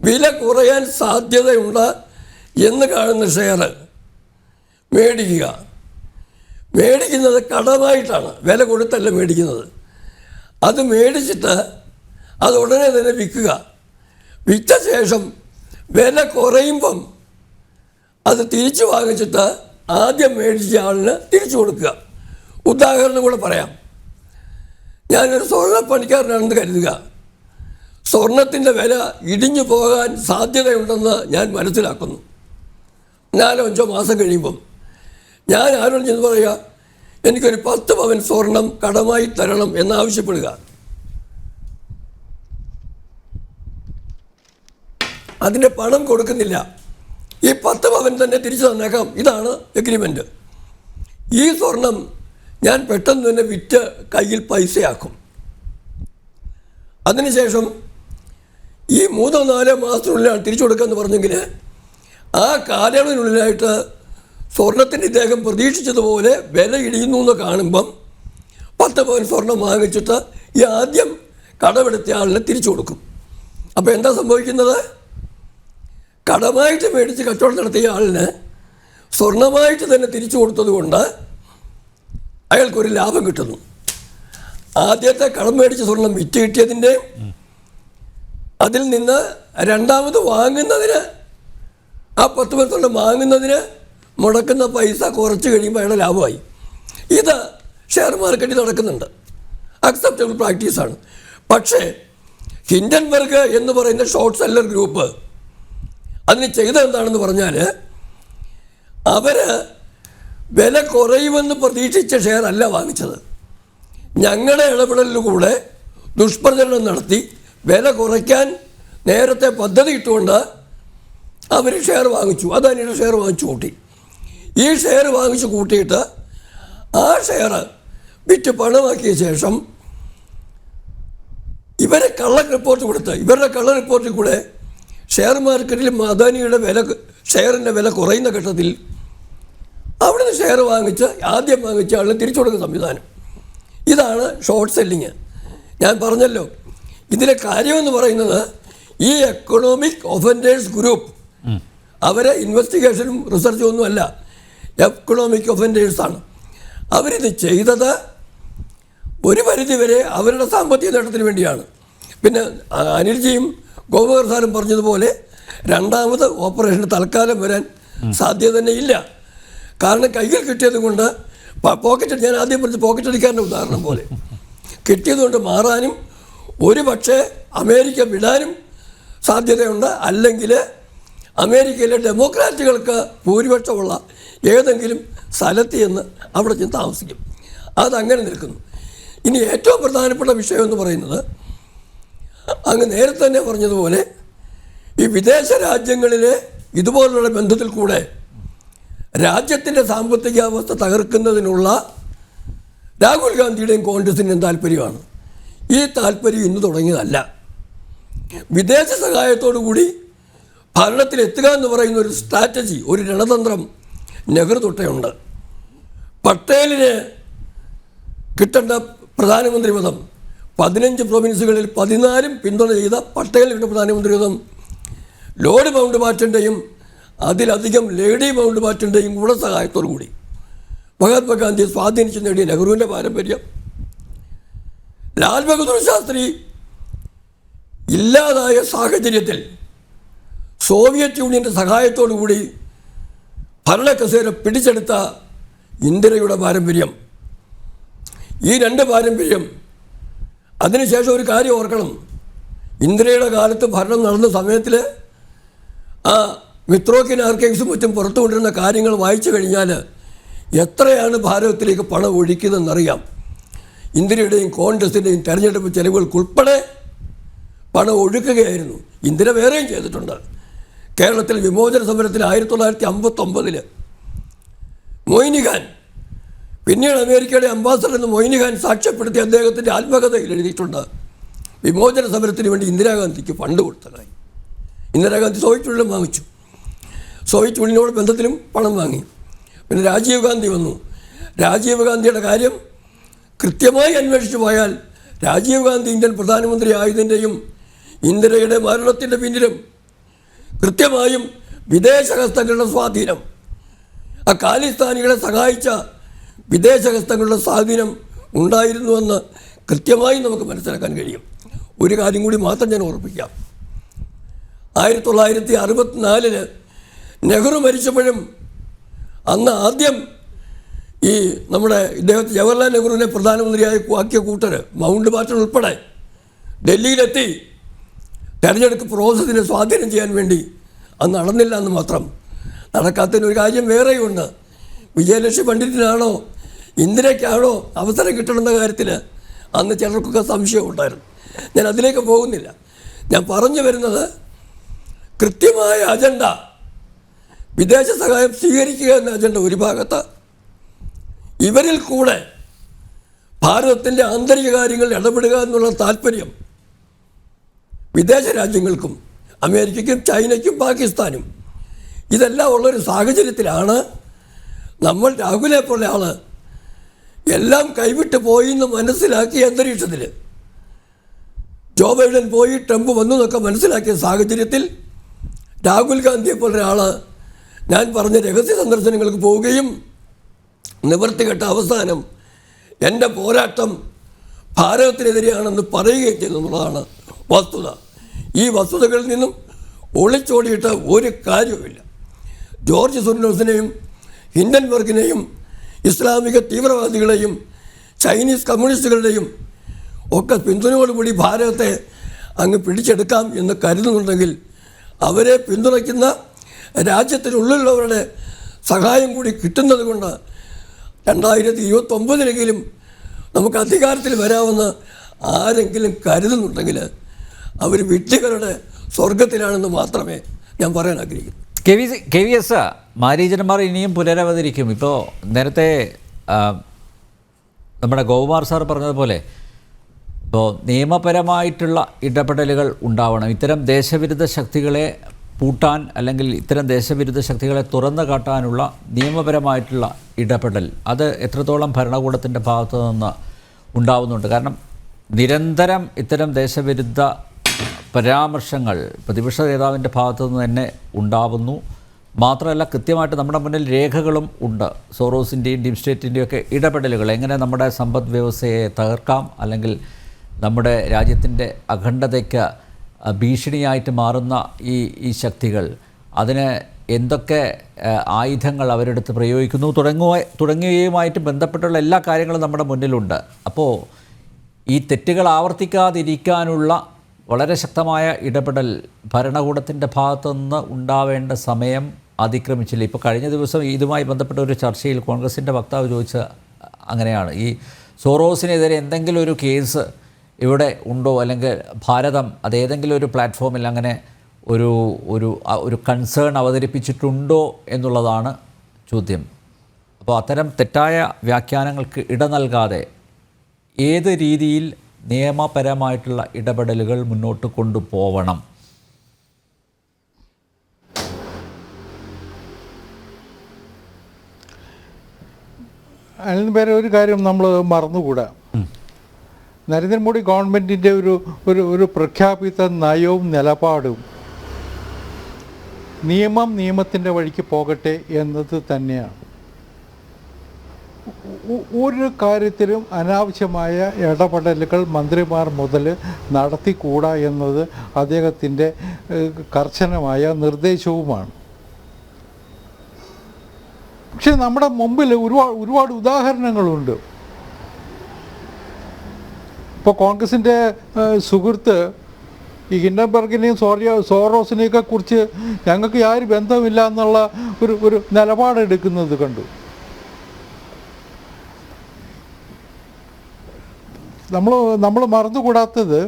S4: വില കുറയാൻ സാധ്യതയുണ്ട് എന്ന് കാണുന്ന ഷെയർ മേടിക്കുന്നത് കടമായിട്ടാണ്, വില കൊടുത്തല്ല മേടിക്കുന്നത്. അത് മേടിച്ചിട്ട് അത് ഉടനെ തന്നെ വിൽക്കുക. വിറ്റ ശേഷം വില കുറയുമ്പം അത് തിരിച്ചു വാങ്ങിച്ചിട്ട് ആദ്യം മേടിച്ച ആളിന് തിരിച്ചു കൊടുക്കുക. ഉദാഹരണം കൂടെ പറയാം. ഞാനൊരു സ്വർണ്ണപ്പണിക്കാരനാണെന്ന് കരുതുക. സ്വർണത്തിൻ്റെ വില ഇടിഞ്ഞു പോകാൻ സാധ്യതയുണ്ടെന്ന് ഞാൻ മനസ്സിലാക്കുന്നു. 4-5 മാസം കഴിയുമ്പം ഞാൻ ആരോട് ചെന്ന് പറയുക, എനിക്കൊരു 10 പവൻ സ്വർണം കടമായി തരണം എന്നാവശ്യപ്പെടുക. അതിൻ്റെ പണം കൊടുക്കുന്നില്ല. ഈ 10 പവൻ തന്നെ തിരിച്ചു തന്നേക്കാം, ഇതാണ് എഗ്രിമെൻ്റ്. ഈ സ്വർണം ഞാൻ പെട്ടെന്ന് തന്നെ വിറ്റ് കയ്യിൽ പൈസയാക്കും. അതിനുശേഷം ഈ 3-4 മാസത്തിനുള്ളിലാണ് തിരിച്ചു കൊടുക്കാമെന്ന് പറഞ്ഞെങ്കിൽ ആ കാലയളവിനുള്ളിലായിട്ട് സ്വർണത്തിൻ്റെ ഇദ്ദേഹം പ്രതീക്ഷിച്ചതുപോലെ വില ഇടിയുന്നു എന്ന് കാണുമ്പം 10 പവൻ സ്വർണം വാങ്ങിച്ചിട്ട് ഈ ആദ്യം കടമെടുത്ത ആളിനെ തിരിച്ചു കൊടുക്കും. അപ്പോൾ എന്താ സംഭവിക്കുന്നത്? കടമായിട്ട് മേടിച്ച് കച്ചവടം നടത്തിയ ആളിന് സ്വർണമായിട്ട് തന്നെ തിരിച്ചു കൊടുത്തത് കൊണ്ട് അയാൾക്കൊരു ലാഭം കിട്ടുന്നു. ആദ്യത്തെ കടം മേടിച്ച സ്വർണം വിറ്റ് കിട്ടിയതിൻ്റെ അതിൽ നിന്ന് രണ്ടാമത് വാങ്ങുന്നതിന് ആ 10 പവൻ സ്വർണം വാങ്ങുന്നതിന് മുടക്കുന്ന പൈസ കുറച്ച് കഴിയുമ്പോൾ അയാളുടെ ലാഭമായി. ഇത് ഷെയർ മാർക്കറ്റിൽ നടക്കുന്നുണ്ട്, അക്സെപ്റ്റബിൾ പ്രാക്ടീസാണ്. പക്ഷേ ഹിൻഡൻബർഗ് എന്ന് പറയുന്ന ഷോർട്ട് സെല്ലർ ഗ്രൂപ്പ് അതിന് ചെയ്തത് എന്താണെന്ന് പറഞ്ഞാൽ അവർ വില കുറയുമെന്ന് പ്രതീക്ഷിച്ച ഷെയർ അല്ല വാങ്ങിച്ചത്. ഞങ്ങളുടെ ഇടപെടലിലൂടെ ദുഷ്പ്രചരണം നടത്തി വില കുറയ്ക്കാൻ നേരത്തെ പദ്ധതി ഇട്ടുകൊണ്ട് അവർ ഷെയർ വാങ്ങിച്ചു. അദാനിയുടെ ഷെയർ വാങ്ങിച്ചു കൂട്ടി. ഈ ഷെയർ വാങ്ങിച്ചു കൂട്ടിയിട്ട് ആ ഷെയർ വിറ്റ് പണമാക്കിയ ശേഷം ഇവരെ കള്ള റിപ്പോർട്ട് കൊടുത്ത് ഇവരുടെ കള്ള റിപ്പോർട്ടിൽ കൂടെ ഷെയർ മാർക്കറ്റിൽ അദാനിയുടെ ഷെയറിൻ്റെ വില കുറയുന്ന ഘട്ടത്തിൽ അവിടുന്ന് ഷെയർ വാങ്ങിച്ച് ആദ്യം വാങ്ങിച്ച ആളിന് തിരിച്ചു കൊടുക്കുന്ന സംവിധാനം. ഇതാണ് ഷോർട്ട് സെല്ലിങ്. ഞാൻ പറഞ്ഞല്ലോ, ഇതിലെ കാര്യമെന്ന് പറയുന്നത് ഈ എക്കണോമിക് ഒഫൻഡേഴ്സ് ഗ്രൂപ്പ് അവരെ ഇൻവെസ്റ്റിഗേഷനും റിസർച്ചും ഒന്നുമല്ല, എക്കണോമിക് ഒഫൻഡേഴ്സാണ്. അവരിത് ചെയ്തത് ഒരു പരിധിവരെ അവരുടെ സാമ്പത്തിക നേട്ടത്തിന് വേണ്ടിയാണ്. പിന്നെ അനിൽജിയും ഗോപകർ സാറും പറഞ്ഞതുപോലെ രണ്ടാമത് ഓപ്പറേഷൻ തൽക്കാലം വരാൻ സാധ്യത തന്നെ ഇല്ല. കാരണം കയ്യിൽ കിട്ടിയത് കൊണ്ട് പോക്കറ്റ്, ഞാൻ ആദ്യം പറഞ്ഞ പോക്കറ്റ് അടിക്കാരൻ്റെ ഉദാഹരണം പോലെ കിട്ടിയതുകൊണ്ട് മാറാനും ഒരു പക്ഷേ അമേരിക്ക വിടാനും സാധ്യതയുണ്ട്. അല്ലെങ്കിൽ അമേരിക്കയിലെ ഡെമോക്രാറ്റുകൾക്ക് ഭൂരിപക്ഷമുള്ള ഏതെങ്കിലും സ്ഥലത്ത് ചെന്ന് അവിടെ ചെന്ന് താമസിക്കും. അതങ്ങനെ നിൽക്കുന്നു. ഇനി ഏറ്റവും പ്രധാനപ്പെട്ട വിഷയം എന്ന് പറയുന്നത് അങ്ങ് നേരത്തെ തന്നെ പറഞ്ഞതുപോലെ ഈ വിദേശ രാജ്യങ്ങളിലെ ഇതുപോലുള്ള ബന്ധത്തിൽ കൂടെ രാജ്യത്തിൻ്റെ സാമ്പത്തിക അവസ്ഥ തകർക്കുന്നതിനുള്ള രാഹുൽ ഗാന്ധിയുടെയും കോൺഗ്രസിൻ്റെയും താല്പര്യമാണ്. ഈ താല്പര്യം ഇന്ന് തുടങ്ങിയതല്ല. വിദേശ സഹായത്തോടു കൂടി ഭരണത്തിലെത്തുക എന്ന് പറയുന്ന ഒരു സ്ട്രാറ്റജി, ഒരു രണതന്ത്രം നെഹ്റു തൊട്ടേയുണ്ട്. പട്ടേലിന് കിട്ടേണ്ട പ്രധാനമന്ത്രി പദം 15 പ്രൊവിൻസുകളിൽ 14 പിന്തുണ ചെയ്ത പട്ടേലിൻ്റെ പ്രധാനമന്ത്രി പദം ലോർഡ് മൗണ്ട് ബാറ്റൻ്റെയും അതിലധികം ലേഡി മൗണ്ട് ബാറ്റൻ്റെയും കൂടെ സഹായത്തോടു കൂടി മഹാത്മാഗാന്ധിയെ സ്വാധീനിച്ച് നേടിയ നെഹ്റുവിൻ്റെ പാരമ്പര്യം. ലാൽ ബഹദൂർ ശാസ്ത്രി ഇല്ലാതായ സാഹചര്യത്തിൽ സോവിയറ്റ് യൂണിയൻ്റെ സഹായത്തോടു കൂടി ഭരണകസേര പിടിച്ചെടുത്ത ഇന്ദിരയുടെ പാരമ്പര്യം, ഈ രണ്ട് പാരമ്പര്യം. അതിനുശേഷം ഒരു കാര്യം ഓർക്കണം, ഇന്ദിരയുടെ കാലത്ത് ഭരണം നടന്ന സമയത്തിൽ ആ മിത്രോക്കിൻ ആർക്കൈവ്സും മറ്റും പുറത്തു കൊണ്ടിരുന്ന കാര്യങ്ങൾ വായിച്ചു കഴിഞ്ഞാൽ എത്രയാണ് ഭാരതത്തിലേക്ക് പണം ഒഴിക്കുന്നതെന്നറിയാം. ഇന്ദിരയുടെയും കോൺഗ്രസിൻ്റെയും തെരഞ്ഞെടുപ്പ് ചെലവുകൾക്കുൾപ്പെടെ പണം ഒഴുക്കുകയായിരുന്നു. ഇന്ദിര വേറെയും ചെയ്തിട്ടുണ്ട്. കേരളത്തിൽ വിമോചന സമരത്തിൽ 1959 മൊയ്നി ഖാൻ, പിന്നീട് അമേരിക്കയുടെ അംബാസഡർ എന്ന് മൊയ്നി ഖാൻ സാക്ഷ്യപ്പെടുത്തി അദ്ദേഹത്തിൻ്റെ ആത്മകഥയിൽ എഴുതിയിട്ടുണ്ട്, വിമോചന സമരത്തിന് വേണ്ടി ഇന്ദിരാഗാന്ധിക്ക് ഫണ്ട് കൊടുത്ത കാര്യം. ഇന്ദിരാഗാന്ധി സോവിയറ്റ് യൂണിയൻ വാങ്ങിച്ചു, സോവിയറ്റ് യൂണിയനോട് ബന്ധത്തിലും പണം വാങ്ങി. പിന്നെ രാജീവ് ഗാന്ധി വന്നു. രാജീവ് ഗാന്ധിയുടെ കാര്യം കൃത്യമായി അന്വേഷിച്ചു പോയാൽ രാജീവ് ഗാന്ധി ഇന്ത്യൻ പ്രധാനമന്ത്രി ആയതിൻ്റെയും ഇന്ദിരയുടെ മരണത്തിൻ്റെ പിന്നിലും കൃത്യമായും വിദേശ ഹസ്തങ്ങളുടെ സ്വാധീനം, ആ ഖാലിസ്ഥാനികളെ സഹായിച്ച വിദേശ ഹസ്തങ്ങളുടെ സ്വാധീനം ഉണ്ടായിരുന്നുവെന്ന് കൃത്യമായി നമുക്ക് മനസ്സിലാക്കാൻ കഴിയും. ഒരു കാര്യം കൂടി മാത്രം ഞാൻ ഓർപ്പിക്കാം. 1964 നെഹ്റു മരിച്ചപ്പോഴും അന്ന് ആദ്യം ഈ നമ്മുടെ ഇദ്ദേഹത്തെ ജവഹർലാൽ നെഹ്റുവിനെ പ്രധാനമന്ത്രിയായി ആക്കിയ കൂട്ടർ മൗണ്ട് ബാറ്റൺ ഉൾപ്പെടെ ഡൽഹിയിലെത്തി തെരഞ്ഞെടുപ്പ് പ്രോസസ്സിനെ സ്വാധീനം ചെയ്യാൻ വേണ്ടി അത് നടന്നില്ല എന്ന് മാത്രം. നടക്കാത്തതിന് ഒരു കാര്യം വേറെയുണ്ട്. വിജയലക്ഷ്മി പണ്ഡിറ്റിനാണോ ഇന്ദിരയ്ക്കാണോ അവസരം കിട്ടണമെന്ന കാര്യത്തിൽ അന്ന് ചിലർക്കൊക്കെ സംശയമുണ്ടായിരുന്നു. ഞാൻ അതിലേക്ക് പോകുന്നില്ല. ഞാൻ പറഞ്ഞു വരുന്നത്, കൃത്യമായ അജണ്ട, വിദേശ സഹായം സ്വീകരിക്കുക എന്ന അജണ്ട ഒരു ഭാഗത്ത്, ഇവരിൽ കൂടെ ഭാരതത്തിൻ്റെ ആന്തരിക കാര്യങ്ങളിൽ ഇടപെടുക എന്നുള്ള താല്പര്യം വിദേശ രാജ്യങ്ങൾക്കും അമേരിക്കയ്ക്കും ചൈനയ്ക്കും പാകിസ്ഥാനും, ഇതെല്ലാം ഉള്ളൊരു സാഹചര്യത്തിലാണ് നമ്മൾ രാഹുലെ പോലെ ആൾ എല്ലാം കൈവിട്ട് പോയി എന്ന് മനസ്സിലാക്കിയ അന്തരീക്ഷത്തിൽ, ജോ ബൈഡൻ പോയി ട്രംപ് വന്നു എന്നൊക്കെ മനസ്സിലാക്കിയ സാഹചര്യത്തിൽ രാഹുൽ ഗാന്ധിയെ പോലെ ഒരാൾ ഞാൻ പറഞ്ഞ രഹസ്യ സന്ദർശനങ്ങൾക്ക് പോവുകയും നിവർത്തികെട്ട അവസാനം എൻ്റെ പോരാട്ടം ഭാരതത്തിനെതിരെയാണെന്ന് പറയുകയും ചെയ്യുന്നതാണ് വസ്തുത. ഈ വസ്തുതകളിൽ നിന്നും ഒളിച്ചോടിയിട്ട് ഒരു കാര്യവുമില്ല. ജോർജ് സോരോസിനെയും ഹിൻഡൻബർഗിനെയും ഇസ്ലാമിക തീവ്രവാദികളെയും ചൈനീസ് കമ്മ്യൂണിസ്റ്റുകളുടെയും ഒക്കെ പിന്തുണയോടുകൂടി ഭാരതത്തെ അങ്ങ് പിടിച്ചെടുക്കാം എന്ന് കരുതുന്നുണ്ടെങ്കിൽ അവരെ പിന്തുണയ്ക്കുന്ന രാജ്യത്തിനുള്ളിലുള്ളവരുടെ സഹായം കൂടി കിട്ടുന്നത് കൊണ്ട് 2029 നമുക്ക് അധികാരത്തിൽ വരാമെന്ന് ആരെങ്കിലും കരുതുന്നുണ്ടെങ്കിൽ അവർ വിഡ്ഢികളുടെ സ്വർഗത്തിലാണെന്ന് മാത്രമേ ഞാൻ പറയാൻ ആഗ്രഹിക്കുന്നു.
S1: കെ വി എസ്, മാരീജന്മാർ ഇനിയും പുനരവതരിക്കും. ഇപ്പോൾ നേരത്തെ നമ്മുടെ ഗോകുമാർ സാർ പറഞ്ഞതുപോലെ ഇപ്പോൾ നിയമപരമായിട്ടുള്ള ഇടപെടലുകൾ ഉണ്ടാവണം. ഇത്തരം ദേശവിരുദ്ധ ശക്തികളെ പൂട്ടാൻ അല്ലെങ്കിൽ ഇത്തരം ദേശവിരുദ്ധ ശക്തികളെ തുറന്നു കാട്ടാനുള്ള നിയമപരമായിട്ടുള്ള ഇടപെടൽ അത് എത്രത്തോളം ഭരണകൂടത്തിൻ്റെ ഭാഗത്തു നിന്ന് ഉണ്ടാവുന്നുണ്ട്? കാരണം നിരന്തരം ഇത്തരം ദേശവിരുദ്ധ പരാമർശങ്ങൾ പ്രതിപക്ഷ നേതാവിൻ്റെ ഭാഗത്തു നിന്ന് തന്നെ ഉണ്ടാവുന്നു. മാത്രമല്ല കൃത്യമായിട്ട് നമ്മുടെ മുന്നിൽ രേഖകളും ഉണ്ട്. സോറോസിൻ്റെയും ഡീപ് സ്റ്റേറ്റിൻ്റെയും ഒക്കെ ഇടപെടലുകൾ എങ്ങനെ നമ്മുടെ സമ്പദ് വ്യവസ്ഥയെ തകർക്കാം, അല്ലെങ്കിൽ നമ്മുടെ രാജ്യത്തിൻ്റെ അഖണ്ഡതയ്ക്ക് ഭീഷണിയായിട്ട് മാറുന്ന ഈ ശക്തികൾ, അതിന് എന്തൊക്കെ ആയുധങ്ങൾ അവരെടുത്ത് പ്രയോഗിക്കുന്നു തുടങ്ങിയവയുമായിട്ട് ബന്ധപ്പെട്ടുള്ള എല്ലാ കാര്യങ്ങളും നമ്മുടെ മുന്നിലുണ്ട്. അപ്പോൾ ഈ തെറ്റുകൾ ആവർത്തിക്കാതിരിക്കാനുള്ള വളരെ ശക്തമായ ഇടപെടൽ ഭരണകൂടത്തിൻ്റെ ഭാഗത്തുനിന്ന് ഉണ്ടാവേണ്ട സമയം അതിക്രമിച്ചില്ല. ഇപ്പോൾ കഴിഞ്ഞ ദിവസം ഇതുമായി ബന്ധപ്പെട്ട ഒരു ചർച്ചയിൽ കോൺഗ്രസിൻ്റെ വക്താവ് ചോദിച്ച അങ്ങനെയാണ്, ഈ സോറോസിനെതിരെ എന്തെങ്കിലും ഒരു കേസ് ഇവിടെ ഉണ്ടോ, അല്ലെങ്കിൽ ഭാരതം അതേതെങ്കിലും ഒരു പ്ലാറ്റ്ഫോമിൽ അങ്ങനെ ഒരു കൺസേൺ അവതരിപ്പിച്ചിട്ടുണ്ടോ എന്നുള്ളതാണ് ചോദ്യം. അപ്പോൾ അത്തരം തെറ്റായ വ്യാഖ്യാനങ്ങൾക്ക് ഇട നൽകാതെ ഏത് രീതിയിൽ നിയമപരമായിട്ടുള്ള ഇടപെടലുകൾ മുന്നോട്ട് കൊണ്ടുപോകണം?
S3: അതിന് പേരെ ഒരു കാര്യം നമ്മൾ മറന്നുകൂടാ. നരേന്ദ്രമോദി ഗവൺമെൻറ്റിൻ്റെ ഒരു പ്രഖ്യാപിത നയവും നിലപാടും നിയമത്തിൻ്റെ വഴിക്ക് പോകട്ടെ എന്നത് തന്നെയാണ്. ഒരു കാര്യത്തിലും അനാവശ്യമായ ഇടപെടലുകൾ മന്ത്രിമാർ മുതൽ നടത്തിക്കൂടാ എന്നത് അദ്ദേഹത്തിൻ്റെ കർശനമായ നിർദ്ദേശവുമാണ്. പക്ഷെ നമ്മുടെ മുമ്പിൽ ഒരുപാട് ഉദാഹരണങ്ങളുണ്ട്. ഇപ്പോൾ കോൺഗ്രസിൻ്റെ സുഹൃത്ത് ഈ ഹിൻഡൻബർഗിനെയും സോറോസിനെയൊക്കെ കുറിച്ച് ഞങ്ങൾക്ക് യാതൊരു ബന്ധമില്ല എന്നുള്ള ഒരു നിലപാടെടുക്കുന്നത് കണ്ടു. നമ്മൾ മറന്നുകൂടാത്തത്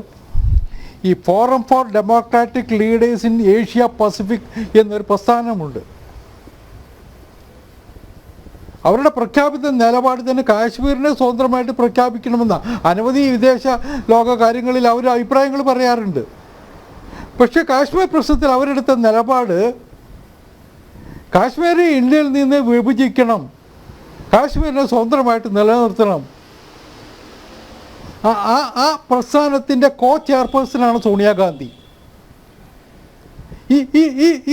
S3: ഈ forum for Democratic leaders in Asia Pacific എന്നൊരു പ്രസ്ഥാനമുണ്ട്. അവരുടെ പ്രഖ്യാപിത നിലപാട് തന്നെ കാശ്മീരിനെ സ്വതന്ത്രമായിട്ട് പ്രഖ്യാപിക്കണമെന്ന അനവധി വിദേശ ലോക കാര്യങ്ങളിൽ അവർ അഭിപ്രായങ്ങൾ പറയാറുണ്ട്. പക്ഷേ കാശ്മീർ പ്രശ്നത്തിൽ അവരെടുത്ത നിലപാട് കാശ്മീരെ ഇന്ത്യയിൽ നിന്ന് വിഭജിക്കണം, കാശ്മീരിനെ സ്വതന്ത്രമായിട്ട് നിലനിർത്തണം. ആ പ്രസ്ഥാനത്തിൻ്റെ ചെയർപേഴ്സണാണ് സോണിയാഗാന്ധി.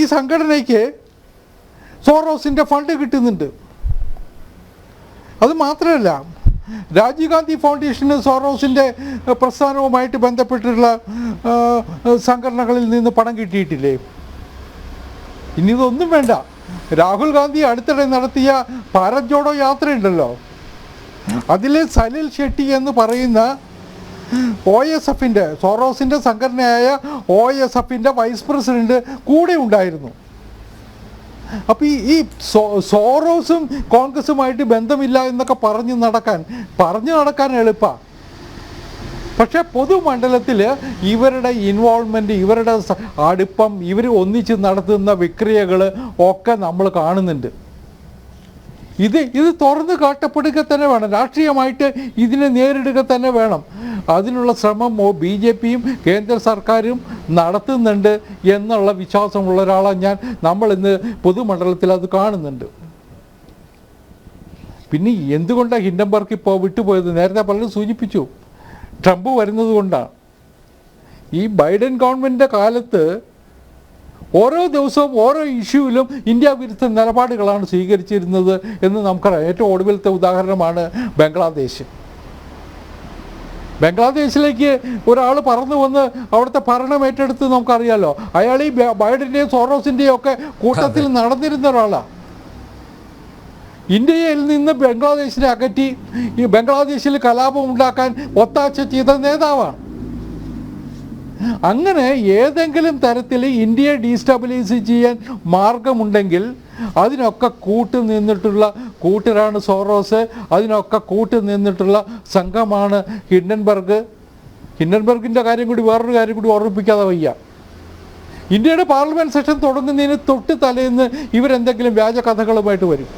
S3: ഈ സംഘടനയ്ക്ക് സോറോസിൻ്റെ ഫണ്ട് കിട്ടുന്നുണ്ട്. അത് മാത്രമല്ല, രാജീവ് ഗാന്ധി ഫൗണ്ടേഷന് സോറോസിൻ്റെ പ്രസ്ഥാനവുമായിട്ട് ബന്ധപ്പെട്ടിട്ടുള്ള സംഘടനകളിൽ നിന്ന് പണം കിട്ടിയിട്ടില്ലേ? ഇനി ഇതൊന്നും വേണ്ട. രാഹുൽ ഗാന്ധി അടുത്തിടെ നടത്തിയ ഭാരത് ജോഡോ യാത്രയുണ്ടല്ലോ, അതിൽ സലിൽ ഷെട്ടി എന്ന് പറയുന്ന OSFൻ്റെ സോറോസിൻ്റെ സംഘടനയായ OSFൻ്റെ വൈസ് പ്രസിഡന്റ് കൂടെ ഉണ്ടായിരുന്നു. അപ്പോൾ ഈ സോറോസും കോൺഗ്രസുമായിട്ട് ബന്ധമില്ല എന്നൊക്കെ പറഞ്ഞു നടക്കാൻ എളുപ്പമാണ്. പക്ഷേ പൊതുമണ്ഡലത്തിൽ ഇവരുടെ ഇൻവോൾവ്മെൻറ്റ്, ഇവരുടെ അടുപ്പം, ഇവർ ഒന്നിച്ച് നടത്തുന്ന വിക്രിയകൾ ഒക്കെ നമ്മൾ കാണുന്നുണ്ട്. ഇത് തുറന്ന് കാട്ടപ്പെടുക തന്നെ വേണം. രാഷ്ട്രീയമായിട്ട് ഇതിനെ നേരിടുക തന്നെ വേണം. അതിനുള്ള ശ്രമം BJPയും കേന്ദ്ര സർക്കാരും നടത്തുന്നുണ്ട് എന്നുള്ള വിശ്വാസമുള്ള ഒരാളാണ് ഞാൻ. നമ്മളിന്ന് പൊതുമണ്ഡലത്തിൽ അത് കാണുന്നുണ്ട്. പിന്നെ എന്തുകൊണ്ടാണ് ഹിൻഡൻബർഗ് ഇപ്പോൾ വിട്ടുപോയത്? നേരത്തെ പലരും സൂചിപ്പിച്ചു, ട്രംപ് വരുന്നത് കൊണ്ടാണ്. ഈ ബൈഡൻ ഗവൺമെൻറ്റിൻ്റെ കാലത്ത് ഓരോ ദിവസവും ഓരോ ഇഷ്യൂവിലും ഇന്ത്യ വിരുദ്ധ നിലപാടുകളാണ് സ്വീകരിച്ചിരുന്നത് എന്ന് നമുക്കറിയാം. ഏറ്റവും ഒടുവിലത്തെ ഉദാഹരണമാണ് ബംഗ്ലാദേശിലേക്ക് ഒരാൾ പറന്നു വന്ന് അവിടുത്തെ ഭരണം ഏറ്റെടുത്ത് നമുക്കറിയാമല്ലോ. അയാൾ ഈ ബൈഡൻ്റെയും സോറോസിൻ്റെയും ഒക്കെ കൂട്ടത്തിൽ നടന്നിരുന്ന ഒരാളാണ്. ഇന്ത്യയിൽ നിന്ന് ബംഗ്ലാദേശിനെ അകറ്റി ഈ ബംഗ്ലാദേശിൽ കലാപം ഉണ്ടാക്കാൻ ഒത്താശ ചെയ്ത നേതാവാണ്. അങ്ങനെ ഏതെങ്കിലും തരത്തിൽ ഇന്ത്യയെ ഡീസ്റ്റബിലൈസ് ചെയ്യാൻ മാർഗമുണ്ടെങ്കിൽ അതിനൊക്കെ കൂട്ടരാണ് സോറോസ്, അതിനൊക്കെ നിന്നിട്ടുള്ള സംഘമാണ് ഹിൻഡൻബർഗിൻ്റെ കാര്യം കൂടി വേറൊരു കാര്യം കൂടി ഓർമ്മിപ്പിക്കാതെ വയ്യ. ഇന്ത്യയുടെ പാർലമെൻറ്റ് സെഷൻ തുടങ്ങുന്നതിന് തൊട്ട് തലേന്ന് ഇവരെന്തെങ്കിലും വ്യാജ കഥകളുമായിട്ട് വരും.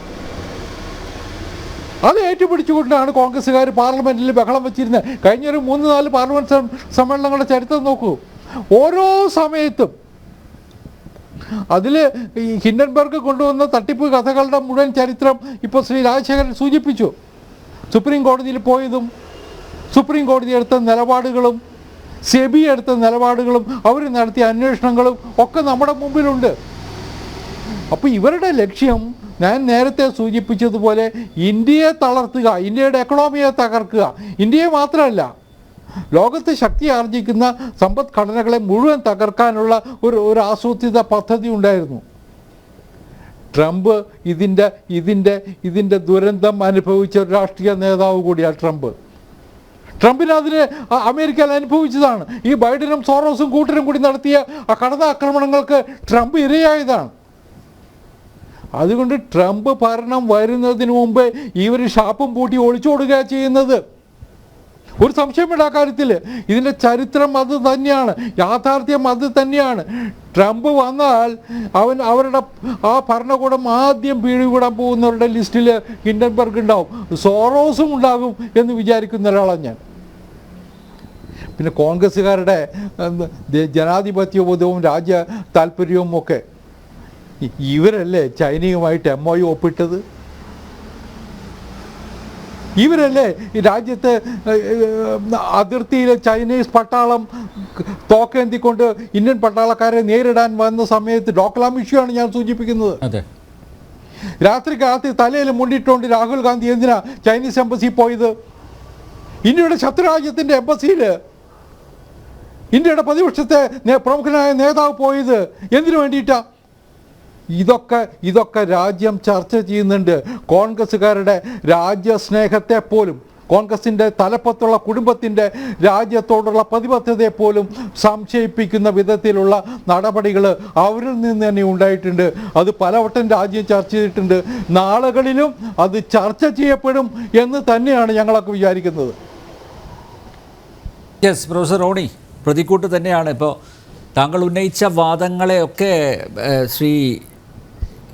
S3: അത് ഏറ്റുപിടിച്ചുകൊണ്ടാണ് കോൺഗ്രസ്സുകാർ പാർലമെൻറ്റിൽ ബഹളം വച്ചിരുന്നത്. കഴിഞ്ഞൊരു 3-4 പാർലമെൻറ്റ് സമ്മേളനങ്ങളുടെ ചരിത്രം നോക്കൂ. ഓരോ സമയത്തും അതിൽ ഈ ഹിൻഡൻബർഗ് കൊണ്ടുവന്ന തട്ടിപ്പ് കഥകളുടെ മുഴുവൻ ചരിത്രം ഇപ്പോൾ ശ്രീ രാജശേഖരൻ സൂചിപ്പിച്ചു. സുപ്രീം കോടതിയിൽ പോയതും സുപ്രീം കോടതി എടുത്ത നിലപാടുകളും സെബി എടുത്ത നിലപാടുകളും അവർ നടത്തിയ അന്വേഷണങ്ങളും ഒക്കെ നമ്മുടെ മുമ്പിലുണ്ട്. അപ്പോൾ ഇവരുടെ ലക്ഷ്യം ഞാൻ നേരത്തെ സൂചിപ്പിച്ചതുപോലെ ഇന്ത്യയെ തളർത്തുക, ഇന്ത്യയുടെ എക്കണോമിയെ തകർക്കുക. ഇന്ത്യയെ മാത്രമല്ല, ലോകത്ത് ശക്തി ആർജിക്കുന്ന സമ്പദ്ഘടനകളെ മുഴുവൻ തകർക്കാനുള്ള ഒരു ആസൂത്രിത പദ്ധതി ഉണ്ടായിരുന്നു. ട്രംപ് ഇതിൻ്റെ ദുരന്തം അനുഭവിച്ച ഒരു രാഷ്ട്രീയ നേതാവ് കൂടിയാണ് ട്രംപിന് അതിന് അമേരിക്കയിൽ അനുഭവിച്ചതാണ്. ഈ ബൈഡനും സോറോസും കൂട്ടരും കൂടി നടത്തിയ കടന്നാക്രമണങ്ങൾക്ക് ട്രംപ് ഇരയായതാണ്. അതുകൊണ്ട് ട്രംപ് ഭരണം വരുന്നതിന് മുമ്പ് ഇവർ ഷാപ്പും പൂട്ടി ഒളിച്ചോടുകയാണ് ചെയ്യുന്നത്. ഒരു സംശയമില്ല ആ കാര്യത്തിൽ. ഇതിൻ്റെ ചരിത്രം അത് തന്നെയാണ്, യാഥാർത്ഥ്യം അത് തന്നെയാണ്. ട്രംപ് വന്നാൽ അവരുടെ ആ ഭരണകൂടം ആദ്യം പിടികൂടാൻ പോകുന്നവരുടെ ലിസ്റ്റിൽ ഹിൻഡൻബർഗ് ഉണ്ടാവും, സോറോസും ഉണ്ടാകും എന്ന് വിചാരിക്കുന്ന ഒരാളാണ് ഞാൻ. പിന്നെ കോൺഗ്രസ്സുകാരുടെ ജനാധിപത്യബോധവും രാജ്യ താല്പര്യവും ഒക്കെ ഇവരല്ലേ ചൈനയുമായിട്ട് MOU ഒപ്പിട്ടത്? ഇവരല്ലേ ഈ രാജ്യത്ത് അതിർത്തിയിലെ ചൈനീസ് പട്ടാളം തോക്കേന്തിക്കൊണ്ട് ഇന്ത്യൻ പട്ടാളക്കാരെ നേരിടാൻ വന്ന സമയത്ത് ഡോക്ലാം ഇഷ്യൂ ആണ് ഞാൻ സൂചിപ്പിക്കുന്നത്. രാത്രി തലയിൽ മുണ്ടിട്ടുകൊണ്ട് രാഹുൽ ഗാന്ധി എന്തിനാ ചൈനീസ് എംബസി പോയത്? ഇന്ത്യയുടെ ശത്രുരാജ്യത്തിൻ്റെ എംബസിയിൽ ഇന്ത്യയുടെ പ്രതിപക്ഷത്തെ പ്രമുഖനായ നേതാവ് പോയത് എന്തിനു വേണ്ടിയിട്ടാണ്? ഇതൊക്കെ രാജ്യം ചർച്ച ചെയ്യുന്നുണ്ട്. കോൺഗ്രസ്സുകാരുടെ രാജ്യസ്നേഹത്തെ പോലും, കോൺഗ്രസിൻ്റെ തലപ്പത്തുള്ള കുടുംബത്തിൻ്റെ രാജ്യത്തോടുള്ള പ്രതിബദ്ധതയെ പോലും സംശയിപ്പിക്കുന്ന വിധത്തിലുള്ള നടപടികൾ അവരിൽ നിന്ന് തന്നെ ഉണ്ടായിട്ടുണ്ട്. അത് പലവട്ടം രാജ്യം ചർച്ച ചെയ്തിട്ടുണ്ട്. നാളുകളിലും അത് ചർച്ച ചെയ്യപ്പെടും എന്ന് തന്നെയാണ് ഞങ്ങളൊക്കെ വിചാരിക്കുന്നത്.
S1: യെസ്, പ്രൊഫസർ റോണി, പ്രതിക്കൂട്ട് തന്നെയാണ്. ഇപ്പോൾ താങ്കൾ ഉന്നയിച്ച വാദങ്ങളെയൊക്കെ ശ്രീ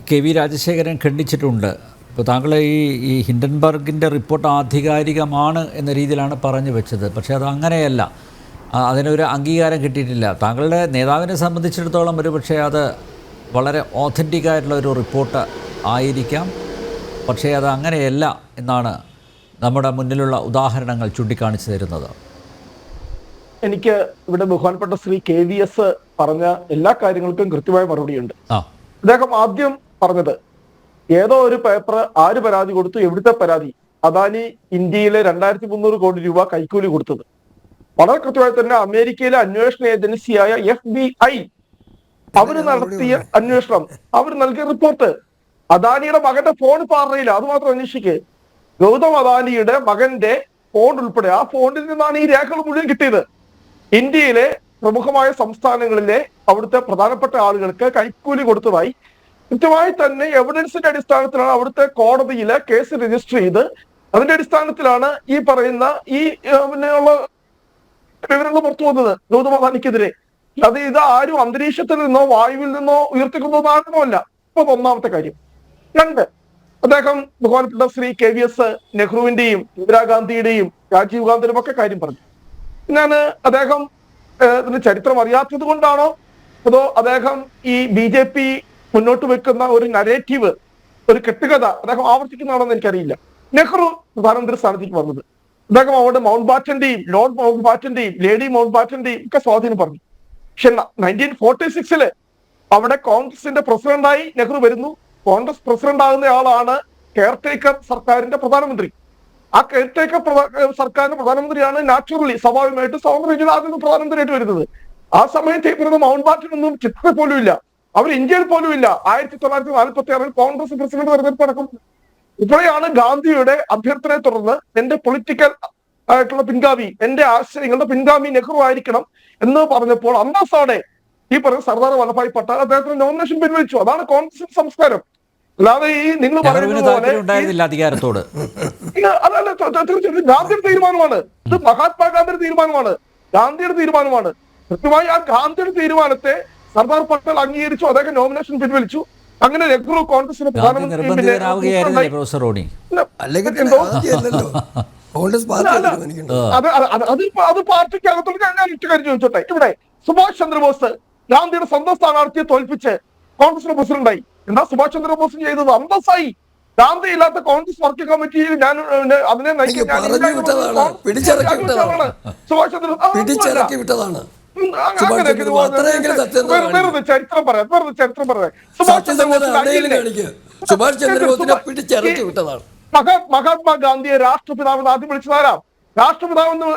S1: കെ വി രാജശേഖരൻ ഖണ്ഡിച്ചിട്ടുണ്ട്. ഇപ്പോൾ താങ്കൾ ഈ ഹിൻഡൻബർഗിൻ്റെ റിപ്പോർട്ട് ആധികാരികമാണ് എന്ന രീതിയിലാണ് പറഞ്ഞു വെച്ചത്. പക്ഷേ അത് അങ്ങനെയല്ല, അതിനൊരു അംഗീകാരം കിട്ടിയിട്ടില്ല. താങ്കളുടെ നേതാവിനെ സംബന്ധിച്ചിടത്തോളം ഒരു പക്ഷേ അത് വളരെ ഓഥൻറ്റിക്കായിട്ടുള്ള ഒരു റിപ്പോർട്ട് ആയിരിക്കാം. പക്ഷേ അത് അങ്ങനെയല്ല എന്നാണ് നമ്മുടെ മുന്നിലുള്ള ഉദാഹരണങ്ങൾ ചൂണ്ടിക്കാണിച്ചു തരുന്നത്.
S5: എനിക്ക് ഇവിടെ ബഹുമാനപ്പെട്ട ശ്രീ KVS പറഞ്ഞ എല്ലാ കാര്യങ്ങൾക്കും കൃത്യമായ മറുപടിയുണ്ട്. അദ്ദേഹം ആദ്യം പറഞ്ഞത് ഏതോ ഒരു പേപ്പർ ആര് പരാതി കൊടുത്തു, എവിടുത്തെ പരാതി, അദാനി ഇന്ത്യയിലെ 2300 കോടി രൂപ കൈക്കൂലി കൊടുത്തത്. വളരെ കൃത്യമായി തന്നെ അമേരിക്കയിലെ അന്വേഷണ ഏജൻസിയായ FBI അവര് നടത്തിയ അന്വേഷണം, അവർ നൽകിയ റിപ്പോർട്ട്, അദാനിയുടെ മകന്റെ ഫോൺ പാറിയില്ല, അത് മാത്രം അന്വേഷിക്ക്. ഗൗതം അദാനിയുടെ മകന്റെ ഫോൺ ഉൾപ്പെടെ ആ ഫോണിൽ നിന്നാണ് ഈ രേഖകൾ മുഴുവൻ കിട്ടിയത്. ഇന്ത്യയിലെ പ്രമുഖമായ സംസ്ഥാനങ്ങളിലെ അവിടുത്തെ പ്രധാനപ്പെട്ട ആളുകൾക്ക് കൈക്കൂലി കൊടുത്തതായി കൃത്യമായി തന്നെ എവിഡൻസിന്റെ അടിസ്ഥാനത്തിലാണ് അവിടുത്തെ കോടതിയിലെ കേസ് രജിസ്റ്റർ ചെയ്ത് അതിന്റെ അടിസ്ഥാനത്തിലാണ് ഈ പറയുന്ന ഈ ഉള്ള വിവരങ്ങൾ പുറത്തു വന്നത് ഗൗതം അദാനിക്കെതിരെ. അത് ഇത് ആരും അന്തരീക്ഷത്തിൽ നിന്നോ വായുവിൽ നിന്നോ ഉയർത്തിക്കൊണ്ടതാണെന്നല്ല. ഇപ്പൊ ഒന്നാമത്തെ കാര്യം. രണ്ട്, അദ്ദേഹം ബഹുമാനപ്പെട്ട ശ്രീ KVS നെഹ്റുവിന്റെയും ഇന്ദിരാഗാന്ധിയുടെയും രാജീവ് ഗാന്ധിയുടെയും ഒക്കെ കാര്യം പറഞ്ഞു. ഞാൻ അദ്ദേഹം ഇതിന് ചരിത്രം അറിയാത്തത് കൊണ്ടാണോ അതോ അദ്ദേഹം ഈ BJP മുന്നോട്ട് വെക്കുന്ന ഒരു നരേറ്റീവ്, ഒരു കെട്ടുകഥ അദ്ദേഹം ആവർത്തിക്കുന്നതാണെന്ന് എനിക്കറിയില്ല. നെഹ്റു പ്രധാനമന്ത്രി സ്ഥാനത്തേക്ക് വന്നത് അദ്ദേഹം അവിടെ മൗണ്ട് ബാറ്റന്റെയും ലോർഡ് മൗണ്ട് ബാറ്റന്റെയും ലേഡി മൗണ്ട് ബാറ്റന്റെയും ഒക്കെ സ്വാധീനം പറഞ്ഞു. പക്ഷെ 1946 അവിടെ കോൺഗ്രസിന്റെ പ്രസിഡന്റായി നെഹ്റു വരുന്നു. കോൺഗ്രസ് പ്രസിഡന്റ് ആകുന്ന ആളാണ് കെയർടേക്കർ സർക്കാരിന്റെ പ്രധാനമന്ത്രി. ആ കെയർടേക്കർ സർക്കാരിന്റെ പ്രധാനമന്ത്രിയാണ് നാച്ചുറലി സ്വാഭാവികമായിട്ട് സ്വാതന്ത്ര്യം ആദ്യം പ്രധാനമന്ത്രിയായിട്ട് വരുന്നത്. ആ സമയത്ത് ഈ മൗണ്ട് ബാറ്റൻ ഒന്നും ചിത്രത്തിൽ പോലും ഇല്ല, അവർ ഇന്ത്യയിൽ പോലും ഇല്ല. 1946 കോൺഗ്രസ് പ്രസിഡന്റ് തെരഞ്ഞെടുപ്പ് നടക്കും. ഇപ്പോഴാണ് ഗാന്ധിയുടെ അഭ്യർത്ഥനയെ തുടർന്ന് എന്റെ പൊളിറ്റിക്കൽ ആയിട്ടുള്ള പിൻഗാമി, എന്റെ ആശയങ്ങളുടെ പിൻഗാമി നെഹ്റു ആയിരിക്കണം എന്ന് പറഞ്ഞപ്പോൾ അന്തസ്സോടെ ഈ പറഞ്ഞ സർദാർ വല്ലഭായ് പട്ടേൽ അദ്ദേഹത്തിന് നോമിനേഷൻ പിൻവലിച്ചു. അതാണ് കോൺഗ്രസ് സംസ്കാരം. അല്ലാതെ ഈ നിങ്ങൾ പറയുന്നത് പോലെ
S1: അധികാരത്തോട്
S5: അതല്ല, തീർച്ചയായിട്ടും ഗാന്ധിയുടെ തീരുമാനമാണ് ഇത്. മഹാത്മാഗാന്ധിയുടെ തീരുമാനമാണ്, ഗാന്ധിയുടെ തീരുമാനമാണ്. കൃത്യമായി ആ ഗാന്ധിയുടെ തീരുമാനത്തെ സർദാർ പട്ടേൽ അംഗീകരിച്ചു. അദ്ദേഹം നോമിനേഷൻ പിൻവലിച്ചു. അങ്ങനെ നെഹ്റു കോൺഗ്രസിന് പ്രധാനമന്ത്രി അത് പാർട്ടിക്ക് അകത്തോട് ഞാൻ ഒറ്റ കാര്യം ചോദിച്ചോട്ടെ. ഇവിടെ സുഭാഷ് ചന്ദ്രബോസ് ഗാന്ധിയുടെ സ്വന്തം സ്ഥാനാർത്ഥിയെ തോൽപ്പിച്ച് കോൺഗ്രസിന്റെ പ്രസിഡന്റായി. എന്താ സുഭാഷ് ചന്ദ്രബോസ് ചെയ്തത്? അന്തസ്സായി. ഗാന്ധി ഇല്ലാത്ത കോൺഗ്രസ് വർക്കിംഗ് കമ്മിറ്റിയിൽ ഞാൻ അതിനെ സുഭാഷ് ചന്ദ്ര വെറുതെ ചരിത്രം പറയാം. മഹാത്മാഗാന്ധിയെ രാഷ്ട്രപിതാവെന്ന് ആദ്യം വിളിച്ചതാരാ? രാഷ്ട്രപിതാവെന്ന്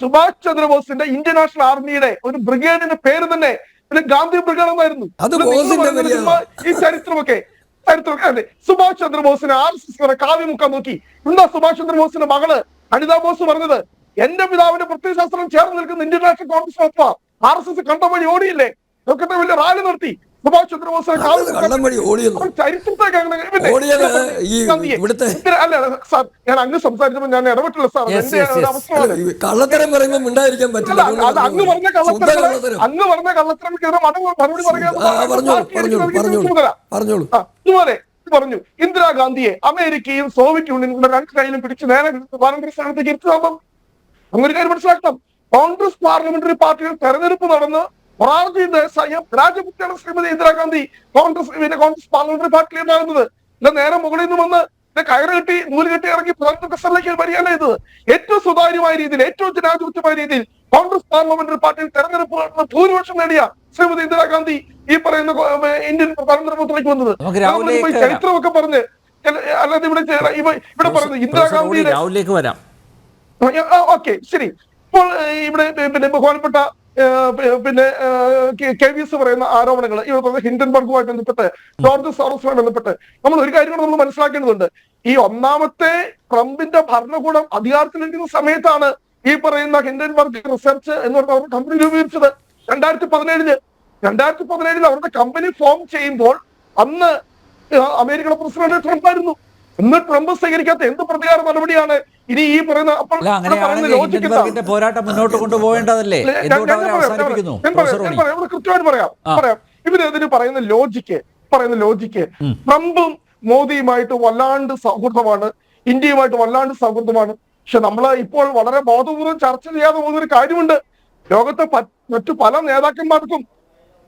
S5: സുഭാഷ് ചന്ദ്രബോസിന്റെ ഇന്ത്യൻ നാഷണൽ ആർമിയുടെ ഒരു ബ്രിഗേഡിന്റെ പേര് തന്നെ ഗാന്ധി ബ്രിഗേഡ് എന്നായിരുന്നു. ഈ ചരിത്രമൊക്കെ അല്ലേ? സുഭാഷ് ചന്ദ്രബോസിനെ RSS കാവ്യ മുക്കാൻ നോക്കി. എന്താ സുഭാഷ് ചന്ദ്രബോസിന്റെ മകള് അനിതാ ബോസ് പറഞ്ഞത്? എന്റെ പിതാവിന്റെ പ്രത്യയശാസ്ത്രം ചേർന്ന് നിൽക്കുന്ന ഇന്ത്യൻ നാഷണൽ കോൺഗ്രസ് RSS കണ്ട വഴി ഓടിയില്ലേ? നോക്കട്ടെ, വലിയ റാലി നടത്തി. സുഭാഷ് ചന്ദ്രബോസിനെ ചരിത്രത്തെ അല്ല സാർ, ഞാൻ അങ്ങ് സംസാരിച്ചപ്പോൾ ഞാൻ ഇടപെട്ടില്ല സാർ. എന്റെ അവസരമാണ്. അത് അങ്ങ് പറഞ്ഞ കള്ളത്തരമെതിരെ മറുപടി ഇതുപോലെ പറഞ്ഞു. ഇന്ദിരാഗാന്ധിയെ അമേരിക്കയും സോവിയറ്റ് യൂണിയനും രണ്ട് കയ്യിലും പിടിച്ച് നേരെ പ്രധാനമന്ത്രി സ്ഥാനത്തേക്ക് ഇരുത്താം. അങ്ങനെ കാര്യം മനസ്സിലാക്കണം. കോൺഗ്രസ് പാർലമെന്ററി പാർട്ടിയിൽ തെരഞ്ഞെടുപ്പ് നടന്ന് മൊറാർജി ദേശായി രാജപുത്രിയാണ് ശ്രീമതി ഇന്ദിരാഗാന്ധി കോൺഗ്രസ് പാർലമെന്ററി പാർട്ടിയിൽ ഉണ്ടാകുന്നത്. നേരെ മുകളിൽ നിന്ന് വന്ന് കയറ് കെട്ടി നൂല് കെട്ടി ഇറങ്ങി പ്രധാനമന്ത്രി കസറിലേക്ക് വരികയല്ല ചെയ്തത്. ഏറ്റവും സുതാര്യമായ രീതിയിൽ, ഏറ്റവും ജനാധിപത്യമായ രീതിയിൽ കോൺഗ്രസ് പാർലമെന്ററി പാർട്ടിയിൽ തെരഞ്ഞെടുപ്പ് ഭൂരിപക്ഷം നേടിയ ശ്രീമതി ഇന്ദിരാഗാന്ധി ഈ പറയുന്ന ഇന്ത്യൻ പ്രധാനമന്ത്രി പദത്തിലേക്ക് വന്നത്. ചരിത്രമൊക്കെ പറഞ്ഞ് അല്ലാതെ ഇവിടെ പറയുന്നത് ഇന്ദിരാഗാന്ധിയുടെ ഓക്കെ ശരി. ഇപ്പോൾ ഇവിടെ ബഹുമാനപ്പെട്ട പിന്നെ KVS പറയുന്ന ആരോപണങ്ങൾ, ഇവിടെ പറഞ്ഞ ഹിൻഡൻബർഗുമായിട്ട് ബന്ധപ്പെട്ട്, ജോർജ് സോറസുമായി ബന്ധപ്പെട്ട് നമ്മൾ ഒരു കാര്യം കൂടെ നമ്മൾ മനസ്സിലാക്കേണ്ടതുണ്ട്. ഈ ഒന്നാമത്തെ ട്രംപിന്റെ ഭരണകൂടം അധികാരത്തിലിരിക്കുന്ന സമയത്താണ് ഈ പറയുന്ന ഹിൻഡൻബർഗ് റിസർച്ച് എന്ന് പറഞ്ഞ അവരുടെ കമ്പനി രൂപീകരിച്ചത്. 2017 അവരുടെ കമ്പനി ഫോം ചെയ്യുമ്പോൾ അന്ന് അമേരിക്കയുടെ പ്രസിഡന്റ് ട്രംപ് ആയിരുന്നു. ഇന്ന് ട്രംപ് സ്വീകരിക്കാത്ത എന്ത് പ്രതികാര നടപടിയാണ് ഇനി ഈ പറയുന്ന?
S1: ഹിൻഡൻബർഗിന്റെ പോരാട്ടം മുന്നോട്ട് കൊണ്ടുപോകേണ്ടതല്ലേ?
S5: കൃത്യമായിട്ട് പറയാം. ഇവരതിന് പറയുന്ന ലോജിക്ക് ട്രംപും മോദിയുമായിട്ട് വല്ലാണ്ട് സൗഹൃദമാണ്, ഇന്ത്യയുമായിട്ട് വല്ലാണ്ട് സൗഹൃദമാണ്. പക്ഷെ നമ്മൾ ഇപ്പോൾ വളരെ ബോധപൂർവ്വം ചർച്ച ചെയ്യാതെ പോകുന്ന ഒരു കാര്യമുണ്ട്. ലോകത്തെ മറ്റു പല നേതാക്കന്മാർക്കും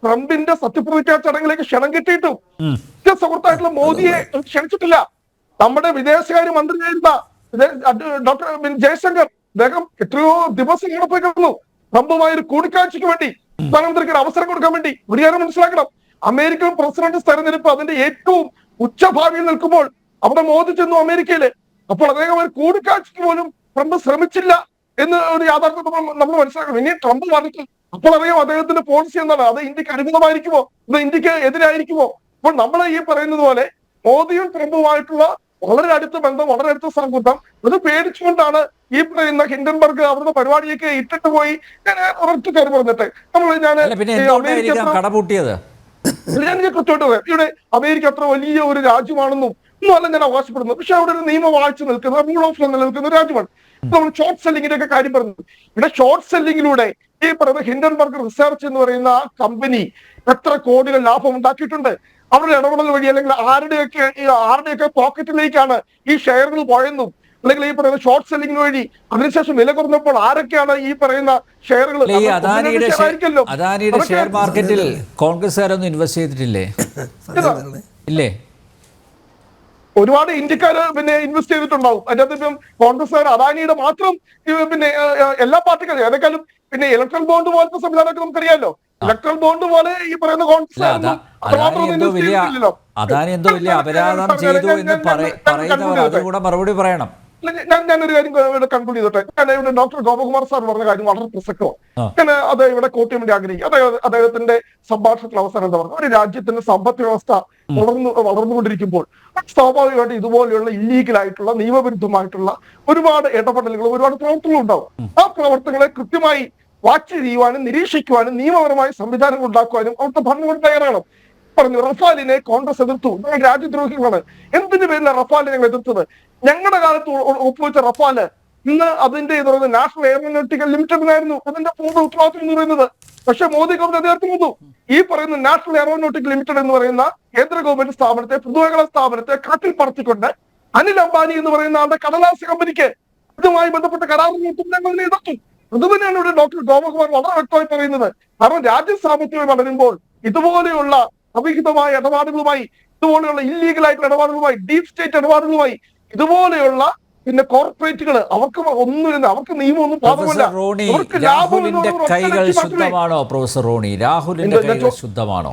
S5: ട്രംപിന്റെ സത്യപ്രതിജ്ഞാ ചടങ്ങിലേക്ക് ക്ഷണം കിട്ടിയിട്ടും സുഹൃത്തായിട്ടുള്ള മോദിയെ ക്ഷണിച്ചിട്ടില്ല. നമ്മുടെ വിദേശകാര്യ മന്ത്രിയായിരുന്ന ഡോക്ടർ ജയശങ്കർ, അദ്ദേഹം എത്രയോ ദിവസം ഇവിടെ പോയി കിടന്നു ട്രംപുമായി ഒരു കൂടിക്കാഴ്ചയ്ക്ക് വേണ്ടി, പ്രധാനമന്ത്രിക്ക് ഒരു അവസരം കൊടുക്കാൻ വേണ്ടി. ഒരു കാര്യം മനസ്സിലാക്കണം, അമേരിക്കൻ പ്രസിഡന്റ് തെരഞ്ഞെടുപ്പ് അതിന്റെ ഏറ്റവും ഉച്ചഭാവിയിൽ നിൽക്കുമ്പോൾ അവിടെ മോദി ചെന്നു അമേരിക്കയില്. അപ്പോൾ അദ്ദേഹം ഒരു കൂടിക്കാഴ്ചയ്ക്ക് പോലും ട്രംപ് ശ്രമിച്ചില്ല എന്ന് ഒരു യാഥാർത്ഥ്യം നമ്മൾ മനസ്സിലാക്കണം. ഇനി ട്രംപ് പറഞ്ഞിട്ട് അപ്പോൾ അറിയാം അദ്ദേഹത്തിന്റെ പോളിസി എന്താണ്, അത് ഇന്ത്യക്ക് അനുകൂലമായിരിക്കുമോ, അത് ഇന്ത്യക്ക് എതിരായിരിക്കുമോ? അപ്പോൾ നമ്മൾ ഈ പറയുന്നത് പോലെ മോദിയും ട്രംപുമായിട്ടുള്ള വളരെ അടുത്ത ബന്ധം, വളരെ അടുത്ത സൗഹൃദം, അത് പേടിച്ചുകൊണ്ടാണ് ഈ പറയുന്ന ഹിൻഡൻബർഗ് അവരുടെ പരിപാടിയൊക്കെ ഇട്ടിട്ട് പോയി. ഞാൻ ഒരൊറ്റ കാര്യം പറഞ്ഞിട്ടെ, ഞാൻ കൃത്യമായിട്ട് പറയാം, ഇവിടെ അമേരിക്ക അത്ര വലിയ ഒരു രാജ്യമാണെന്നും ഒന്നുമല്ല ഞാൻ അവകാശപ്പെടുന്നു. പക്ഷെ അവിടെ ഒരു നിയമവാഴ്ച നിൽക്കുന്ന, റൂൾ ഓഫ് ലോ നിലനിൽക്കുന്ന ഒരു രാജ്യമാണ്. നമ്മൾ ഷോർട്ട് സെല്ലിങ്ങിന്റെ ഒക്കെ കാര്യം പറഞ്ഞു. ഇവിടെ ഷോർട്ട് സെല്ലിങ്ങിലൂടെ ഈ പറയുന്ന ഹിൻഡൻബർഗ് റിസർച്ച് എന്ന് പറയുന്ന ആ കമ്പനി എത്ര കോടികൾ ലാഭം ഉണ്ടാക്കിയിട്ടുണ്ട്. അവരുടെ ഇടപെടൽ വഴി അല്ലെങ്കിൽ ആരുടെയൊക്കെ പോക്കറ്റിലേക്കാണ് ഈ ഷെയറുകൾ പോയെന്നും, അല്ലെങ്കിൽ ഈ പറയുന്ന ഷോർട്ട് സെല്ലിംഗ് വഴി അതിനുശേഷം വില കുറഞ്ഞപ്പോൾ ആരൊക്കെയാണ് ഈ പറയുന്ന ഷെയറുകൾ?
S1: അദാനിയുടെ ഷെയർ മാർക്കറ്റിൽ കോൺഗ്രസ്സുകാരൊന്നും ഇൻവെസ്റ്റ് ചെയ്തിട്ടില്ലേ? ഇല്ലേ?
S5: ഒരുപാട് ഇന്ത്യക്കാര് പിന്നെ ഇൻവെസ്റ്റ് ചെയ്തിട്ടുണ്ടാവും. അതിനകത്ത് ഇപ്പം കോൺഗ്രസ്സുകാർ അദാനിയുടെ മാത്രം പിന്നെ എല്ലാ പാർട്ടിക്കാരും ഏതെങ്കിലും പിന്നെ ഇലക്ട്രൽ ബോണ്ട് പോലത്തെ സംവിധാനമൊക്കെ നമുക്കറിയാലോ. ഇലക്ട്രൽ ബോണ്ട് പോലെ ഈ പറയുന്ന കോൺഗ്രസ്
S1: അദാനി എന്തോ വലിയ അപരാധം ചെയ്തു എന്ന് പറയുന്നവർ അതുകൂടെ മറുപടി പറയണം.
S5: ഞാനൊരു കാര്യം കൺക്ലൂഡ് ചെയ്തോട്ടെ. ഞാൻ ഇവിടെ ഡോക്ടർ ഗോപകുമാർ സാർ പറഞ്ഞ കാര്യം വളരെ പ്രസക്തമാണ്. ഞാൻ അത് ഇവിടെ കോട്ട് ചെയ്യാൻ വേണ്ടി ആഗ്രഹിക്കും. അദ്ദേഹത്തിന്റെ സംഭാഷണത്തിൽ അവസാനം എന്താ പറഞ്ഞത്, ഒരു രാജ്യത്തിന്റെ സമ്പദ് വ്യവസ്ഥ വളർന്നുകൊണ്ടിരിക്കുമ്പോൾ സ്വാഭാവികമായിട്ട് ഇതുപോലെയുള്ള ഇല്ലീഗലായിട്ടുള്ള നിയമവിരുദ്ധമായിട്ടുള്ള ഒരുപാട് ഇടപെടലുകൾ, ഒരുപാട് പ്രവർത്തനങ്ങൾ ഉണ്ടാവും. ആ പ്രവർത്തനങ്ങളെ കൃത്യമായി വാച്ച് ചെയ്യുവാനും നിരീക്ഷിക്കുവാനും നിയമപരമായ സംവിധാനങ്ങൾ ഉണ്ടാക്കുവാനും അവിടുത്തെ ഭരണകൂടം തയ്യാറാണ്. പറഞ്ഞു റഫാലിനെ കോൺഗ്രസ് എതിർത്തു, ഞങ്ങൾ രാജ്യദ്രോഹികളാണ്. എന്തിനു പേരിലാണ് റഫാലിനെ ഞങ്ങൾ എതിർത്തത്? ഞങ്ങളുടെ കാലത്ത് ഒപ്പുവെച്ച റഫാല് ഇന്ന് അതിന്റെ ഇത് പറയുന്നത് നാഷണൽ എയറോനോട്ടിക്കൽ ലിമിറ്റഡിനായിരുന്നു അതിന്റെ പൂർണ്ണ ഉത്തരവാദിത്വം എന്ന് പറയുന്നത്. പക്ഷെ മോദി ഗവൺമെന്റ് അധികാരത്തിൽ വന്നു. ഈ പറയുന്ന നാഷണൽ എയറോനോട്ടിക്കൽ ലിമിറ്റഡ് എന്ന് പറയുന്ന കേന്ദ്ര ഗവൺമെന്റ് സ്ഥാപനത്തെ, പൊതുമേഖലാ സ്ഥാപനത്തെ കാറ്റിൽ പറത്തിക്കൊണ്ട് അനിൽ അംബാനി എന്ന് പറയുന്ന ആളുടെ കടലാസ് കമ്പനിക്ക് ഇതുമായി ബന്ധപ്പെട്ട കരാറുകൾ ഞങ്ങൾ എതിർത്തു. അതുതന്നെയാണ് ഇവിടെ ഡോക്ടർ ഗോപകുമാർ വളരെ വ്യക്തമായി പറയുന്നത്. കാരണം രാജ്യ സാമ്പത്തികമായി വളരുമ്പോൾ ഇതുപോലെയുള്ള അവിഹിതമായ ഇടപാടുകളുമായി, ഇതുപോലെയുള്ള ഇല്ലീഗലായിട്ടുള്ള ഇടപാടുകളുമായി, ഡീപ് സ്റ്റേറ്റ് ഇടപാടുകളുമായി, ഇതുപോലെയുള്ള പിന്നെ കോർപ്പറേറ്റുകൾ അവർക്ക് ഒന്നും, അവർക്ക് നിയമമൊന്നും ബാധകമല്ല.
S1: രാഹുലിന്റെ കൈകൾ ശുദ്ധമാണോ പ്രൊഫസർ റോണി? രാഹുലിന്റെ കൈകൾ ശുദ്ധമാണോ?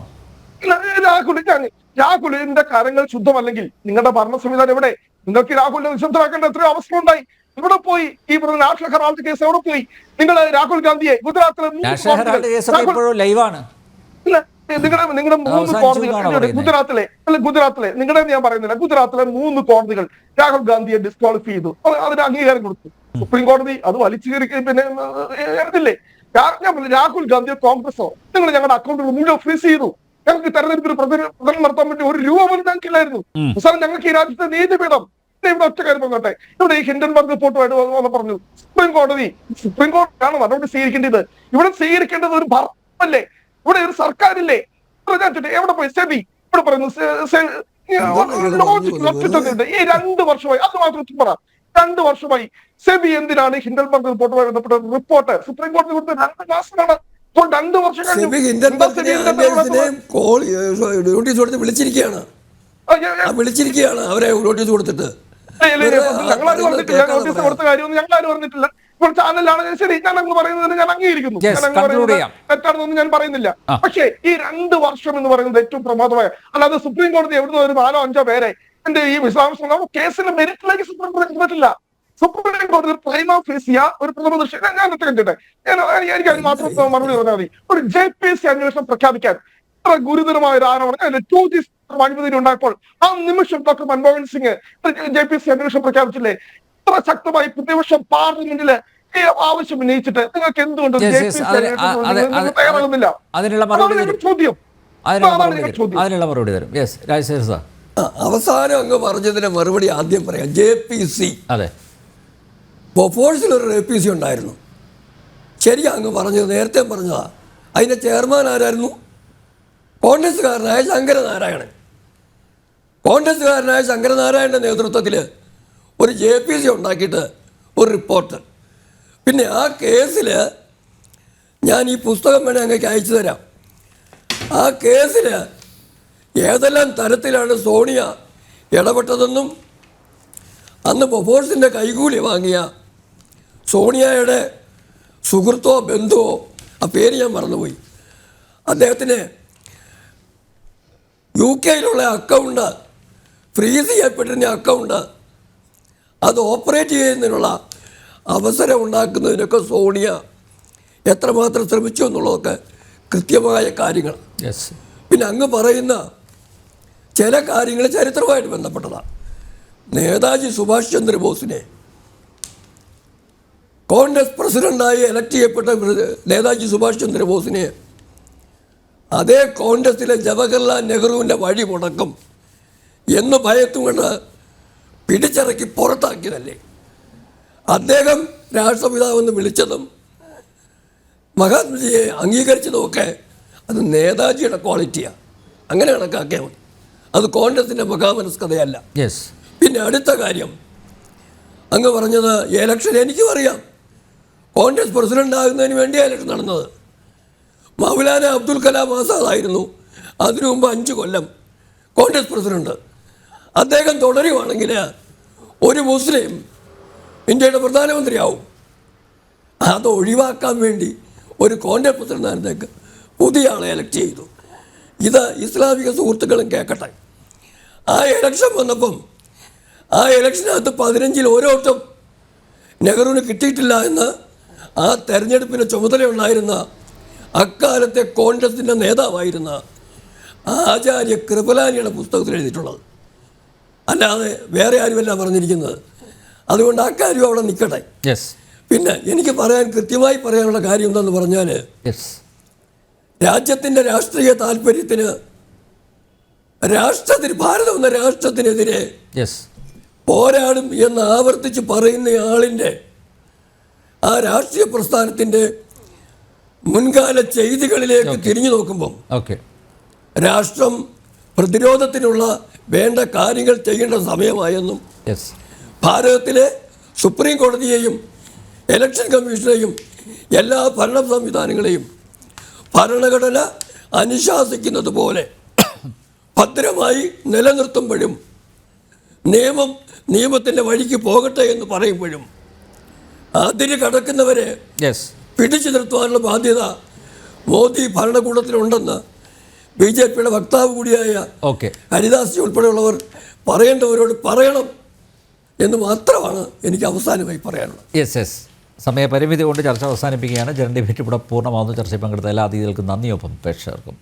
S5: രാഹുലിന്റെ കാര്യങ്ങൾ ശുദ്ധമല്ലെങ്കിൽ നിങ്ങളുടെ ഭരണ സംവിധാനം എവിടെ? നിങ്ങൾക്ക് രാഹുലിനെ നിശബ്ദമാക്കേണ്ട എത്രയോ അവസരമുണ്ടായി. ഇവിടെ പോയി ഈ പറഞ്ഞ നാഷണൽ ഹെറാൾഡ് കേസ് എവിടെ പോയി? നിങ്ങൾ രാഹുൽ ഗാന്ധിയെ ഗുജറാത്തിലെ നിങ്ങളുടെ 3 കോടതികൾ ഗുജറാത്തിലെ നിങ്ങളുടെ ഞാൻ പറയുന്നില്ല, ഗുജറാത്തിലെ 3 കോടതികൾ രാഹുൽ ഗാന്ധിയെ ഡിസ്ക്വാളിഫൈ ചെയ്തു, അതിന് അംഗീകാരം കൊടുത്തു. സുപ്രീം കോടതി അത് വലിച്ചു കയറി പിന്നെ എടുത്തില്ലേ? രാഹുൽ ഗാന്ധിയോ കോൺഗ്രസോ നിങ്ങൾ ഞങ്ങളുടെ അക്കൗണ്ടുകൾ മുഴുവൻ ഫ്രീസ് ചെയ്തു. ഞങ്ങൾക്ക് തെരഞ്ഞെടുപ്പിൽ പ്രചരണം നടത്താൻ വേണ്ടി 1 രൂപ പോലും ഞങ്ങൾക്കില്ലായിരുന്നു. അവസാനം ഞങ്ങൾക്ക് ഈ രാജ്യത്തെ നീതിപീഠം ഇവിടെ ഒറ്റ കാര്യം പറഞ്ഞോട്ടെ, ഇവിടെ ഈ ഹിൻഡൻബർഗ് റിപ്പോർട്ടുമായിട്ട് പറഞ്ഞു സുപ്രീം കോടതിയാണ് നടപടി സ്വീകരിക്കേണ്ടത്. ഇവിടെ സ്വീകരിക്കേണ്ടത് ഒരു ഭരണമല്ലേ, ഇവിടെ ഒരു സർക്കാരില്ലേ? എവിടെ പോയി സെബി? ഇവിടെ പറയുന്നു ഈ 2 വർഷമായി, അത് മാത്രം പറ, 2 വർഷമായി സെബി എന്തിനാണ് ഹിൻഡൻബർഗ് റിപ്പോർട്ടുമായി ബന്ധപ്പെട്ട റിപ്പോർട്ട് സുപ്രീം കോടതി കൊടുത്ത 2 മാസമാണ്. ഇപ്പോൾ 2 വർഷം
S4: വിളിച്ചിരിക്കുകയാണ് അവരെ നോട്ടീസ് കൊടുത്തിട്ട്.
S5: ഞങ്ങളാരും പറഞ്ഞിട്ടില്ല, നോട്ടീസ് കൊടുത്ത കാര്യമൊന്നും ഞങ്ങളാരും പറഞ്ഞിട്ടില്ല. ഇപ്പോൾ ചാനലാണ്. ശരി, ഞാൻ അങ്ങ് പറയുന്നതിന് ഞാൻ അംഗീകരിക്കുന്നു, തെറ്റാണെന്നൊന്നും ഞാൻ പറയുന്നില്ല. പക്ഷേ ഈ 2 വർഷം എന്ന് പറയുന്നത് ഏറ്റവും പ്രമാദമായ, അല്ലാതെ സുപ്രീം കോടതി എവിടുന്ന് ഒരു 4-5 പേരെ എന്റെ ഈ വിശദാംശം കേസിന്റെ മെരിറ്റിലേക്ക് സുപ്രീം കോടതി പറ്റില്ല. സുപ്രീം കോടതി പ്രൈമ ഫേസിയ ഒരു പ്രഥമ ദൃശ്യം ഞാൻ കണ്ടിട്ടെ എനിക്ക് അതിന് മാത്രം മറുപടി പറഞ്ഞാൽ മതി. ഒരു JPC അന്വേഷണം പ്രഖ്യാപിക്കാൻ ഇത്ര ഗുരുതരമായ ഒരു ആരോപണം 2G അഴിമതി ഉണ്ടായപ്പോൾ ആ നിമിഷം ഡോക്ടർ മൻമോഹൻ സിംഗ് JPC അന്വേഷണം പ്രഖ്യാപിച്ചില്ലേ? ഇത്ര ശക്തമായി പ്രതിപക്ഷം പാർലമെന്റില് ഈ ആവശ്യം ഉന്നയിച്ചിട്ട് നിങ്ങൾക്ക് എന്തുകൊണ്ട് തയ്യാറാകുന്നില്ല?
S1: അതിനുള്ള
S5: ചോദ്യം
S1: അതിനുള്ള മറുപടി തരും. Yes, Rajasekhar sir.
S4: അവസാനം അങ്ങ് പറഞ്ഞതിന് മറുപടി ആദ്യം പറയാം. JPC,
S1: അതെ,
S4: ബൊഫോഴ്സിലൊരു APC ഉണ്ടായിരുന്നു. ശരിയാ അങ്ങ് പറഞ്ഞത്, നേരത്തെ പറഞ്ഞതാ. അതിൻ്റെ ചെയർമാൻ ആരായിരുന്നു? കോൺഗ്രസ്സുകാരനായ ശങ്കരനാരായണൻ. കോൺഗ്രസ്സുകാരനായ ശങ്കരനാരായണൻ്റെ നേതൃത്വത്തിൽ ഒരു JPC ഉണ്ടാക്കിയിട്ട് ഒരു റിപ്പോർട്ട്. പിന്നെ ആ കേസിൽ ഞാൻ ഈ പുസ്തകം വേണേൽ അങ്ങേക്ക് അയച്ചു തരാം. ആ കേസിൽ ഏതെല്ലാം തരത്തിലാണ് സോണിയ ഇടപെട്ടതെന്നും അന്ന് ബൊഫോഴ്സിൻ്റെ കൈകൂലി വാങ്ങിയ സോണിയയുടെ സുഹൃത്തോ ബന്ധുവോ, ആ പേര് ഞാൻ മറന്നുപോയി, അദ്ദേഹത്തിന് UK അക്കൗണ്ട് ഫ്രീസ് ചെയ്യപ്പെട്ടിരുന്ന അക്കൗണ്ട് അത് ഓപ്പറേറ്റ് ചെയ്യുന്നതിനുള്ള അവസരം ഉണ്ടാക്കുന്നതിനൊക്കെ സോണിയ എത്രമാത്രം ശ്രമിച്ചു എന്നുള്ളതൊക്കെ കൃത്യമായ കാര്യങ്ങൾ. പിന്നെ അങ്ങ് പറയുന്ന ചില കാര്യങ്ങൾ ചരിത്രമായിട്ട് ബന്ധപ്പെട്ടതാണ്. നേതാജി സുഭാഷ് ചന്ദ്രബോസിനെ കോൺഗ്രസ് പ്രസിഡന്റായി എലക്ട് ചെയ്യപ്പെട്ട നേതാജി സുഭാഷ് ചന്ദ്രബോസിനെ അതേ കോൺഗ്രസിലെ ജവഹർലാൽ നെഹ്റുവിൻ്റെ വഴി മുടക്കും എന്ന് ഭയത്തും കൊണ്ട് പിടിച്ചിറക്കി പുറത്താക്കിയതല്ലേ? അദ്ദേഹം രാഷ്ട്രപിതാവെന്ന് വിളിച്ചതും മഹാത്മജിയെ അംഗീകരിച്ചതുമൊക്കെ അത് നേതാജിയുടെ ക്വാളിറ്റിയാണ്. അങ്ങനെ കണക്കാക്കിയാൽ മതി. അത് കോൺഗ്രസിൻ്റെ മഹാമനസ്കതയല്ല. പിന്നെ അടുത്ത കാര്യം അങ്ങ് പറഞ്ഞത് എലക്ഷൻ. എനിക്കും അറിയാം, കോൺഗ്രസ് പ്രസിഡന്റ് ആകുന്നതിന് വേണ്ടിയാണ് ഇലക്ഷൻ നടന്നത്. മൗലാന അബ്ദുൽ കലാം ആസാദായിരുന്നു അതിനു മുമ്പ് 5 കൊല്ലം കോൺഗ്രസ് പ്രസിഡന്റ്. അദ്ദേഹം തുടരുവാണെങ്കിൽ ഒരു മുസ്ലിം ഇന്ത്യയുടെ പ്രധാനമന്ത്രിയാവും. അത് ഒഴിവാക്കാൻ വേണ്ടി ഒരു കോൺഗ്രസ് പ്രസിഡന്റിനേക്ക് പുതിയ ആളെ എലക്ട് ചെയ്തു. ഇത് ഇസ്ലാമിക സുഹൃത്തുക്കളും കേൾക്കട്ടെ. ആ എലക്ഷൻ വന്നപ്പം ആ എലക്ഷനകത്ത് 15-ൽ ഓരോട്ടും നെഹ്റുവിന് കിട്ടിയിട്ടില്ല എന്ന് ആ തെരഞ്ഞെടുപ്പിന് ചുമതലയുണ്ടായിരുന്ന അക്കാലത്തെ കോൺഗ്രസിൻ്റെ നേതാവായിരുന്ന ആചാര്യ കൃപലാനിയുടെ പുസ്തകത്തിൽ എഴുതിയിട്ടുള്ളത്, അല്ലാതെ വേറെ ആരുമല്ല പറഞ്ഞിരിക്കുന്നത്. അതുകൊണ്ട് ആ കാര്യം അവിടെ നിൽക്കട്ടെ. പിന്നെ എനിക്ക് കൃത്യമായി പറയാനുള്ള കാര്യം എന്താണെന്ന് പറഞ്ഞാൽ, രാജ്യത്തിൻ്റെ രാഷ്ട്രീയ താല്പര്യത്തിന് ഭാരതം എന്ന രാഷ്ട്രത്തിനെതിരെ പോരാടും എന്ന് ആവർത്തിച്ച് പറയുന്ന ആളിൻ്റെ ആ രാഷ്ട്രീയ പ്രസ്ഥാനത്തിൻ്റെ മുൻകാല ചെയ്തികളിലേക്ക് തിരിഞ്ഞു നോക്കുമ്പം രാഷ്ട്രം പ്രതിരോധത്തിനുള്ള വേണ്ട കാര്യങ്ങൾ ചെയ്യേണ്ട സമയമായെന്നും ഭാരതത്തിലെ സുപ്രീം കോടതിയെയും ഇലക്ഷൻ കമ്മീഷനെയും എല്ലാ ഭരണ സംവിധാനങ്ങളെയും ഭരണഘടന അനുശാസിക്കുന്നത് പോലെ ഭദ്രമായി നിലനിർത്തുമ്പോഴും നിയമത്തിൻ്റെ വഴിക്ക് പോകട്ടെ എന്ന് പറയുമ്പോഴും അതിന് കടക്കുന്നവരെ പിടിച്ചു നിർത്തുവാനുള്ള ബാധ്യത മോദി ഭരണകൂടത്തിലുണ്ടെന്ന് BJPയുടെ വക്താവ് കൂടിയായ ഹരിദാസ് ഉൾപ്പെടെയുള്ളവർ പറയേണ്ടവരോട് പറയണം എന്ന് മാത്രമാണ് എനിക്ക് അവസാനമായി പറയാനുള്ളത്.
S1: സമയപരിമിതി കൊണ്ട് ചർച്ച അവസാനിപ്പിക്കുകയാണ്. ജനറൽ ഡിബേറ്റ് ഇവിടെ പൂർണ്ണമാകുന്നു. ചർച്ചയിൽ പങ്കെടുത്ത എല്ലാ അതിഥികൾക്കും നന്ദിയൊപ്പം പ്രേക്ഷകർക്കും.